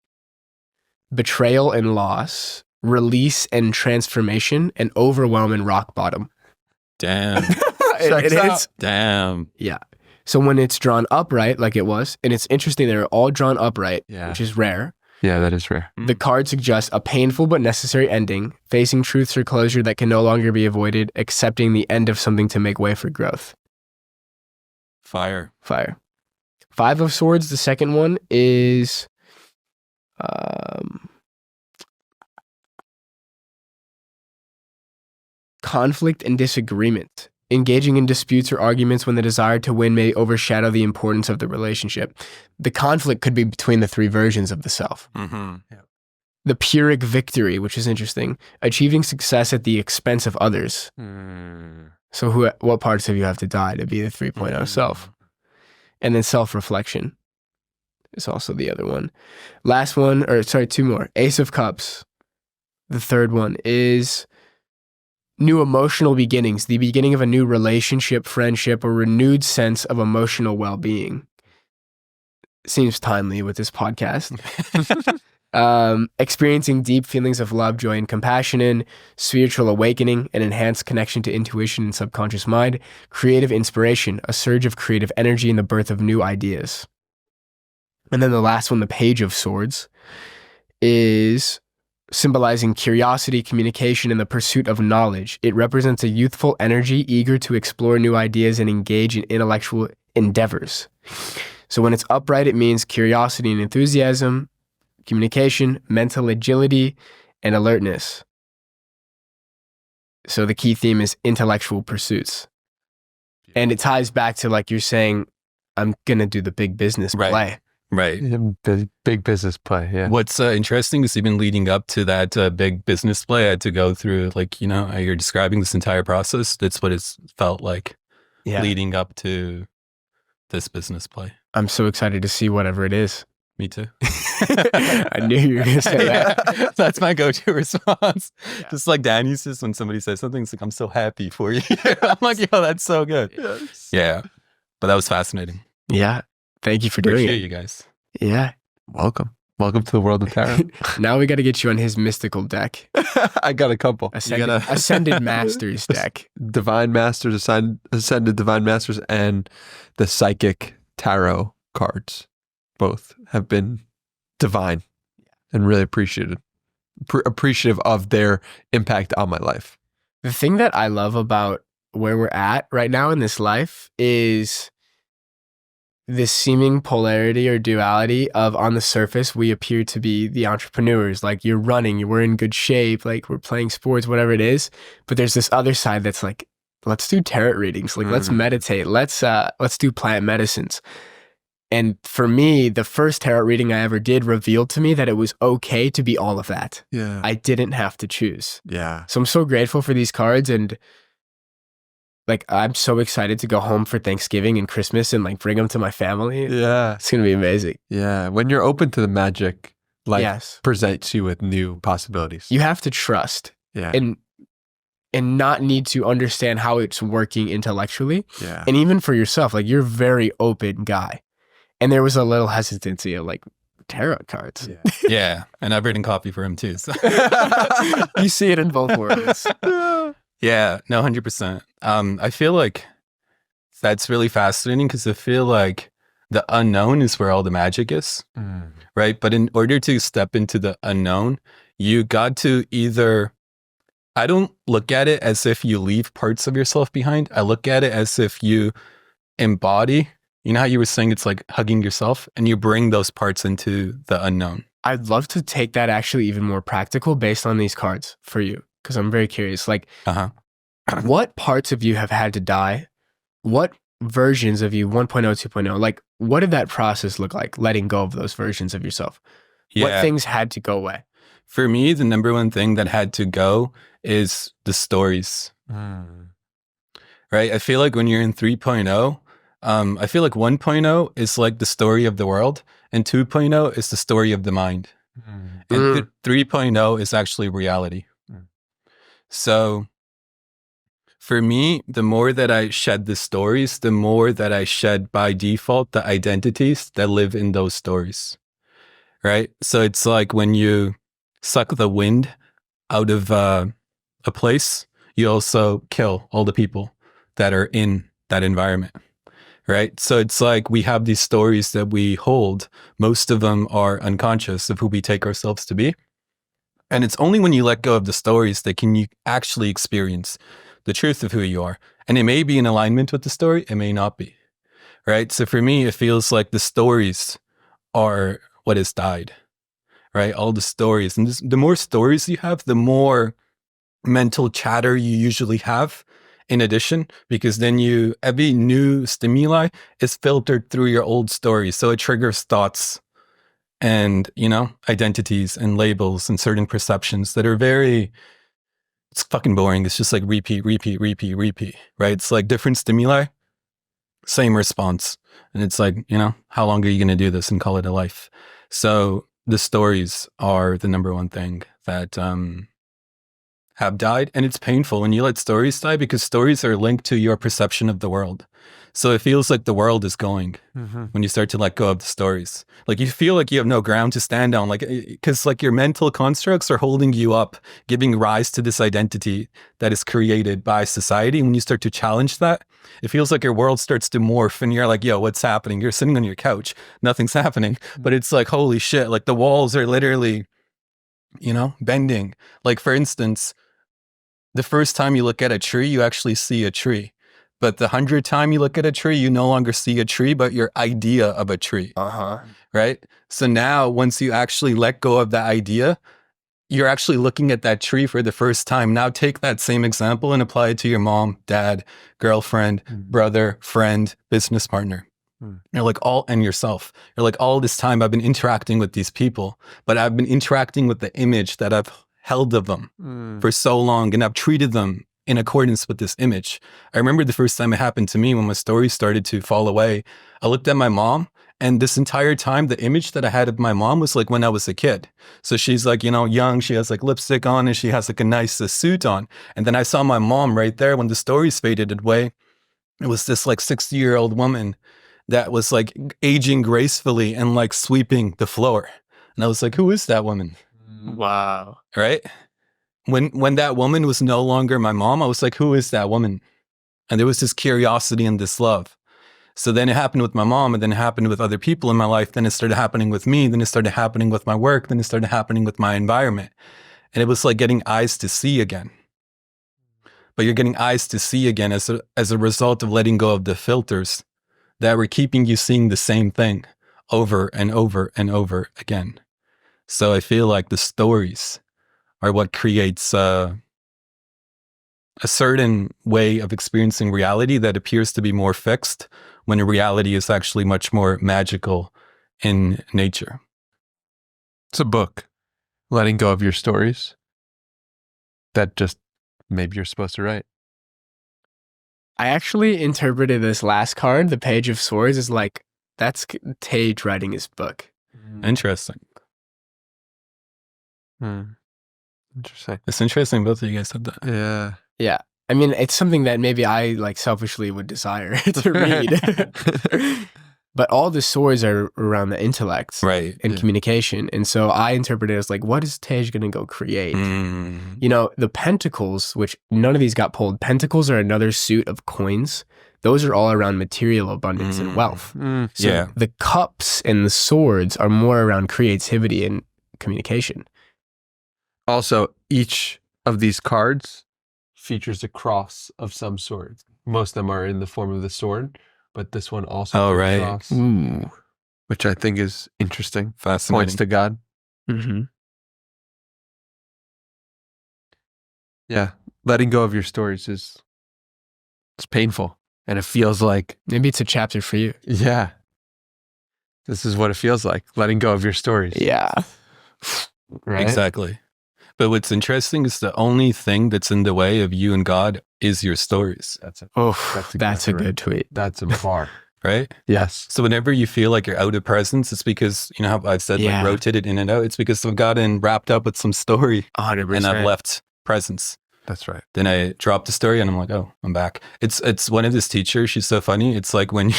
betrayal and loss, release and transformation, and overwhelm and rock bottom. Damn. It is. Damn. Yeah. So when it's drawn upright, like it was, and it's interesting, they're all drawn upright, which is rare. Yeah, that is rare. The card suggests a painful but necessary ending, facing truths or closure that can no longer be avoided, accepting the end of something to make way for growth. Fire. 5 of Swords, the second one, is conflict and disagreement. Engaging in disputes or arguments when the desire to win may overshadow the importance of the relationship. The conflict could be between the 3 versions of the self. Mm-hmm. The Pyrrhic victory, which is interesting. Achieving success at the expense of others. So what parts of you have to die to be the 3.0 self? And then self-reflection. is also the other one. Last one, or sorry, two more. Ace of Cups. The third one is new emotional beginnings, the beginning of a new relationship, friendship, or renewed sense of emotional well-being. Seems timely with this podcast. Experiencing deep feelings of love, joy, and compassion in spiritual awakening, an enhanced connection to intuition and subconscious mind, creative inspiration, a surge of creative energy, and the birth of new ideas. And then the last one, the Page of Swords, is symbolizing curiosity, communication, and the pursuit of knowledge. It represents a youthful energy eager to explore new ideas and engage in intellectual endeavors. So when it's upright, it means curiosity and enthusiasm, communication, mental agility, and alertness. So the key theme is intellectual pursuits. And it ties back to, like you're saying, I'm going to do the big business play. Right. Big business play, yeah. What's interesting is even leading up to that big business play, I had to go through, like, you know, you're describing this entire process. That's what it's felt like leading up to this business play. I'm so excited to see whatever it is. Me too. I knew you were going to say that. That's my go-to response. Yeah. Just like Danny says when somebody says something, it's like, I'm so happy for you. I'm like, yo, that's so good. Yes. Yeah. But that was fascinating. Yeah. Thank you for doing it. Appreciate you guys. Yeah. Welcome to the world of tarot. Now we got to get you on his mystical deck. I got a couple. Ascended Masters deck. Divine Masters, Ascended Divine Masters, and the Psychic Tarot cards. Both have been divine and really appreciative of their impact on my life. The thing that I love about where we're at right now in this life is this seeming polarity or duality of, on the surface, we appear to be the entrepreneurs. Like, you're running, we're in good shape, like we're playing sports, whatever it is. But there's this other side that's like, let's do tarot readings. Like, let's meditate. Let's do plant medicines. And for me, the first tarot reading I ever did revealed to me that it was okay to be all of that. Yeah. I didn't have to choose. Yeah. So I'm so grateful for these cards, and like, I'm so excited to go home for Thanksgiving and Christmas and like bring them to my family. Yeah. It's going to be amazing. Yeah. When you're open to the magic, life presents you with new possibilities. You have to trust. Yeah. And not need to understand how it's working intellectually. Yeah. And even for yourself, like, you're a very open guy. And there was a little hesitancy of like, tarot cards. Yeah. Yeah. And I've written copy for him too. So. You see it in both worlds. Yeah, no, 100%. I feel like that's really fascinating because I feel like the unknown is where all the magic is, right? But in order to step into the unknown, you got to either, I don't look at it as if you leave parts of yourself behind. I look at it as if you embody, you know how you were saying it's like hugging yourself, and you bring those parts into the unknown. I'd love to take that actually even more practical based on these cards for you, because I'm very curious. Like, what parts of you have had to die? What versions of you, 1.0, 2.0, like, what did that process look like, letting go of those versions of yourself? Yeah. What things had to go away? For me, the number one thing that had to go is the stories. Right? I feel like when you're in 3.0, I feel like 1.0 is like the story of the world, and 2.0 is the story of the mind. And 3.0 is actually reality. So for me, the more that I shed the stories, the more that I shed by default the identities that live in those stories. Right? So it's like when you suck the wind out of a place, you also kill all the people that are in that environment. Right? So it's like we have these stories that we hold. Most of them are unconscious of who we take ourselves to be. And it's only when you let go of the stories that can you actually experience the truth of who you are. And it may be in alignment with the story, it may not be. Right? So for me, it feels like the stories are what has died. Right? All the stories. And the more stories you have, the more mental chatter you usually have. In addition, because then every new stimuli is filtered through your old story. So it triggers thoughts and, identities and labels and certain perceptions that are it's fucking boring. It's just like repeat, right? It's like different stimuli Same response. And it's like, how long are you going to do this and call it a life? So the stories are the number one thing that have died. And it's painful when you let stories die, because stories are linked to your perception of the world. So it feels like the world is going when you start to let go of the stories. Like you feel like you have no ground to stand on, like, because like your mental constructs are holding you up, giving rise to this identity that is created by society. When you start to challenge that, it feels like your world starts to morph and you're like, yo, what's happening? You're sitting on your couch, nothing's happening. But it's like, holy shit, like the walls are literally, bending. Like for instance, the first time you look at a tree, you actually see a tree. But the 100th time you look at a tree, you no longer see a tree, but your idea of a tree. Right? So now once you actually let go of that idea, you're actually looking at that tree for the first time. Now take that same example and apply it to your mom, dad, girlfriend, brother, friend, business partner. You're like and yourself. You're like, all this time I've been interacting with these people, but I've been interacting with the image that I've held of them for so long, and I've treated them in accordance with this image. I remember the first time it happened to me when my story started to fall away. I looked at my mom, and this entire time, the image that I had of my mom was like when I was a kid. So she's like, young, she has like lipstick on and she has like a nice suit on. And then I saw my mom right there when the stories faded away. It was this like 60-year-old woman that was like aging gracefully and like sweeping the floor. And I was like, who is that woman? Wow. Right? When that woman was no longer my mom, I was like, who is that woman? And there was this curiosity and this love. So then it happened with my mom, and then it happened with other people in my life. Then it started happening with me. Then it started happening with my work. Then it started happening with my environment. And it was like getting eyes to see again. But you're getting eyes to see again as a result of letting go of the filters that were keeping you seeing the same thing over and over and over again. So I feel like the stories are what creates a certain way of experiencing reality that appears to be more fixed, when reality is actually much more magical in nature. It's a book, letting go of your stories, that just maybe you're supposed to write. I actually interpreted this last card, the Page of Swords, as like, that's Tej writing his book. Interesting. Interesting. It's interesting both of you guys said that. Yeah. Yeah. I mean, it's something that maybe I like selfishly would desire to read. But all the swords are around the intellect, right, and communication. And so I interpret it as like, what is Tej going to go create? The pentacles, which none of these got pulled. Pentacles are another suit of coins. Those are all around material abundance and wealth. So the cups and the swords are more around creativity and communication. Also, each of these cards features a cross of some sort. Most of them are in the form of the sword, but this one also has a cross, which I think is interesting. Fascinating. Points to God. Yeah, letting go of your stories it's painful, and it feels like maybe it's a chapter for you. Yeah, this is what it feels like, letting go of your stories. Yeah, right. Exactly. But what's interesting is the only thing that's in the way of you and God is your stories. That's a good tweet. That's a bar. Right? Yes. So whenever you feel like you're out of presence, it's because, how I've said, like rotated in and out. It's because I've gotten wrapped up with some story 100%. and I've left presence. That's right. Then I drop the story and I'm like, oh, I'm back. It's one of this teachers. She's so funny. It's like when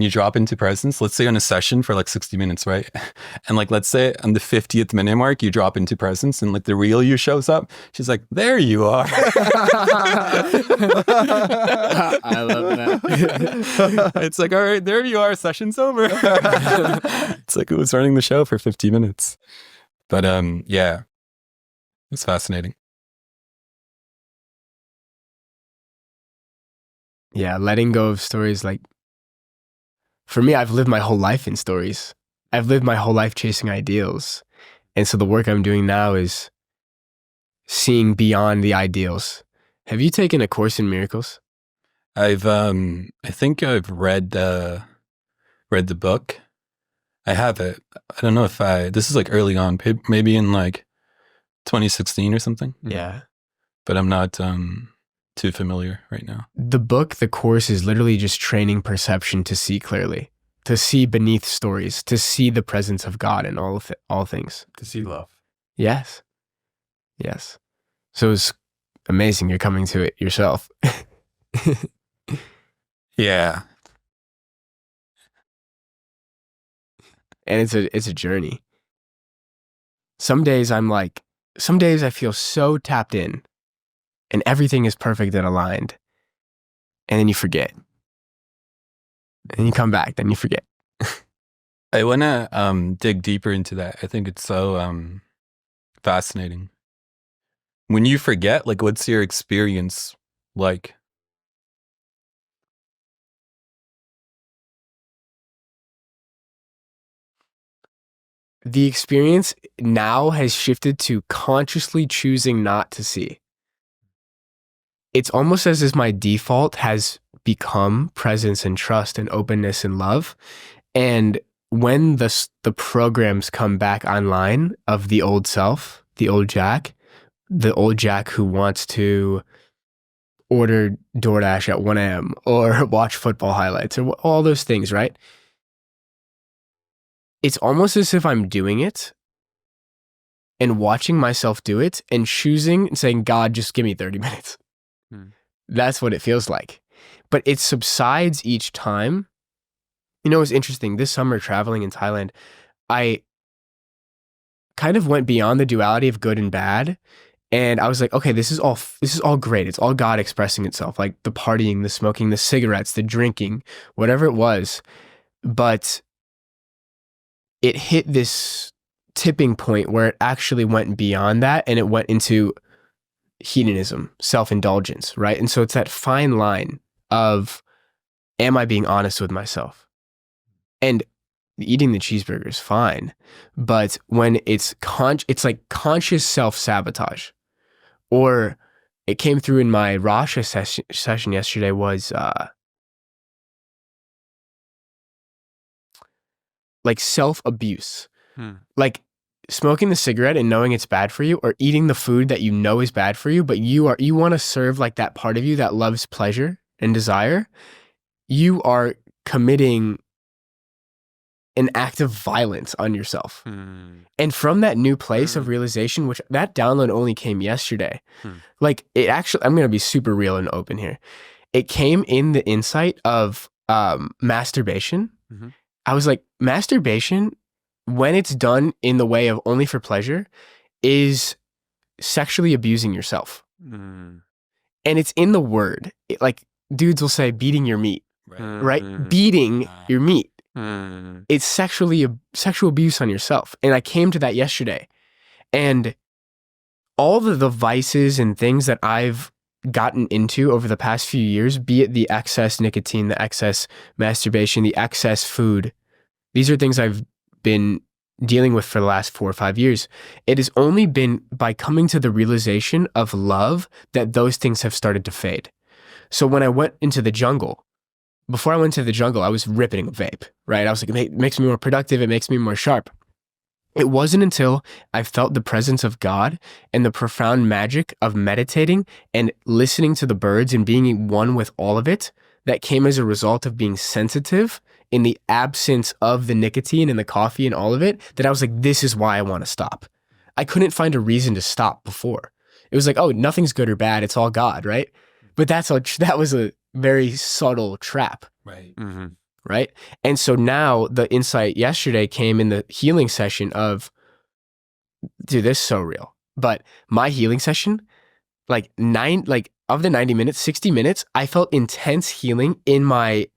you drop into presence, let's say on a session for like 60 minutes, right? And like, let's say on the 50th minute mark, you drop into presence and like the real you shows up. She's like, there you are. I love that. It's like, all right, there you are. Session's over. It's like it was running the show for 50 minutes. But yeah, it's fascinating. Yeah, letting go of stories like, for me, I've lived my whole life in stories. I've lived my whole life chasing ideals. And so the work I'm doing now is seeing beyond the ideals. Have you taken a course in miracles? I think I've read the book. I have it. I don't know if this is like early on, maybe in like 2016 or something. Yeah. But I'm not too familiar right now. The course is literally just training perception to see clearly, to see beneath stories, to see the presence of God in all things. To see love. Yes. So it's amazing you're coming to it yourself. Yeah. And it's a journey. Some days I feel so tapped in and everything is perfect and aligned. And then you forget. And you come back, then you forget. I want to dig deeper into that. I think it's so fascinating. When you forget, like, what's your experience like? The experience now has shifted to consciously choosing not to see. It's almost as if my default has become presence and trust and openness and love. And when the programs come back online of the old self, the old Jack who wants to order DoorDash at 1 a.m. or watch football highlights or all those things, right? It's almost as if I'm doing it and watching myself do it and choosing and saying, God, just give me 30 minutes. That's what it feels like. But it subsides each time. You know, it's interesting. This summer traveling in Thailand, I kind of went beyond the duality of good and bad. And I was like, okay, this is all great. It's all God expressing itself, like the partying, the smoking, the cigarettes, the drinking, whatever it was. But it hit this tipping point where it actually went beyond that and it went into hedonism, self-indulgence, right? And so it's that fine line of, am I being honest with myself? And eating the cheeseburger is fine, but when it's like conscious self-sabotage. Or it came through in my Rasha session yesterday was like self-abuse. Like smoking the cigarette and knowing it's bad for you, or eating the food that you know is bad for you, but you want to serve like that part of you that loves pleasure and desire. You are committing an act of violence on yourself. And from that new place of realization, which that download only came yesterday, like it actually, I'm going to be super real and open here. It came in the insight of masturbation. I was like, masturbation, when it's done in the way of only for pleasure, is sexually abusing yourself. And it's in the word. Like dudes will say beating your meat, right? Beating your meat. It's sexual abuse on yourself. And I came to that yesterday. And all the vices and things that I've gotten into over the past few years, be it the excess nicotine, the excess masturbation, the excess food, these are things I've been dealing with for the last 4 or 5 years. It has only been by coming to the realization of love that those things have started to fade. So when I went into the jungle, before I went to the jungle, I was ripping a vape, right? I was like, it makes me more productive. It makes me more sharp. It wasn't until I felt the presence of God and the profound magic of meditating and listening to the birds and being one with all of it that came as a result of being sensitive in the absence of the nicotine and the coffee and all of it, that I was like, this is why I want to stop. I couldn't find a reason to stop before. It was like, oh, nothing's good or bad. It's all God, right? But that was a very subtle trap. Right. Right. And so now the insight yesterday came in the healing session of, dude, this is so real. But my healing session, of the 90 minutes, 60 minutes, I felt intense healing in my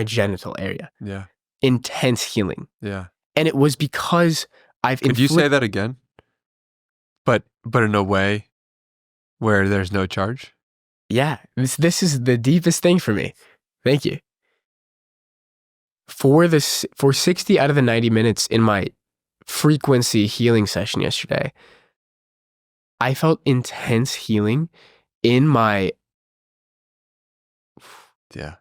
genital area. Yeah. Intense healing. Yeah. And it was because Could you say that again? But in a way where there's no charge? Yeah. This is the deepest thing for me. Thank you. For 60 out of the 90 minutes in my frequency healing session yesterday, I felt intense healing in my... Yeah.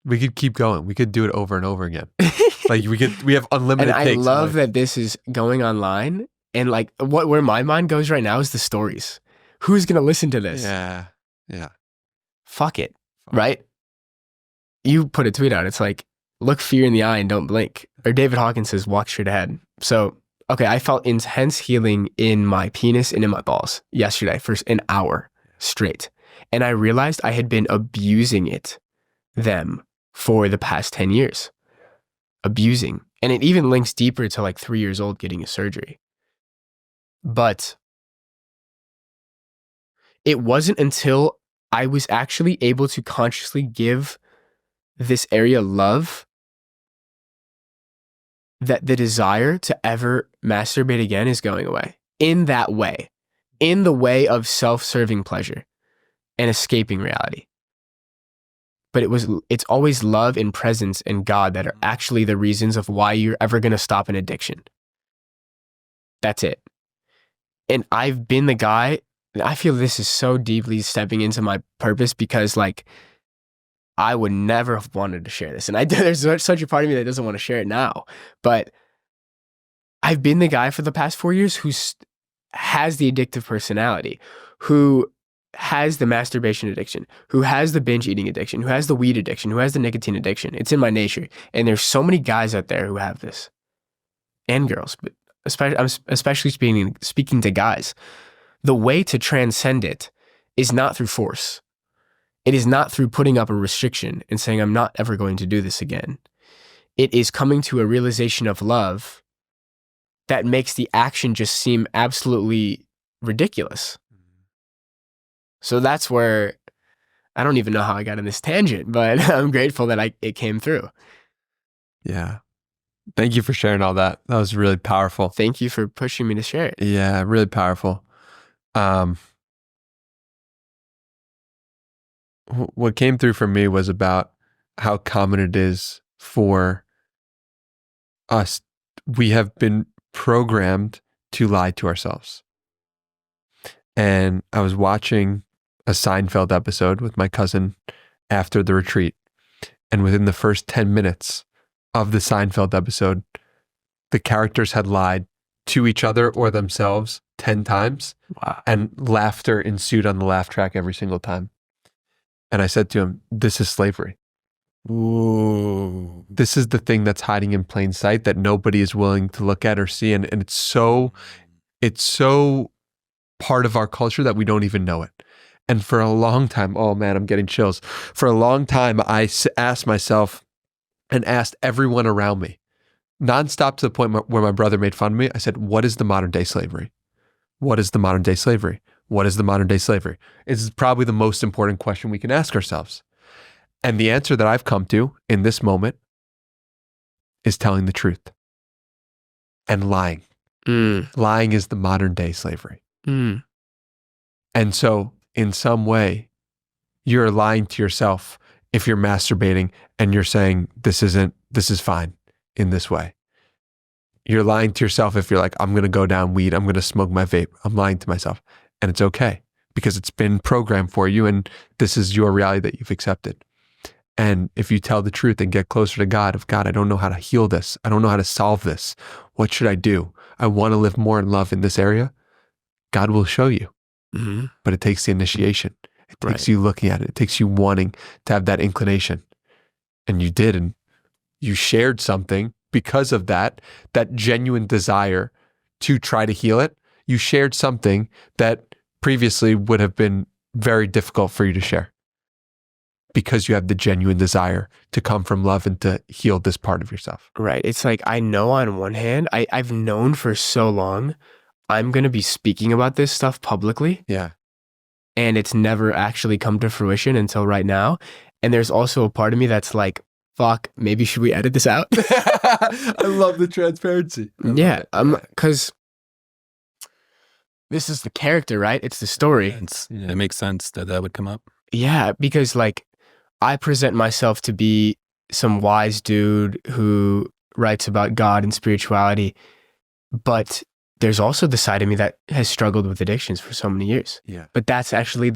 We could keep going. We could do it over and over again. Like we have unlimited and takes. I love that this is going online, and like where my mind goes right now is the stories. who's going to listen to this? Yeah. Yeah. Fuck it. Right? You put a tweet out. It's like, look fear in the eye and don't blink. Or David Hawkins says, walk straight ahead. So, okay, I felt intense healing in my penis and in my balls yesterday for an hour straight. And I realized I had been abusing them for the past 10 years. Abusing. And it even links deeper to like 3 years old getting a surgery. But it wasn't until I was actually able to consciously give this area love that the desire to ever masturbate again is going away. In that way. In the way of self-serving pleasure and escaping reality. But it's always love and presence and God that are actually the reasons of why you're ever going to stop an addiction. That's it. And I've been the guy, I feel this is so deeply stepping into my purpose because like, I would never have wanted to share this. And there's such a part of me that doesn't want to share it now. But I've been the guy for the past 4 years who has the addictive personality, who has the masturbation addiction, who has the binge eating addiction, who has the weed addiction, who has the nicotine addiction. It's in my nature. And there's so many guys out there who have this. And girls, but I'm especially speaking to guys. The way to transcend it is not through force. It is not through putting up a restriction and saying, I'm not ever going to do this again. It is coming to a realization of love that makes the action just seem absolutely ridiculous. So that's where, I don't even know how I got in this tangent, but I'm grateful that it came through. Yeah. Thank you for sharing all that. That was really powerful. Thank you for pushing me to share it. Yeah, really powerful. What came through for me was about how common it is for us. We have been programmed to lie to ourselves. And I was watching a Seinfeld episode with my cousin after the retreat. And within the first 10 minutes of the Seinfeld episode, the characters had lied to each other or themselves 10 times. Wow. And laughter ensued on the laugh track every single time. And I said to him, this is slavery. Ooh. This is the thing that's hiding in plain sight that nobody is willing to look at or see. And it's so part of our culture that we don't even know it. And for a long time, oh man, I'm getting chills. For a long time, I asked myself and asked everyone around me, nonstop to the point where my brother made fun of me. I said, what is the modern day slavery? What is the modern day slavery? What is the modern day slavery? It's probably the most important question we can ask ourselves. And the answer that I've come to in this moment is telling the truth and lying. Lying is the modern day slavery. And so in some way, you're lying to yourself if you're masturbating and you're saying, this is fine in this way. You're lying to yourself if you're like, I'm going to go down weed. I'm going to smoke my vape. I'm lying to myself. And it's okay because it's been programmed for you and this is your reality that you've accepted. And if you tell the truth and get closer to God, I don't know how to heal this. I don't know how to solve this. What should I do? I want to live more in love in this area. God will show you. Mm-hmm. But it takes the initiation. It takes you looking at it. It takes you wanting to have that inclination. And you did. And you shared something because of that genuine desire to try to heal it. You shared something that previously would have been very difficult for you to share because you have the genuine desire to come from love and to heal this part of yourself. Right. It's like, I know on one hand, I've known for so long, I'm going to be speaking about this stuff publicly. Yeah. And it's never actually come to fruition until right now. And there's also a part of me that's like, fuck, maybe should we edit this out? I love the transparency. Yeah. Because this is the character, right? It's the story. It makes sense that would come up. Yeah. Because like, I present myself to be some wise dude who writes about God and spirituality, but there's also the side of me that has struggled with addictions for so many years. Yeah. But that's actually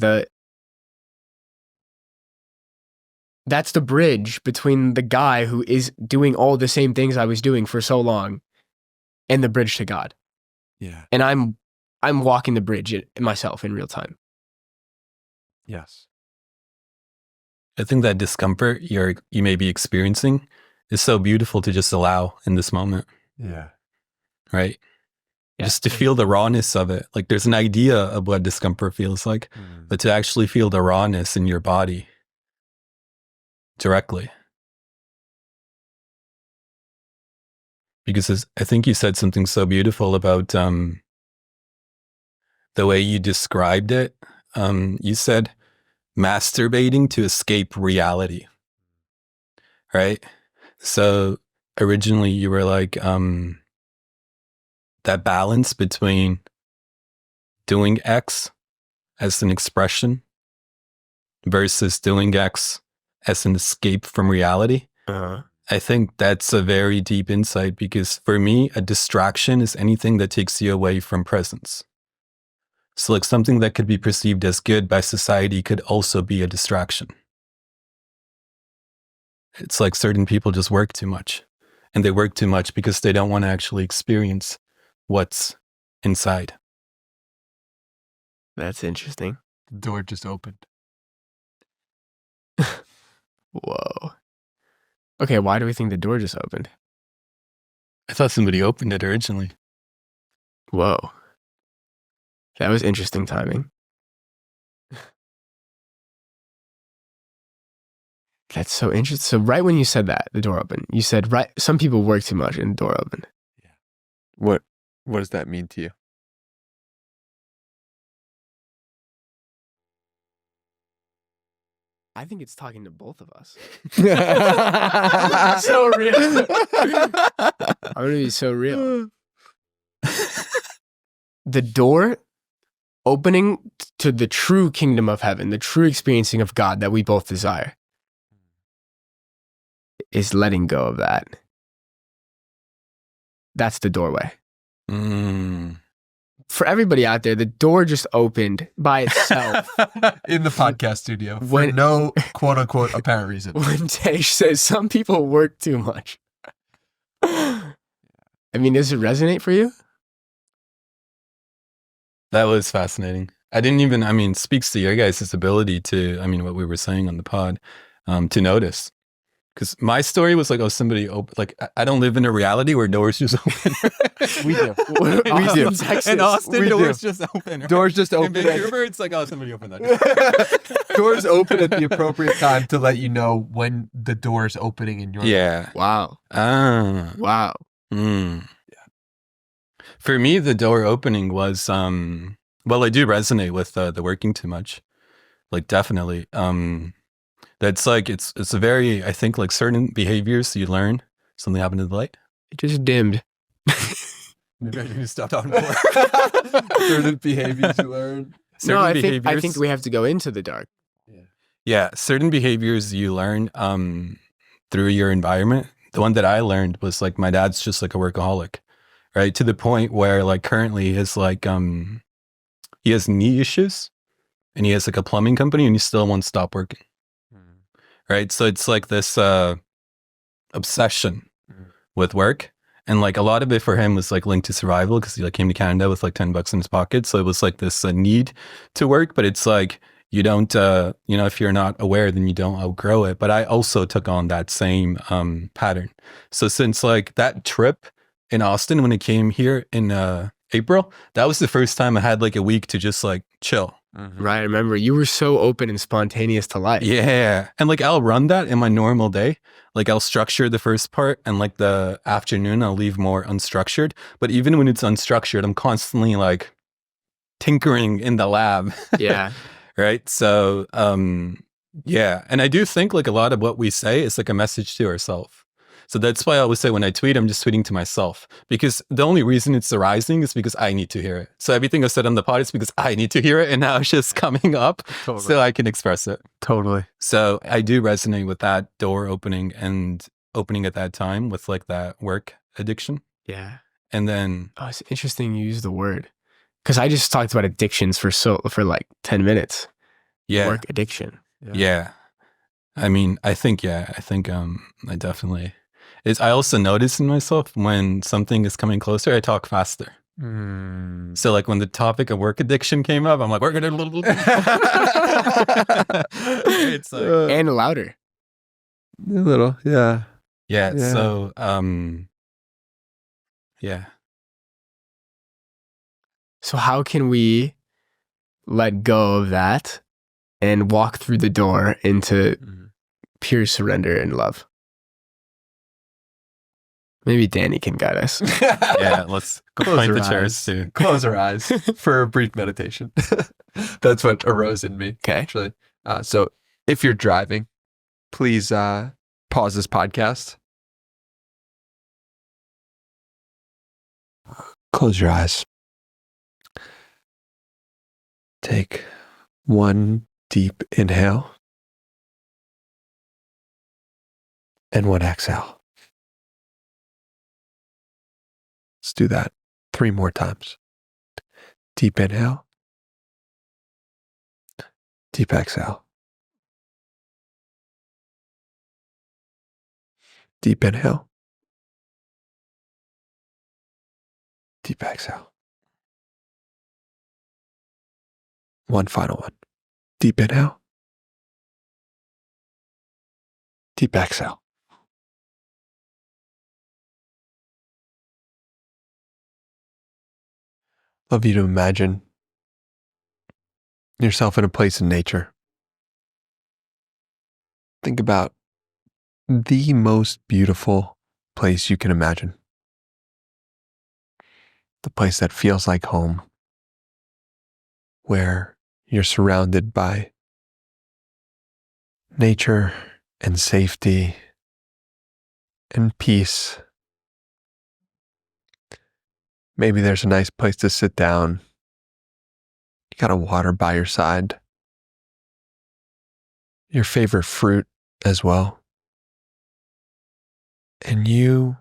that's the bridge between the guy who is doing all the same things I was doing for so long and the bridge to God. Yeah. And I'm I'm walking the bridge myself in real time. Yes. I think that discomfort you may be experiencing is so beautiful to just allow in this moment, Yeah. right? Yeah. Just to feel the rawness of it. Like there's an idea of what discomfort feels like, but to actually feel the rawness in your body directly. Because I think you said something so beautiful about the way you described it. You said masturbating to escape reality, right? So originally you were like, that balance between doing X as an expression versus doing X as an escape from reality. Uh-huh. I think that's a very deep insight because for me, a distraction is anything that takes you away from presence. So like something that could be perceived as good by society could also be a distraction. It's like certain people just work too much, and they work too much because they don't want to actually experience what's inside. That's interesting. The door just opened. Whoa. Okay, why do we think the door just opened? I thought somebody opened it originally. Whoa. That was interesting timing. That's so interesting. So right when you said that, the door opened, you said, right, some people work too much and the door opened. Yeah. What does that mean to you? I think it's talking to both of us. So real. I'm going to be so real. The door opening to the true kingdom of heaven, the true experiencing of God that we both desire, is letting go of that. That's the doorway. For everybody out there, the door just opened by itself. In the podcast studio. For When- no quote unquote apparent reason. When Tej says some people work too much. I mean, does it resonate for you? That was fascinating. Speaks to your guys' ability to, what we were saying on the pod, to notice. Because my story was like, somebody open. Like, I don't live in a reality where doors just open. We do. We do. Texas. In Austin, We doors do. just open. Right? Doors just In open. Vancouver, it's like, somebody opened that door. Doors open at the appropriate time to let you know when the door is opening in your life. Yeah. Wow. Wow. Wow. For me, the door opening was, I do resonate with the working too much. Like, definitely. That's like, it's a very, I think, like certain behaviors you learn. Something happened to the light. It just dimmed. Maybe I need to stop talking more. Certain behaviors you learn. No, I think we have to go into the dark. Yeah, certain behaviors you learn through your environment. The one that I learned was like my dad's just like a workaholic, right? To the point where like currently his like he has knee issues and he has like a plumbing company and he still won't stop working. Right? So it's like this obsession with work. And like a lot of it for him was like linked to survival because he like came to Canada with like $10 in his pocket. So it was like this need to work, but it's like you don't, if you're not aware, then you don't outgrow it. But I also took on that same pattern. So since like that trip in Austin, when it came here in April, that was the first time I had like a week to just like chill. Right. I remember you were so open and spontaneous to life. Yeah. And like I'll run that in my normal day. Like I'll structure the first part and like the afternoon I'll leave more unstructured. But even when it's unstructured, I'm constantly like tinkering in the lab. Yeah. Right. So, yeah. And I do think like a lot of what we say is like a message to ourselves. So that's why I always say when I tweet, I'm just tweeting to myself because the only reason it's arising is because I need to hear it. So everything I've said on the pod is because I need to hear it and now it's just coming up so I can express it. Totally. So I do resonate with that door opening and opening at that time with like that work addiction. Yeah. And then it's interesting you use the word because I just talked about addictions for like 10 minutes. Yeah. Work addiction. Yeah. I think I definitely I also notice in myself when something is coming closer, I talk faster. So like when the topic of work addiction came up, I'm like, we're gonna. It's like And louder. A little, yeah. yeah. Yeah. So yeah. So how can we let go of that and walk through the door into pure surrender and love? Maybe Danny can guide us. Yeah, let's go Close find our the chairs eyes. too. Close our eyes for a brief meditation. That's what arose in me, Okay. actually. So if you're driving, please pause this podcast. Close your eyes. Take one deep inhale and one exhale. Let's do that 3 more times. Deep inhale. Deep exhale. Deep inhale. Deep exhale. One final one. Deep inhale. Deep exhale. Love you to imagine yourself in a place in nature. Think about the most beautiful place you can imagine. The place that feels like home, where you're surrounded by nature and safety and peace. Maybe there's a nice place to sit down. You got a water by your side. Your favorite fruit as well. And you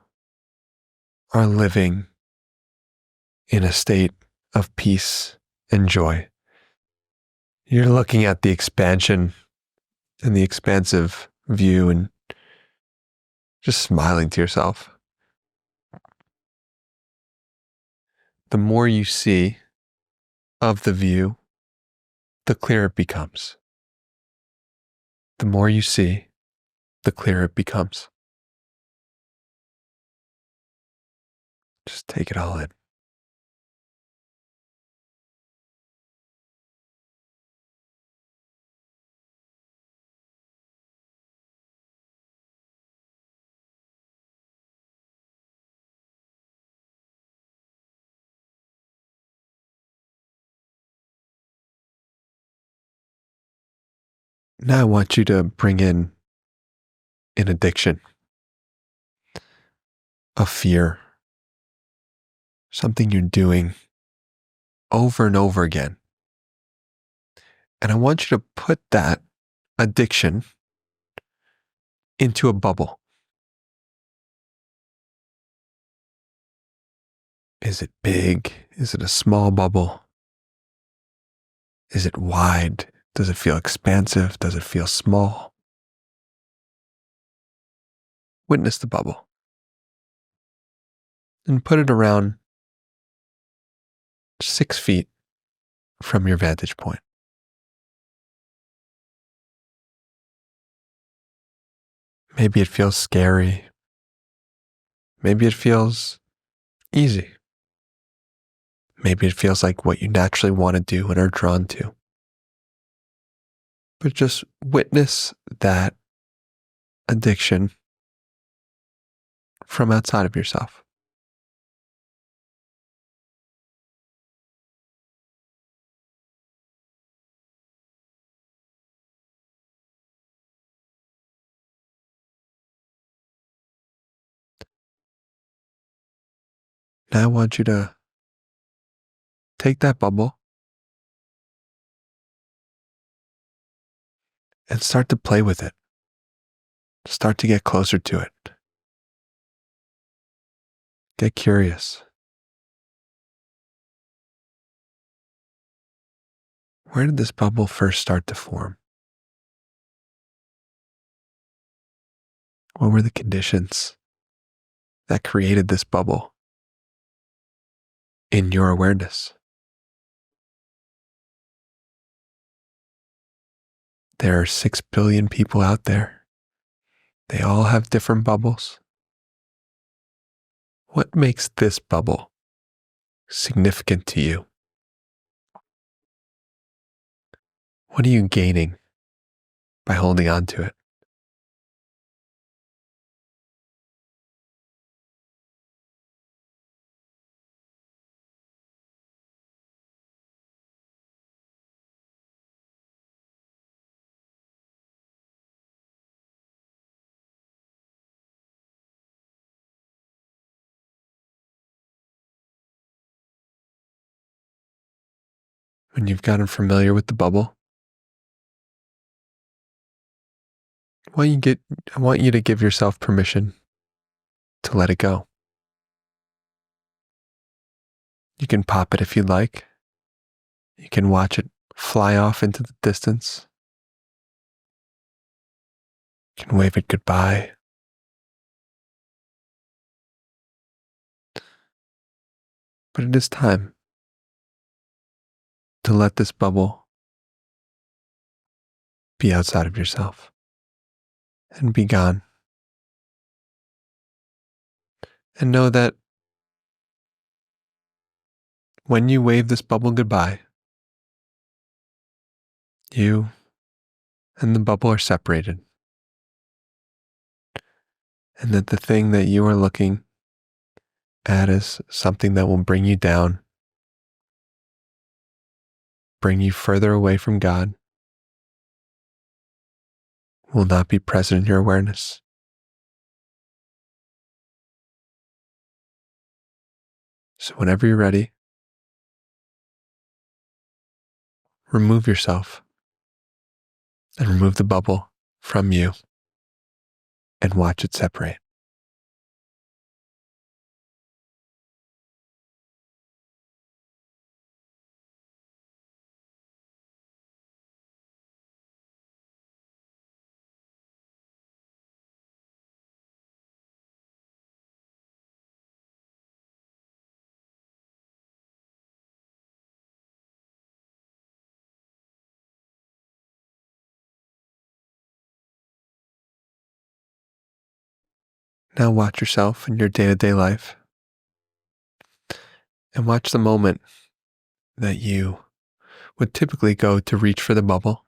are living in a state of peace and joy. You're looking at the expansion and the expansive view and just smiling to yourself. The more you see of the view, the clearer it becomes. The more you see, the clearer it becomes. Just take it all in. Now I want you to bring in an addiction, a fear, something you're doing over and over again. And I want you to put that addiction into a bubble. Is it big? Is it a small bubble? Is it wide? Does it feel expansive? Does it feel small? Witness the bubble. And put it around 6 feet from your vantage point. Maybe it feels scary. Maybe it feels easy. Maybe it feels like what you naturally want to do and are drawn to. But just witness that addiction from outside of yourself. Now I want you to take that bubble and start to play with it. Start to get closer to it. Get curious. Where did this bubble first start to form? What were the conditions that created this bubble? in your awareness. There are 6 billion people out there. They all have different bubbles. What makes this bubble significant to you? What are you gaining by holding on to it? When you've gotten familiar with the bubble, I want you to give yourself permission to let it go. You can pop it if you'd like. You can watch it fly off into the distance. You can wave it goodbye. But it is time to let this bubble be outside of yourself and be gone. And know that when you wave this bubble goodbye, you and the bubble are separated. And that the thing that you are looking at as something that will bring you down, bring you further away from God, will not be present in your awareness. So whenever you're ready, remove yourself and remove the bubble from you and watch it separate. Now watch yourself in your day-to-day life and watch the moment that you would typically go to reach for the bubble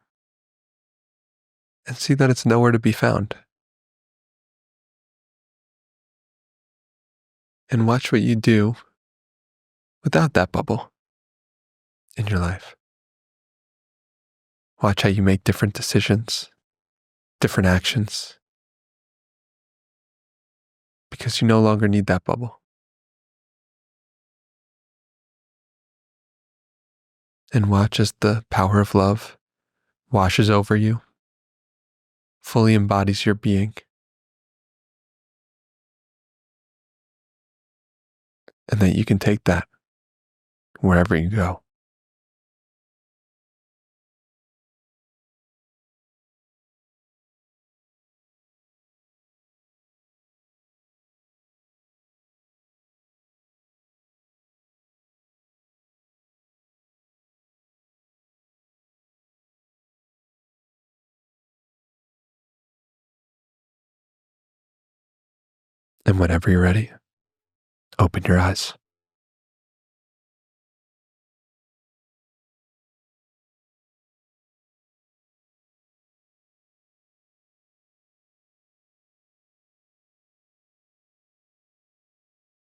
and see that it's nowhere to be found. And watch what you do without that bubble in your life. Watch how you make different decisions, different actions, because you no longer need that bubble. And watch as the power of love washes over you, fully embodies your being, and that you can take that wherever you go. And whenever you're ready, open your eyes.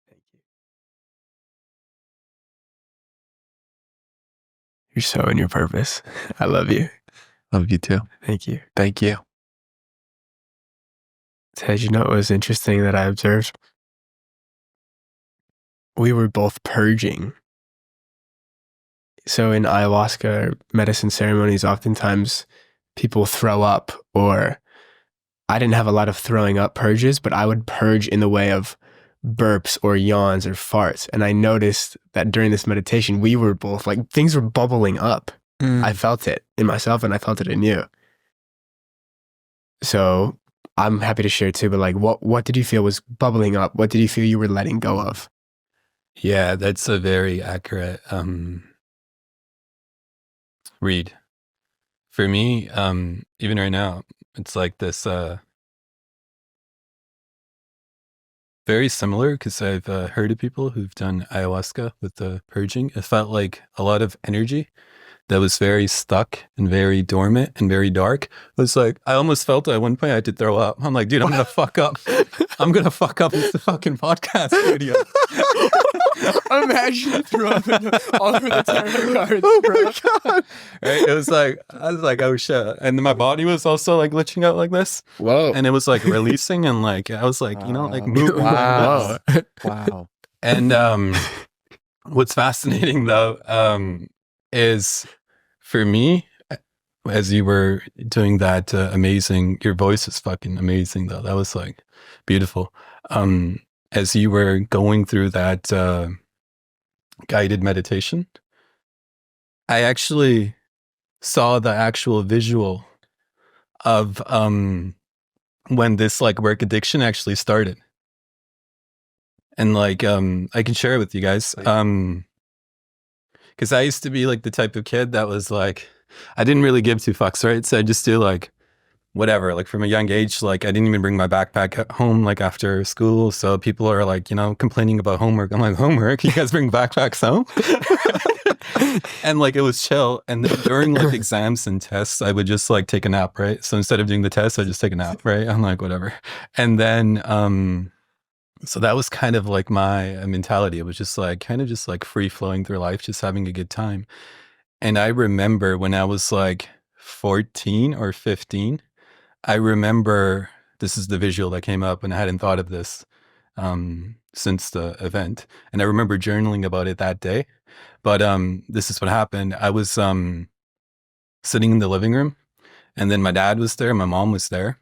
Thank you. You're so in your purpose. I love you. Love you too. Thank you. Thank you. Tej, you know what was interesting that I observed? We were both purging. So in ayahuasca medicine ceremonies, oftentimes people throw up, or I didn't have a lot of throwing up purges, but I would purge in the way of burps or yawns or farts. And I noticed that during this meditation, we were both like, things were bubbling up. I felt it in myself and I felt it in you. So I'm happy to share too, but like, what did you feel was bubbling up? What did you feel you were letting go of? Yeah, that's a very accurate read. For me, even right now, it's like this very similar because I've heard of people who've done ayahuasca with the purging. It felt like a lot of energy that was very stuck and very dormant and very dark. It was like, I almost felt at one point I had to throw up. I'm like, dude, I'm going to fuck up. I'm going to fuck up this fucking podcast studio. Imagine you threw up all over the tarot cards. Oh my God. Right? It was like, I was like, oh shit. And then my body was also like glitching out like this. Whoa. And it was like releasing and like, I was like, like moving. Wow. Wow. And what's fascinating though, is for me, as you were doing that amazing, your voice is fucking amazing though. That was like beautiful. As you were going through that guided meditation, I actually saw the actual visual of when this like work addiction actually started. And like I can share it with you guys. Because I used to be like the type of kid that was like, I didn't really give two fucks, right? So I just do like whatever. Like from a young age, like I didn't even bring my backpack home like after school. So people are like, complaining about homework. I'm like, homework? You guys bring backpacks home? And like it was chill. And then during like exams and tests, I would just like take a nap, right? So instead of doing the test, I just take a nap, right? I'm like, whatever. And then so that was kind of like my mentality. It was just like kind of just like free flowing through life, just having a good time. And I remember when I was like 14 or 15, I remember this is the visual that came up, and I hadn't thought of this since the event. And I remember journaling about it that day. But this is what happened. I was sitting in the living room, and then my dad was there, my mom was there.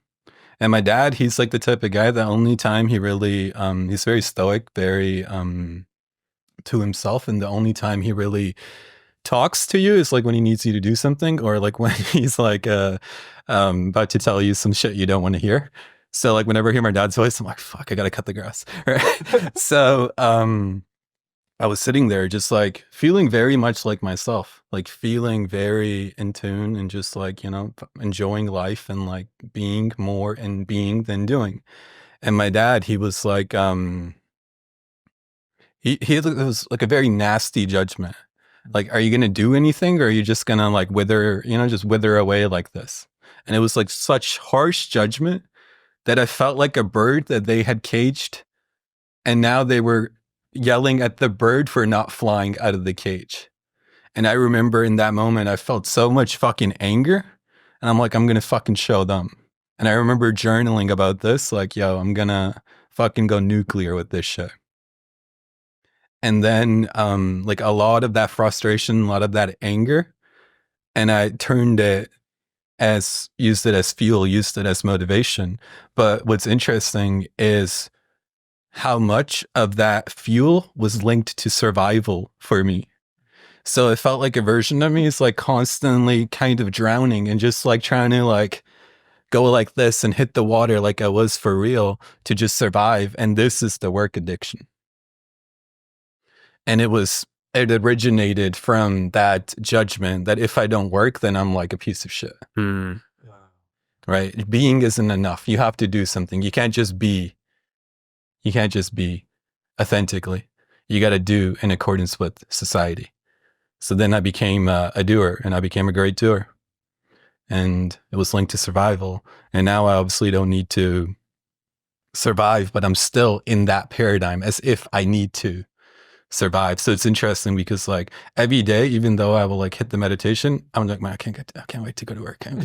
And my dad, he's like the type of guy that only time he really, he's very stoic, very to himself. And the only time he really talks to you is like when he needs you to do something, or like when he's like about to tell you some shit you don't want to hear. So like whenever I hear my dad's voice, I'm like, fuck, I got to cut the grass. Right? So I was sitting there just like feeling very much like myself, like feeling very in tune and just like, enjoying life and like being more in being than doing. And my dad, he was like, it was like a very nasty judgment. Like, are you going to do anything, or are you just going to like wither, just wither away like this? And it was like such harsh judgment that I felt like a bird that they had caged, and now they were yelling at the bird for not flying out of the cage. And I remember in that moment, I felt so much fucking anger, and I'm like, I'm going to fucking show them. And I remember journaling about this, like, yo, I'm going to fucking go nuclear with this shit. And then like a lot of that frustration, a lot of that anger, and I turned it used it as fuel, used it as motivation. But what's interesting is how much of that fuel was linked to survival for me. So it felt like a version of me is like constantly kind of drowning and just like trying to like go like this and hit the water like I was for real to just survive. And this is the work addiction. And it originated from that judgment that if I don't work, then I'm like a piece of shit. Right? Being isn't enough. You have to do something. You can't just be authentically. You got to do in accordance with society. So then I became a doer, and I became a great doer. And it was linked to survival. And now I obviously don't need to survive, but I'm still in that paradigm as if I need to survive. So it's interesting because like every day, even though I will like hit the meditation, I'm like, man, I can't wait to go to work. Can't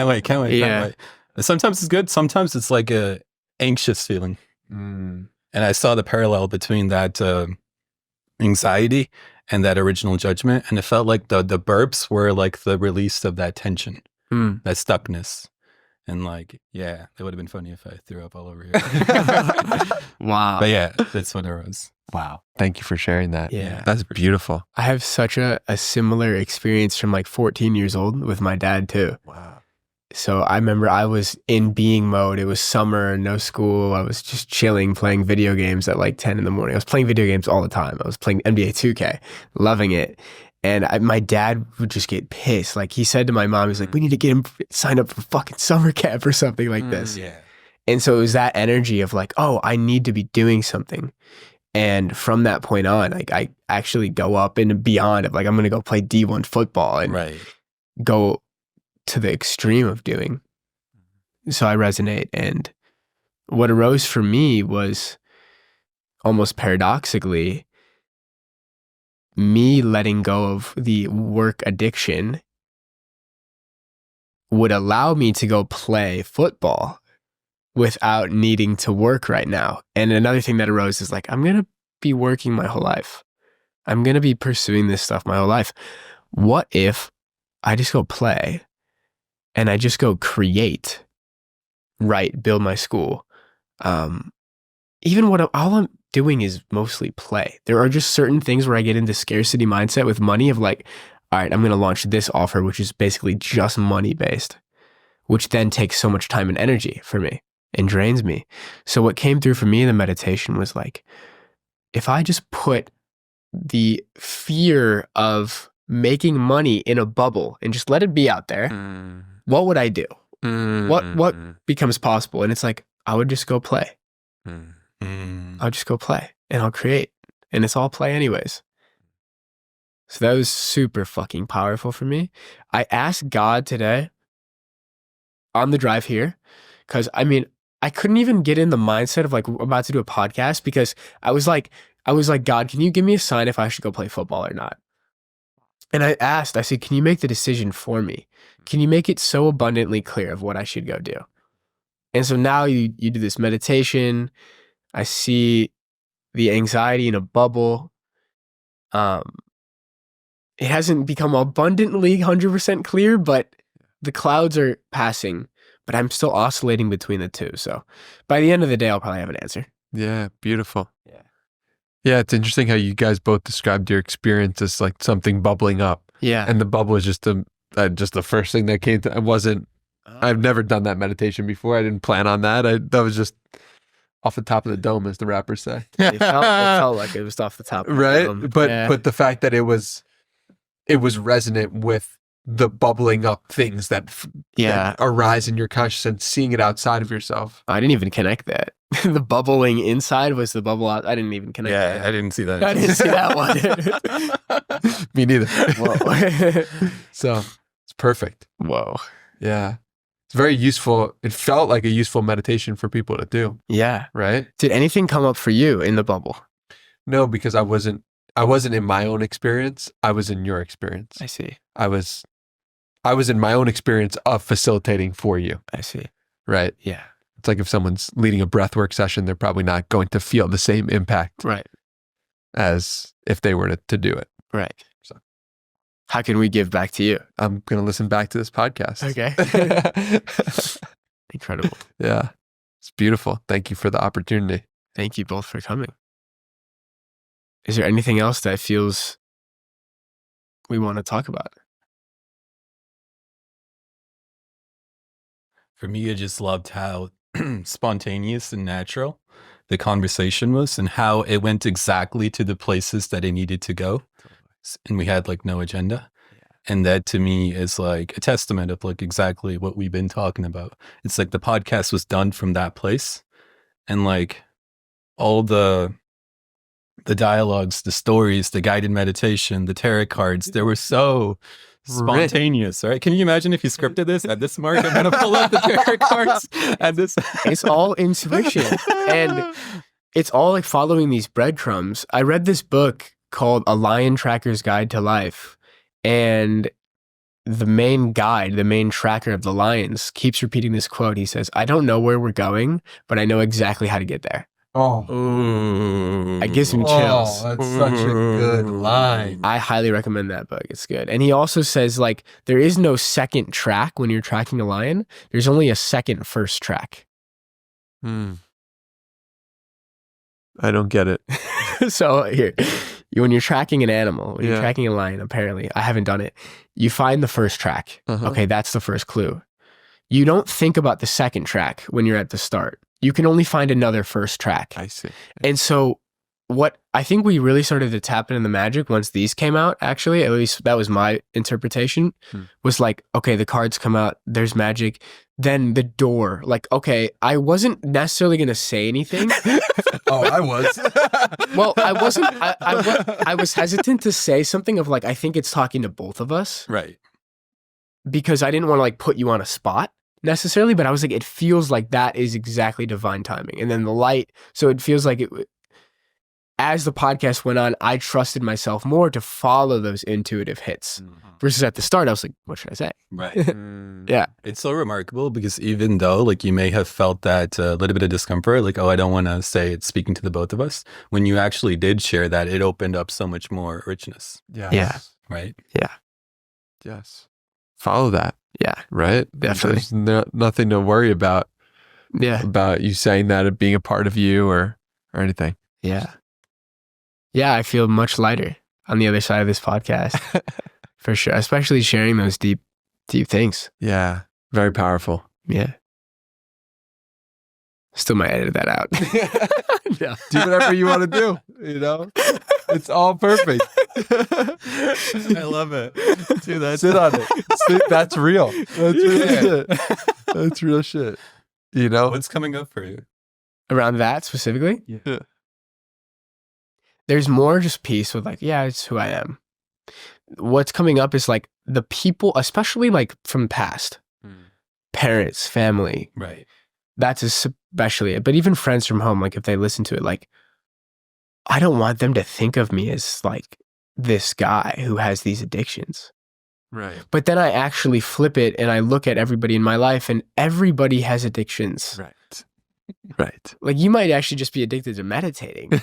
wait. Yeah. Sometimes it's good. Sometimes it's like a anxious feeling. And I saw the parallel between that anxiety and that original judgment. And it felt like the burps were like the release of that tension, that stuckness. And like, yeah, it would have been funny if I threw up all over here. Wow. But yeah, that's what it was. Wow. Thank you for sharing that. Yeah. That's beautiful. I have such a similar experience from like 14 years old with my dad too. Wow. So I remember I was in being mode. It was summer, no school. I was just chilling, playing video games at like 10 in the morning. I was playing video games all the time. I was playing NBA 2K, loving it. And my dad would just get pissed. Like he said to my mom, he's like, we need to get him signed up for fucking summer camp or something like this. Yeah. And so it was that energy of like, oh, I need to be doing something. And from that point on, like I actually go up and beyond of like, I'm going to go play D1 football and go to the extreme of doing. So I resonate. And what arose for me was almost paradoxically me letting go of the work addiction would allow me to go play football without needing to work right now. And another thing that arose is like, I'm going to be working my whole life. I'm going to be pursuing this stuff my whole life. What if I just go play and I just go create, write, build my school? Even all I'm doing is mostly play. There are just certain things where I get into scarcity mindset with money of like, all right, I'm going to launch this offer, which is basically just money based, which then takes so much time and energy for me and drains me. So what came through for me in the meditation was like, if I just put the fear of making money in a bubble and just let it be out there, what would I do? What becomes possible? And it's like, I would just go play. I'll just go play and I'll create. And it's all play anyways. So that was super fucking powerful for me. I asked God today on the drive here, because I mean, I couldn't even get in the mindset of like, I'm about to do a podcast, because I was like, God, can you give me a sign if I should go play football or not? And I said, can you make the decision for me? Can you make it so abundantly clear of what I should go do? And so now you do this meditation. I see the anxiety in a bubble. It hasn't become abundantly 100% clear, but the clouds are passing, but I'm still oscillating between the two. So by the end of the day, I'll probably have an answer. Yeah, beautiful. Yeah, it's interesting how you guys both described your experience as like something bubbling up. Yeah. And the bubble was just the first thing that came to. I've never done that meditation before. I didn't plan on that. That was just off the top of the dome, as the rappers say. It felt like it was off the top of the dome. But the fact that it was resonant with the bubbling up things that arise in your consciousness and seeing it outside of yourself. I didn't even connect that. The bubbling inside was the bubble out. I didn't even connect that. Yeah, I didn't see that. I didn't see that one. Me neither. Whoa. So it's perfect. Whoa. Yeah. It's very useful. It felt like a useful meditation for people to do. Yeah. Right? Did anything come up for you in the bubble? No, because I wasn't in my own experience. I was in your experience. I see. I was in my own experience of facilitating for you. I see. Right? Yeah. It's like if someone's leading a breathwork session, they're probably not going to feel the same impact as if they were to do it. Right. So how can we give back to you? I'm going to listen back to this podcast. Okay. Incredible. Yeah. It's beautiful. Thank you for the opportunity. Thank you both for coming. Is there anything else that feels we want to talk about? For me, I just loved how spontaneous and natural the conversation was and how it went exactly to the places that it needed to go. And we had like no agenda. And that to me is like a testament of like exactly what we've been talking about. It's like the podcast was done from that place. And like all the dialogues, the stories, the guided meditation, the tarot cards, they were so spontaneous, right? Can you imagine if you scripted this at this mark? I'm going to pull out the tarot cards at this. It's all intuition. And it's all like following these breadcrumbs. I read this book called A Lion Tracker's Guide to Life. And the main guide, the main tracker of the lions keeps repeating this quote. He says, I don't know where we're going, but I know exactly how to get there. Oh, it gives me chills. That's such a good line. I highly recommend that book. It's good. And he also says like, there is no second track when you're tracking a lion. There's only a second first track. I don't get it. So here, when you're tracking an animal, when you're tracking a lion, apparently, I haven't done it. You find the first track. Okay, that's the first clue. you don't think about the second track when you're at the start. You can only find another first track. I see. And so what I think we really started to tap into the magic once these came out, actually, at least that was my interpretation, was like, okay, the cards come out, there's magic. Then the door, like, okay, I wasn't necessarily going to say anything. Oh, I was. Well, I wasn't, I was hesitant to say something of like, I think it's talking to both of us. Right. Because I didn't want to like put you on a spot necessarily, but I was like, it feels like that is exactly divine timing. And then the light, so it feels like as the podcast went on, I trusted myself more to follow those intuitive hits versus at the start, I was like, what should I say? Right. Yeah. It's so remarkable because even though like you may have felt that little bit of discomfort, like, oh, I don't want to say it's speaking to the both of us. When you actually did share that, it opened up so much more richness. Yes. Yeah. Right. Yeah. Yes. Follow that. Yeah. Right? Definitely. There's nothing to worry about. Yeah. About you saying that it being a part of you or anything. Yeah. Yeah, I feel much lighter on the other side of this podcast. For sure. Especially sharing those deep things. Yeah. Very powerful. Yeah. Still might edit that out. Yeah. Do whatever you want to do. You know? It's all perfect. I love it. Dude, sit on it. That's real. That's real shit. That's real shit. You know? What's coming up for you? Around that specifically? Yeah. There's more just peace with like, yeah, it's who I am. What's coming up is like the people, especially like from the past, parents, family. Right. That's especially it. But even friends from home, like if they listen to it, like, I don't want them to think of me as like this guy who has these addictions. Right. But then I actually flip it and I look at everybody in my life and everybody has addictions. Right. Right. Like you might actually just be addicted to meditating. Bro,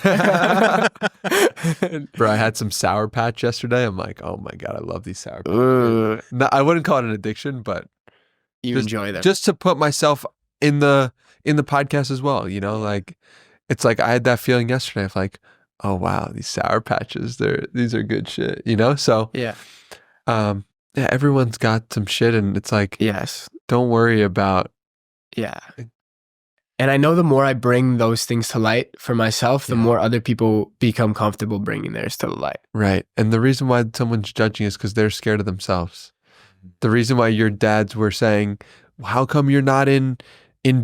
I had some Sour Patch yesterday. I'm like, oh my God, I love these Sour Patch. No, I wouldn't call it an addiction, but you enjoy them. Just to put myself in the podcast as well, you know, like it's like I had that feeling yesterday of like, oh wow, these Sour Patches, these are good shit, you know? So yeah. Yeah, everyone's got some shit and it's like, yes, don't worry about. Yeah. And I know the more I bring those things to light for myself, the more other people become comfortable bringing theirs to the light. Right. And the reason why someone's judging is because they're scared of themselves. The reason why your dads were saying, how come you're not in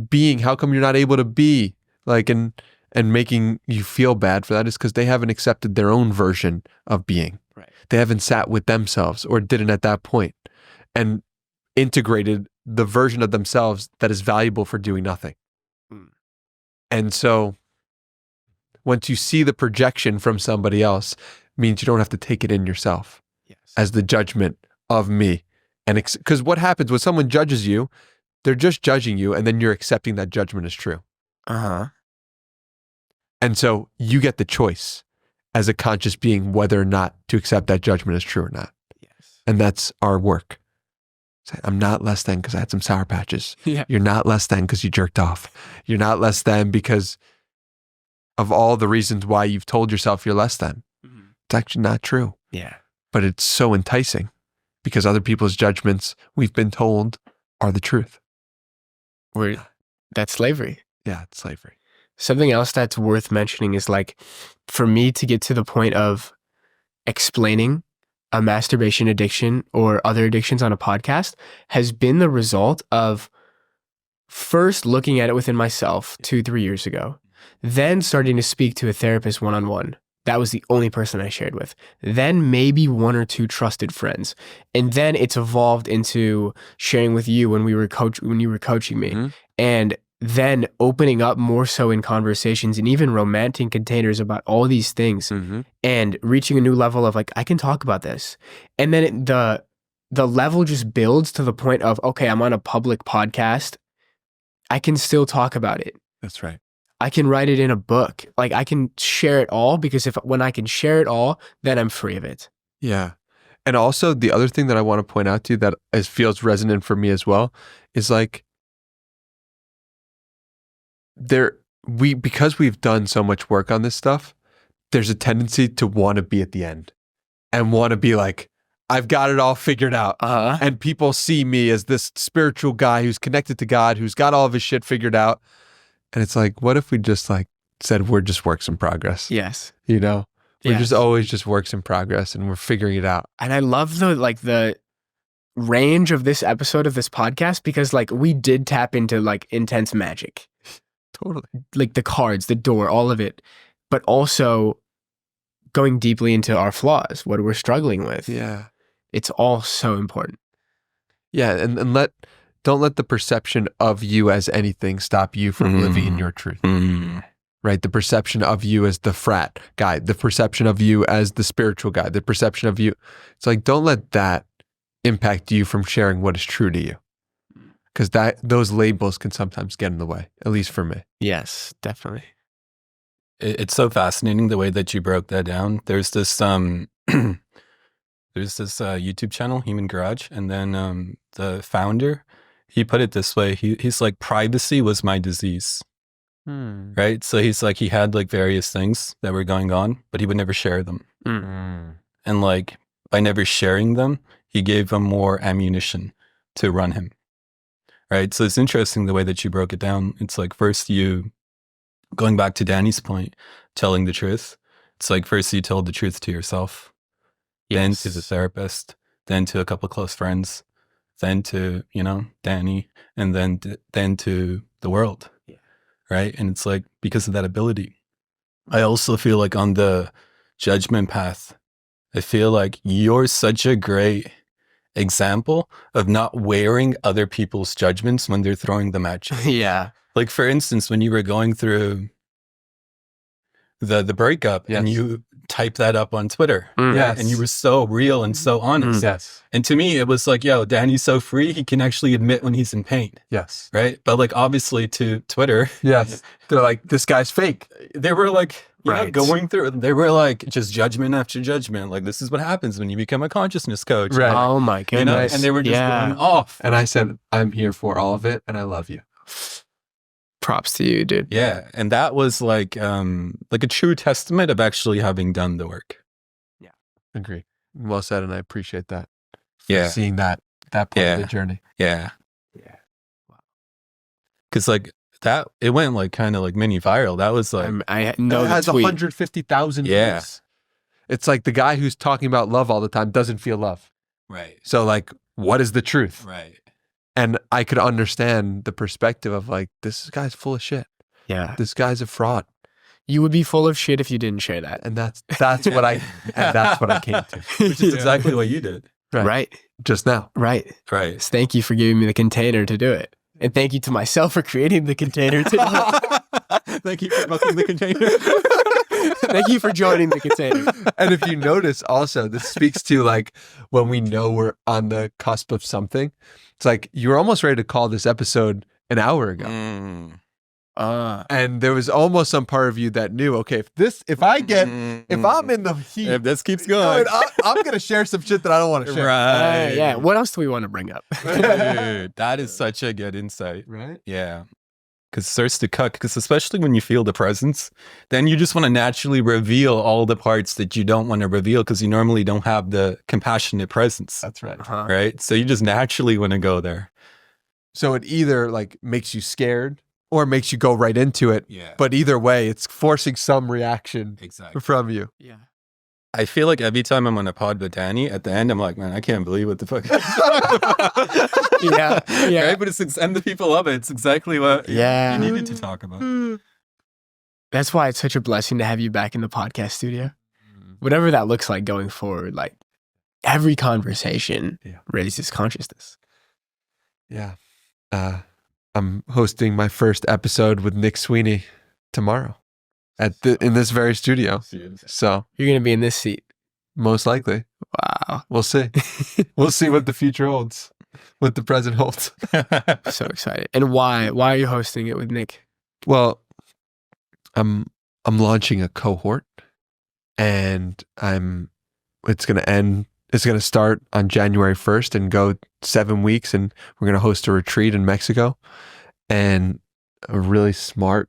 being? How come you're not able to be? Like, and making you feel bad for that is because they haven't accepted their own version of being. Right. They haven't sat with themselves or didn't at that point and integrated the version of themselves that is valuable for doing nothing. And so once you see the projection from somebody else, it means you don't have to take it in yourself as the judgment of me. And because what happens when someone judges you, they're just judging you and then you're accepting that judgment as true. Uh-huh. And so you get the choice as a conscious being whether or not to accept that judgment as true or not. Yes. And that's our work. I'm not less than because I had some Sour Patches. Yeah. You're not less than because you jerked off. You're not less than because of all the reasons why you've told yourself you're less than. Mm-hmm. It's actually not true. Yeah. But it's so enticing because other people's judgments, we've been told, are the truth. That's slavery. Yeah, it's slavery. Something else that's worth mentioning is like, for me to get to the point of explaining a masturbation addiction or other addictions on a podcast has been the result of first looking at it within myself 2-3 years ago, then starting to speak to a therapist one-on-one. That was the only person I shared with. Then maybe 1 or 2 trusted friends. And then it's evolved into sharing with you when you were coaching me. Mm-hmm. And then opening up more so in conversations and even romantic containers about all these things, mm-hmm. and reaching a new level of like, I can talk about this. And then the level just builds to the point of, okay, I'm on a public podcast. I can still talk about it. That's right. I can write it in a book. Like I can share it all because when I can share it all, then I'm free of it. Yeah. And also the other thing that I want to point out to you that feels resonant for me as well is like, because we've done so much work on this stuff, there's a tendency to want to be at the end and want to be like, I've got it all figured out. Uh-huh. And people see me as this spiritual guy who's connected to God, who's got all of his shit figured out. And it's like, what if we just like said we're just works in progress? Yes. You know, we're Yes. just always just works in progress, and we're figuring it out. And I love the range of this episode of this podcast, because like we did tap into like intense magic, Totally. like the cards, the door, all of it, but also going deeply into our flaws, what we're struggling with. Yeah. It's all so important. Yeah. And don't let the perception of you as anything stop you from living in your truth. Right? The perception of you as the frat guy, the perception of you as the spiritual guy, the perception of you. It's like, don't let that impact you from sharing what is true to you. Because those labels can sometimes get in the way, at least for me. Yes, definitely. It's so fascinating the way that you broke that down. There's this YouTube channel, Human Garage, and then the founder, he put it this way. He's like, privacy was my disease. Right? So he's like, he had like various things that were going on, but he would never share them. And like, by never sharing them, he gave them more ammunition to run him. Right? So it's interesting the way that you broke it down. It's like, first you, going back to Danny's point, telling the truth. It's like, first you told the truth to yourself, then to the therapist, then to a couple of close friends, then to, you know, Danny, and then to the world. Right? And it's like, because of that ability. I also feel like on the judgment path, I feel like you're such a great example of not wearing other people's judgments when they're throwing them at you. Yeah. Like, for instance, when you were going through the breakup, Yes. and you typed that up on Twitter. Yes. And you were so real and so honest. Yes. And to me, it was like, yo, Danny's so free, he can actually admit when he's in pain. Yes. Right? But like, obviously to Twitter, Yes. They're like, this guy's fake. they were like, you know, Right. going through, they were like, just judgment after judgment. Like, this is what happens when you become a consciousness coach. Right. Oh my You know, goodness. and they were just yeah. going off. And I said, I'm here for all of it, and I love you. Props to you, dude. Yeah. And that was like a true testament of actually having done the work. Agree. Well said, and I appreciate that. Yeah. Seeing that part of the journey. Yeah. Yeah. Wow. Cause like that, it went like kind of like mini viral. That was like, I know It the has tweet. 150,000 Yeah. views. It's like the guy who's talking about love all the time doesn't feel love. right. So like, what is the truth? Right. And I could understand the perspective of like, this guy's full of shit. Yeah. This guy's a fraud. You would be full of shit if you didn't share that. And that's what I came to Which is exactly what you did. Right. just now. Right. Right. Thank you for giving me the container to do it. And thank you to myself for creating the container to do it. Thank you for booking the container. Thank you for joining the container. And if you notice also, this speaks to like when we know we're on the cusp of something. It's like you were almost ready to call this episode an hour ago. And there was almost some part of you that knew, okay, if I'm in the heat, If this keeps going. I'm going to share some shit that I don't want to share. Right. Yeah. What else do we want to bring up? Dude, that is such a good insight. Right? Yeah. Because it starts to cut, because especially when you feel the presence, then you just want to naturally reveal all the parts that you don't want to reveal because you normally don't have the compassionate presence. That's right. Right? So you just naturally want to go there. So it either like makes you scared or makes you go right into it. Yeah. But either way, it's forcing some reaction Exactly. from you. Yeah. I feel like every time I'm on a pod with Danny, at the end, I'm like, man, I can't believe what the fuck. Yeah. Yeah. Right? But and the people love it. It's exactly what Yeah. you needed to talk about. That's why it's such a blessing to have you back in the podcast studio. Whatever that looks like going forward, like every conversation raises consciousness. Yeah. I'm hosting my first episode with Nick Sweeney tomorrow in this very studio. So You're going to be in this seat. most likely, Wow. we'll see. We'll see what the future holds, what the present holds. So excited. And why? Why are you hosting it with Nick? Well, I'm launching a cohort, and it's going to start on January 1st and go 7 weeks, and we're going to host a retreat in Mexico. And a really smart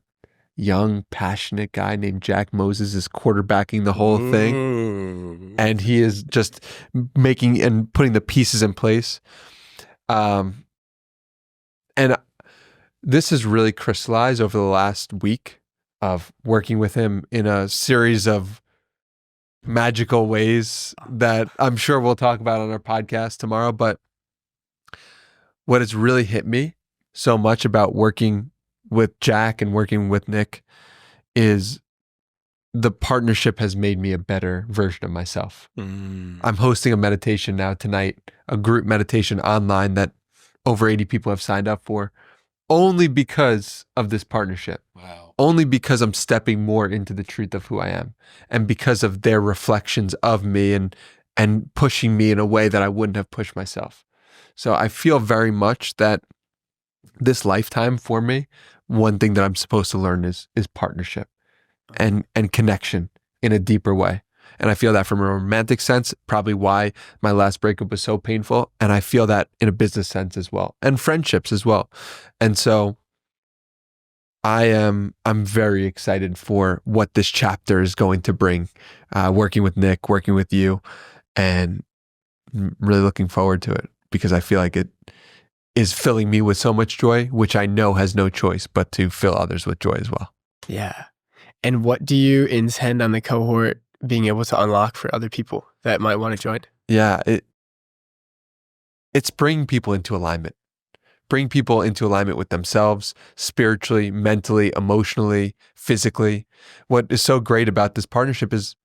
young, passionate guy named Jack Moses is quarterbacking the whole thing. And he is just making and putting the pieces in place. And this has really crystallized over the last week of working with him in a series of magical ways that I'm sure we'll talk about on our podcast tomorrow. But what has really hit me so much about working with Jack and working with Nick is the partnership has made me a better version of myself. I'm hosting a meditation now tonight, a group meditation online that over 80 people have signed up for, only because of this partnership. Wow. Only because I'm stepping more into the truth of who I am, and because of their reflections of me and pushing me in a way that I wouldn't have pushed myself. So I feel very much that this lifetime for me, one thing that I'm supposed to learn is partnership and connection in a deeper way. And I feel that from a romantic sense, probably why my last breakup was so painful. And I feel that in a business sense as well, and friendships as well. And so I'm very excited for what this chapter is going to bring, working with Nick, working with you, and I'm really looking forward to it because I feel like it is filling me with so much joy, which I know has no choice but to fill others with joy as well. Yeah. And what do you intend on the cohort being able to unlock for other people that might want to join? Yeah, it's bringing people into alignment. Bring people into alignment with themselves, spiritually, mentally, emotionally, physically. What is so great about this partnership is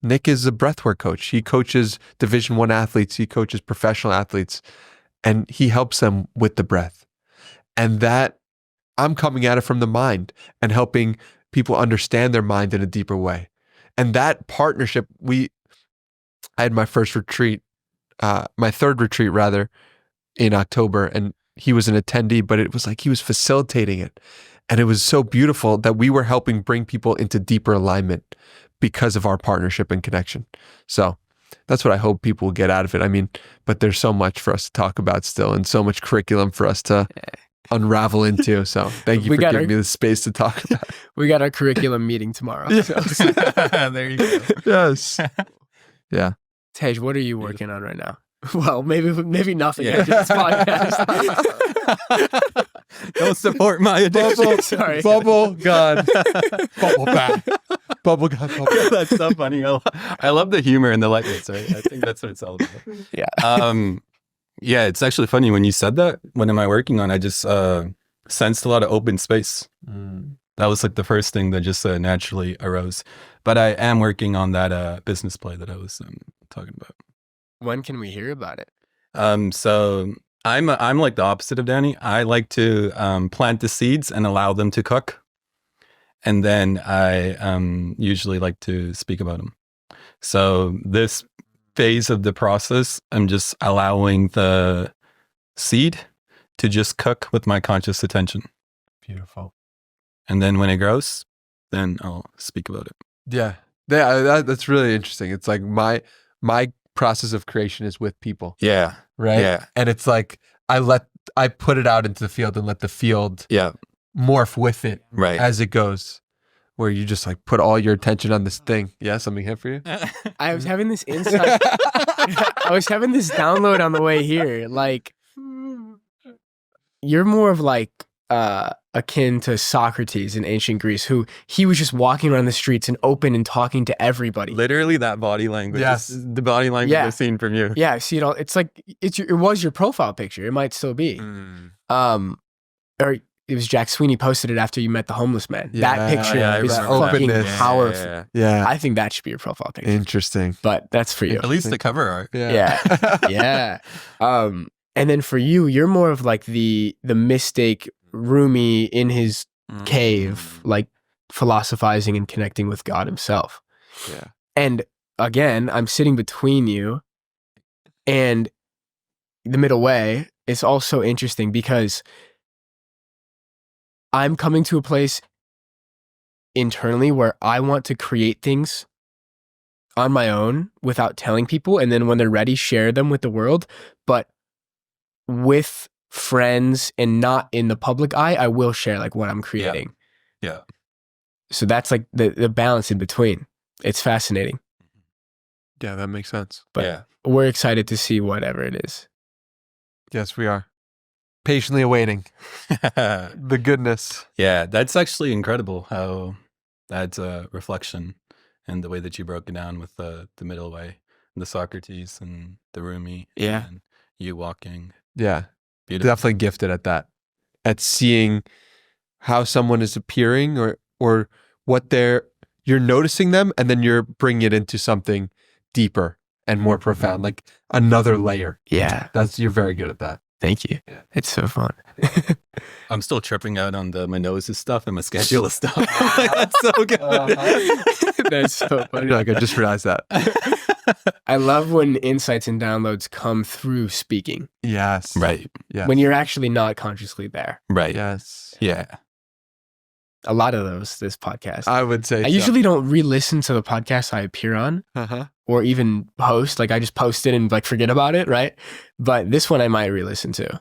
Nick is a breathwork coach. He coaches Division I athletes. He coaches professional athletes, and he helps them with the breath. And that I'm coming at it from the mind and helping people understand their mind in a deeper way. And that partnership, I had my first retreat, my third retreat rather, in October, and he was an attendee, but it was like he was facilitating it. And it was so beautiful that we were helping bring people into deeper alignment because of our partnership and connection. So that's what I hope people will get out of it. I mean, but there's so much for us to talk about still and so much curriculum for us to unravel into. So thank you for giving me the space to talk about it. We got our curriculum meeting tomorrow. Yes. There you go. Yes. Yeah. Tej, what are you working on right now? Well, maybe nothing after this podcast. Don't support my addiction. Sorry. Bubble God. Bubble back. Bubble God. Bubble. That's so funny. I love the humor and the lightness, right? I think that's what it's all about. Yeah. Yeah, it's actually funny when you said that. What am I working on? I just sensed a lot of open space. That was like the first thing that just naturally arose. But I am working on that business play that I was talking about. When can we hear about it? So I'm like the opposite of Danny. I like to plant the seeds and allow them to cook. And then I usually like to speak about them. So this phase of the process, I'm just allowing the seed to just cook with my conscious attention. Beautiful. And then when it grows, then I'll speak about it. Yeah. That's really interesting. It's like my process of creation is with people. Yeah. Right. Yeah. And it's like I put it out into the field and let the field morph with it as it goes. Where you just like put all your attention on this thing. Yeah, something hit for you? I was having this insight. I was having this download on the way here. Like, you're more of like akin to Socrates in ancient Greece, who he was just walking around the streets and open and talking to everybody. Literally that body language. Yes. The body language I've seen from you. Yeah, I see it all. It's like, it was your profile picture. It might still be. Or it was Jack Sweeney posted it after you met the homeless man. That picture is fucking powerful. Yeah. I think that should be your profile picture. Interesting. But that's for you. At least the cover art. Yeah. Yeah. And then for you, you're more of like the mystic Rumi in his cave, like philosophizing and connecting with God himself. Yeah. And again, I'm sitting between you and the middle way. It's also interesting because I'm coming to a place internally where I want to create things on my own without telling people. And then when they're ready, share them with the world. But with friends and not in the public eye, I will share like what I'm creating. Yeah. So that's like the balance in between. It's fascinating. Yeah, that makes sense. But we're excited to see whatever it is. Yes, we are. Patiently awaiting the goodness. Yeah, that's actually incredible how that's a reflection and the way that you broke it down with the middle way, the Socrates and the Rumi. Yeah. And you walking. Yeah. Beautiful. Definitely gifted at that. At seeing how someone is appearing or what you're noticing them and then you're bringing it into something deeper and more profound, like another layer. Yeah. You're very good at that. Thank you. Yeah. It's so fun. I'm still tripping out on my noses stuff and my schedule stuff. That's so good. That's so funny. Like, I just realized that. I love when insights and downloads come through speaking. Yes. Right. Yeah. When you're actually not consciously there. Right. Yes. Yeah. A lot of this podcast. I would say I usually don't re-listen to the podcast I appear on or even post. Like I just post it and like forget about it, right? But this one I might re-listen to.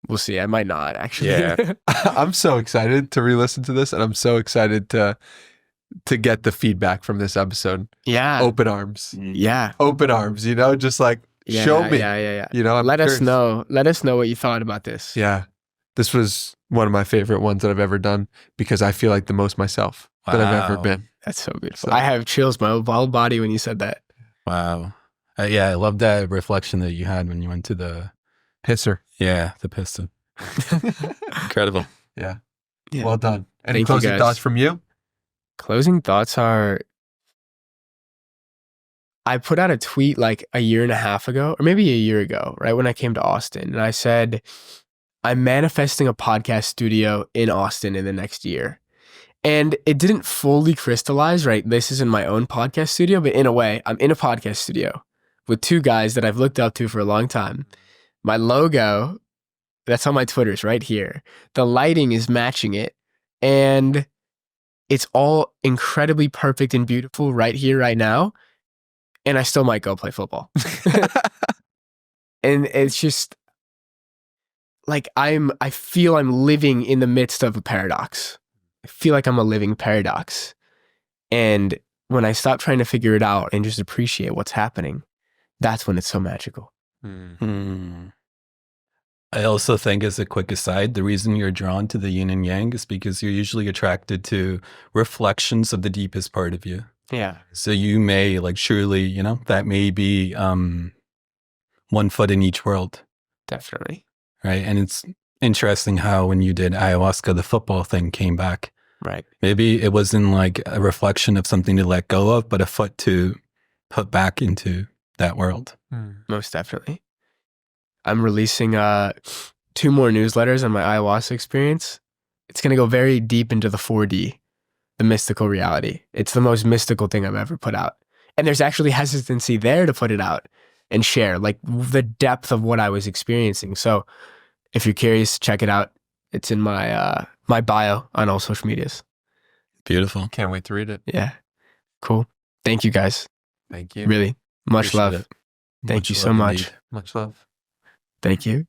We'll see. I might not actually. Yeah. I'm so excited to re-listen to this, and I'm so excited to get the feedback from this episode. Yeah. Open arms. Yeah. Open arms, just like show me. Yeah. I'm Let curious. us know. Let us know what you thought about this. Yeah. This was one of my favorite ones that I've ever done because I feel like the most myself that I've ever been. That's so beautiful. I have chills my whole body when you said that. Wow. Yeah, I love that reflection that you had when you went to the Pisser. Yeah, the piston. Incredible. Yeah. Yeah. Well done. Any Thank you, closing guys. thoughts from you? Closing thoughts are, I put out a tweet like a year and a half ago, or maybe a year ago, right when I came to Austin. And I said, I'm manifesting a podcast studio in Austin in the next year. And it didn't fully crystallize, right? This isn't my own podcast studio, but in a way, I'm in a podcast studio with two guys that I've looked up to for a long time. My logo, that's on my Twitter's right here. The lighting is matching it. And it's all incredibly perfect and beautiful right here, right now. And I still might go play football. And it's just like I feel I'm living in the midst of a paradox. I feel like I'm a living paradox. And when I stop trying to figure it out and just appreciate what's happening, that's when it's so magical. I also think, as a quick aside, the reason you're drawn to the yin and yang is because you're usually attracted to reflections of the deepest part of you. Yeah. So you may, like, surely, that may be one foot in each world. Definitely. Right. And it's interesting how when you did ayahuasca, the football thing came back. Right. Maybe it wasn't like a reflection of something to let go of, but a foot to put back into that world. Most definitely. I'm releasing 2 more newsletters on my ayahuasca experience. It's going to go very deep into the 4D, the mystical reality. It's the most mystical thing I've ever put out. And there's actually hesitancy there to put it out and share, like the depth of what I was experiencing. So if you're curious, check it out. It's in my my bio on all social medias. Beautiful. Can't wait to read it. Yeah. Cool. Thank you guys. Thank you. Really. Much Appreciate love. it. Thank Much you so love much. indeed. Much love. Thank you.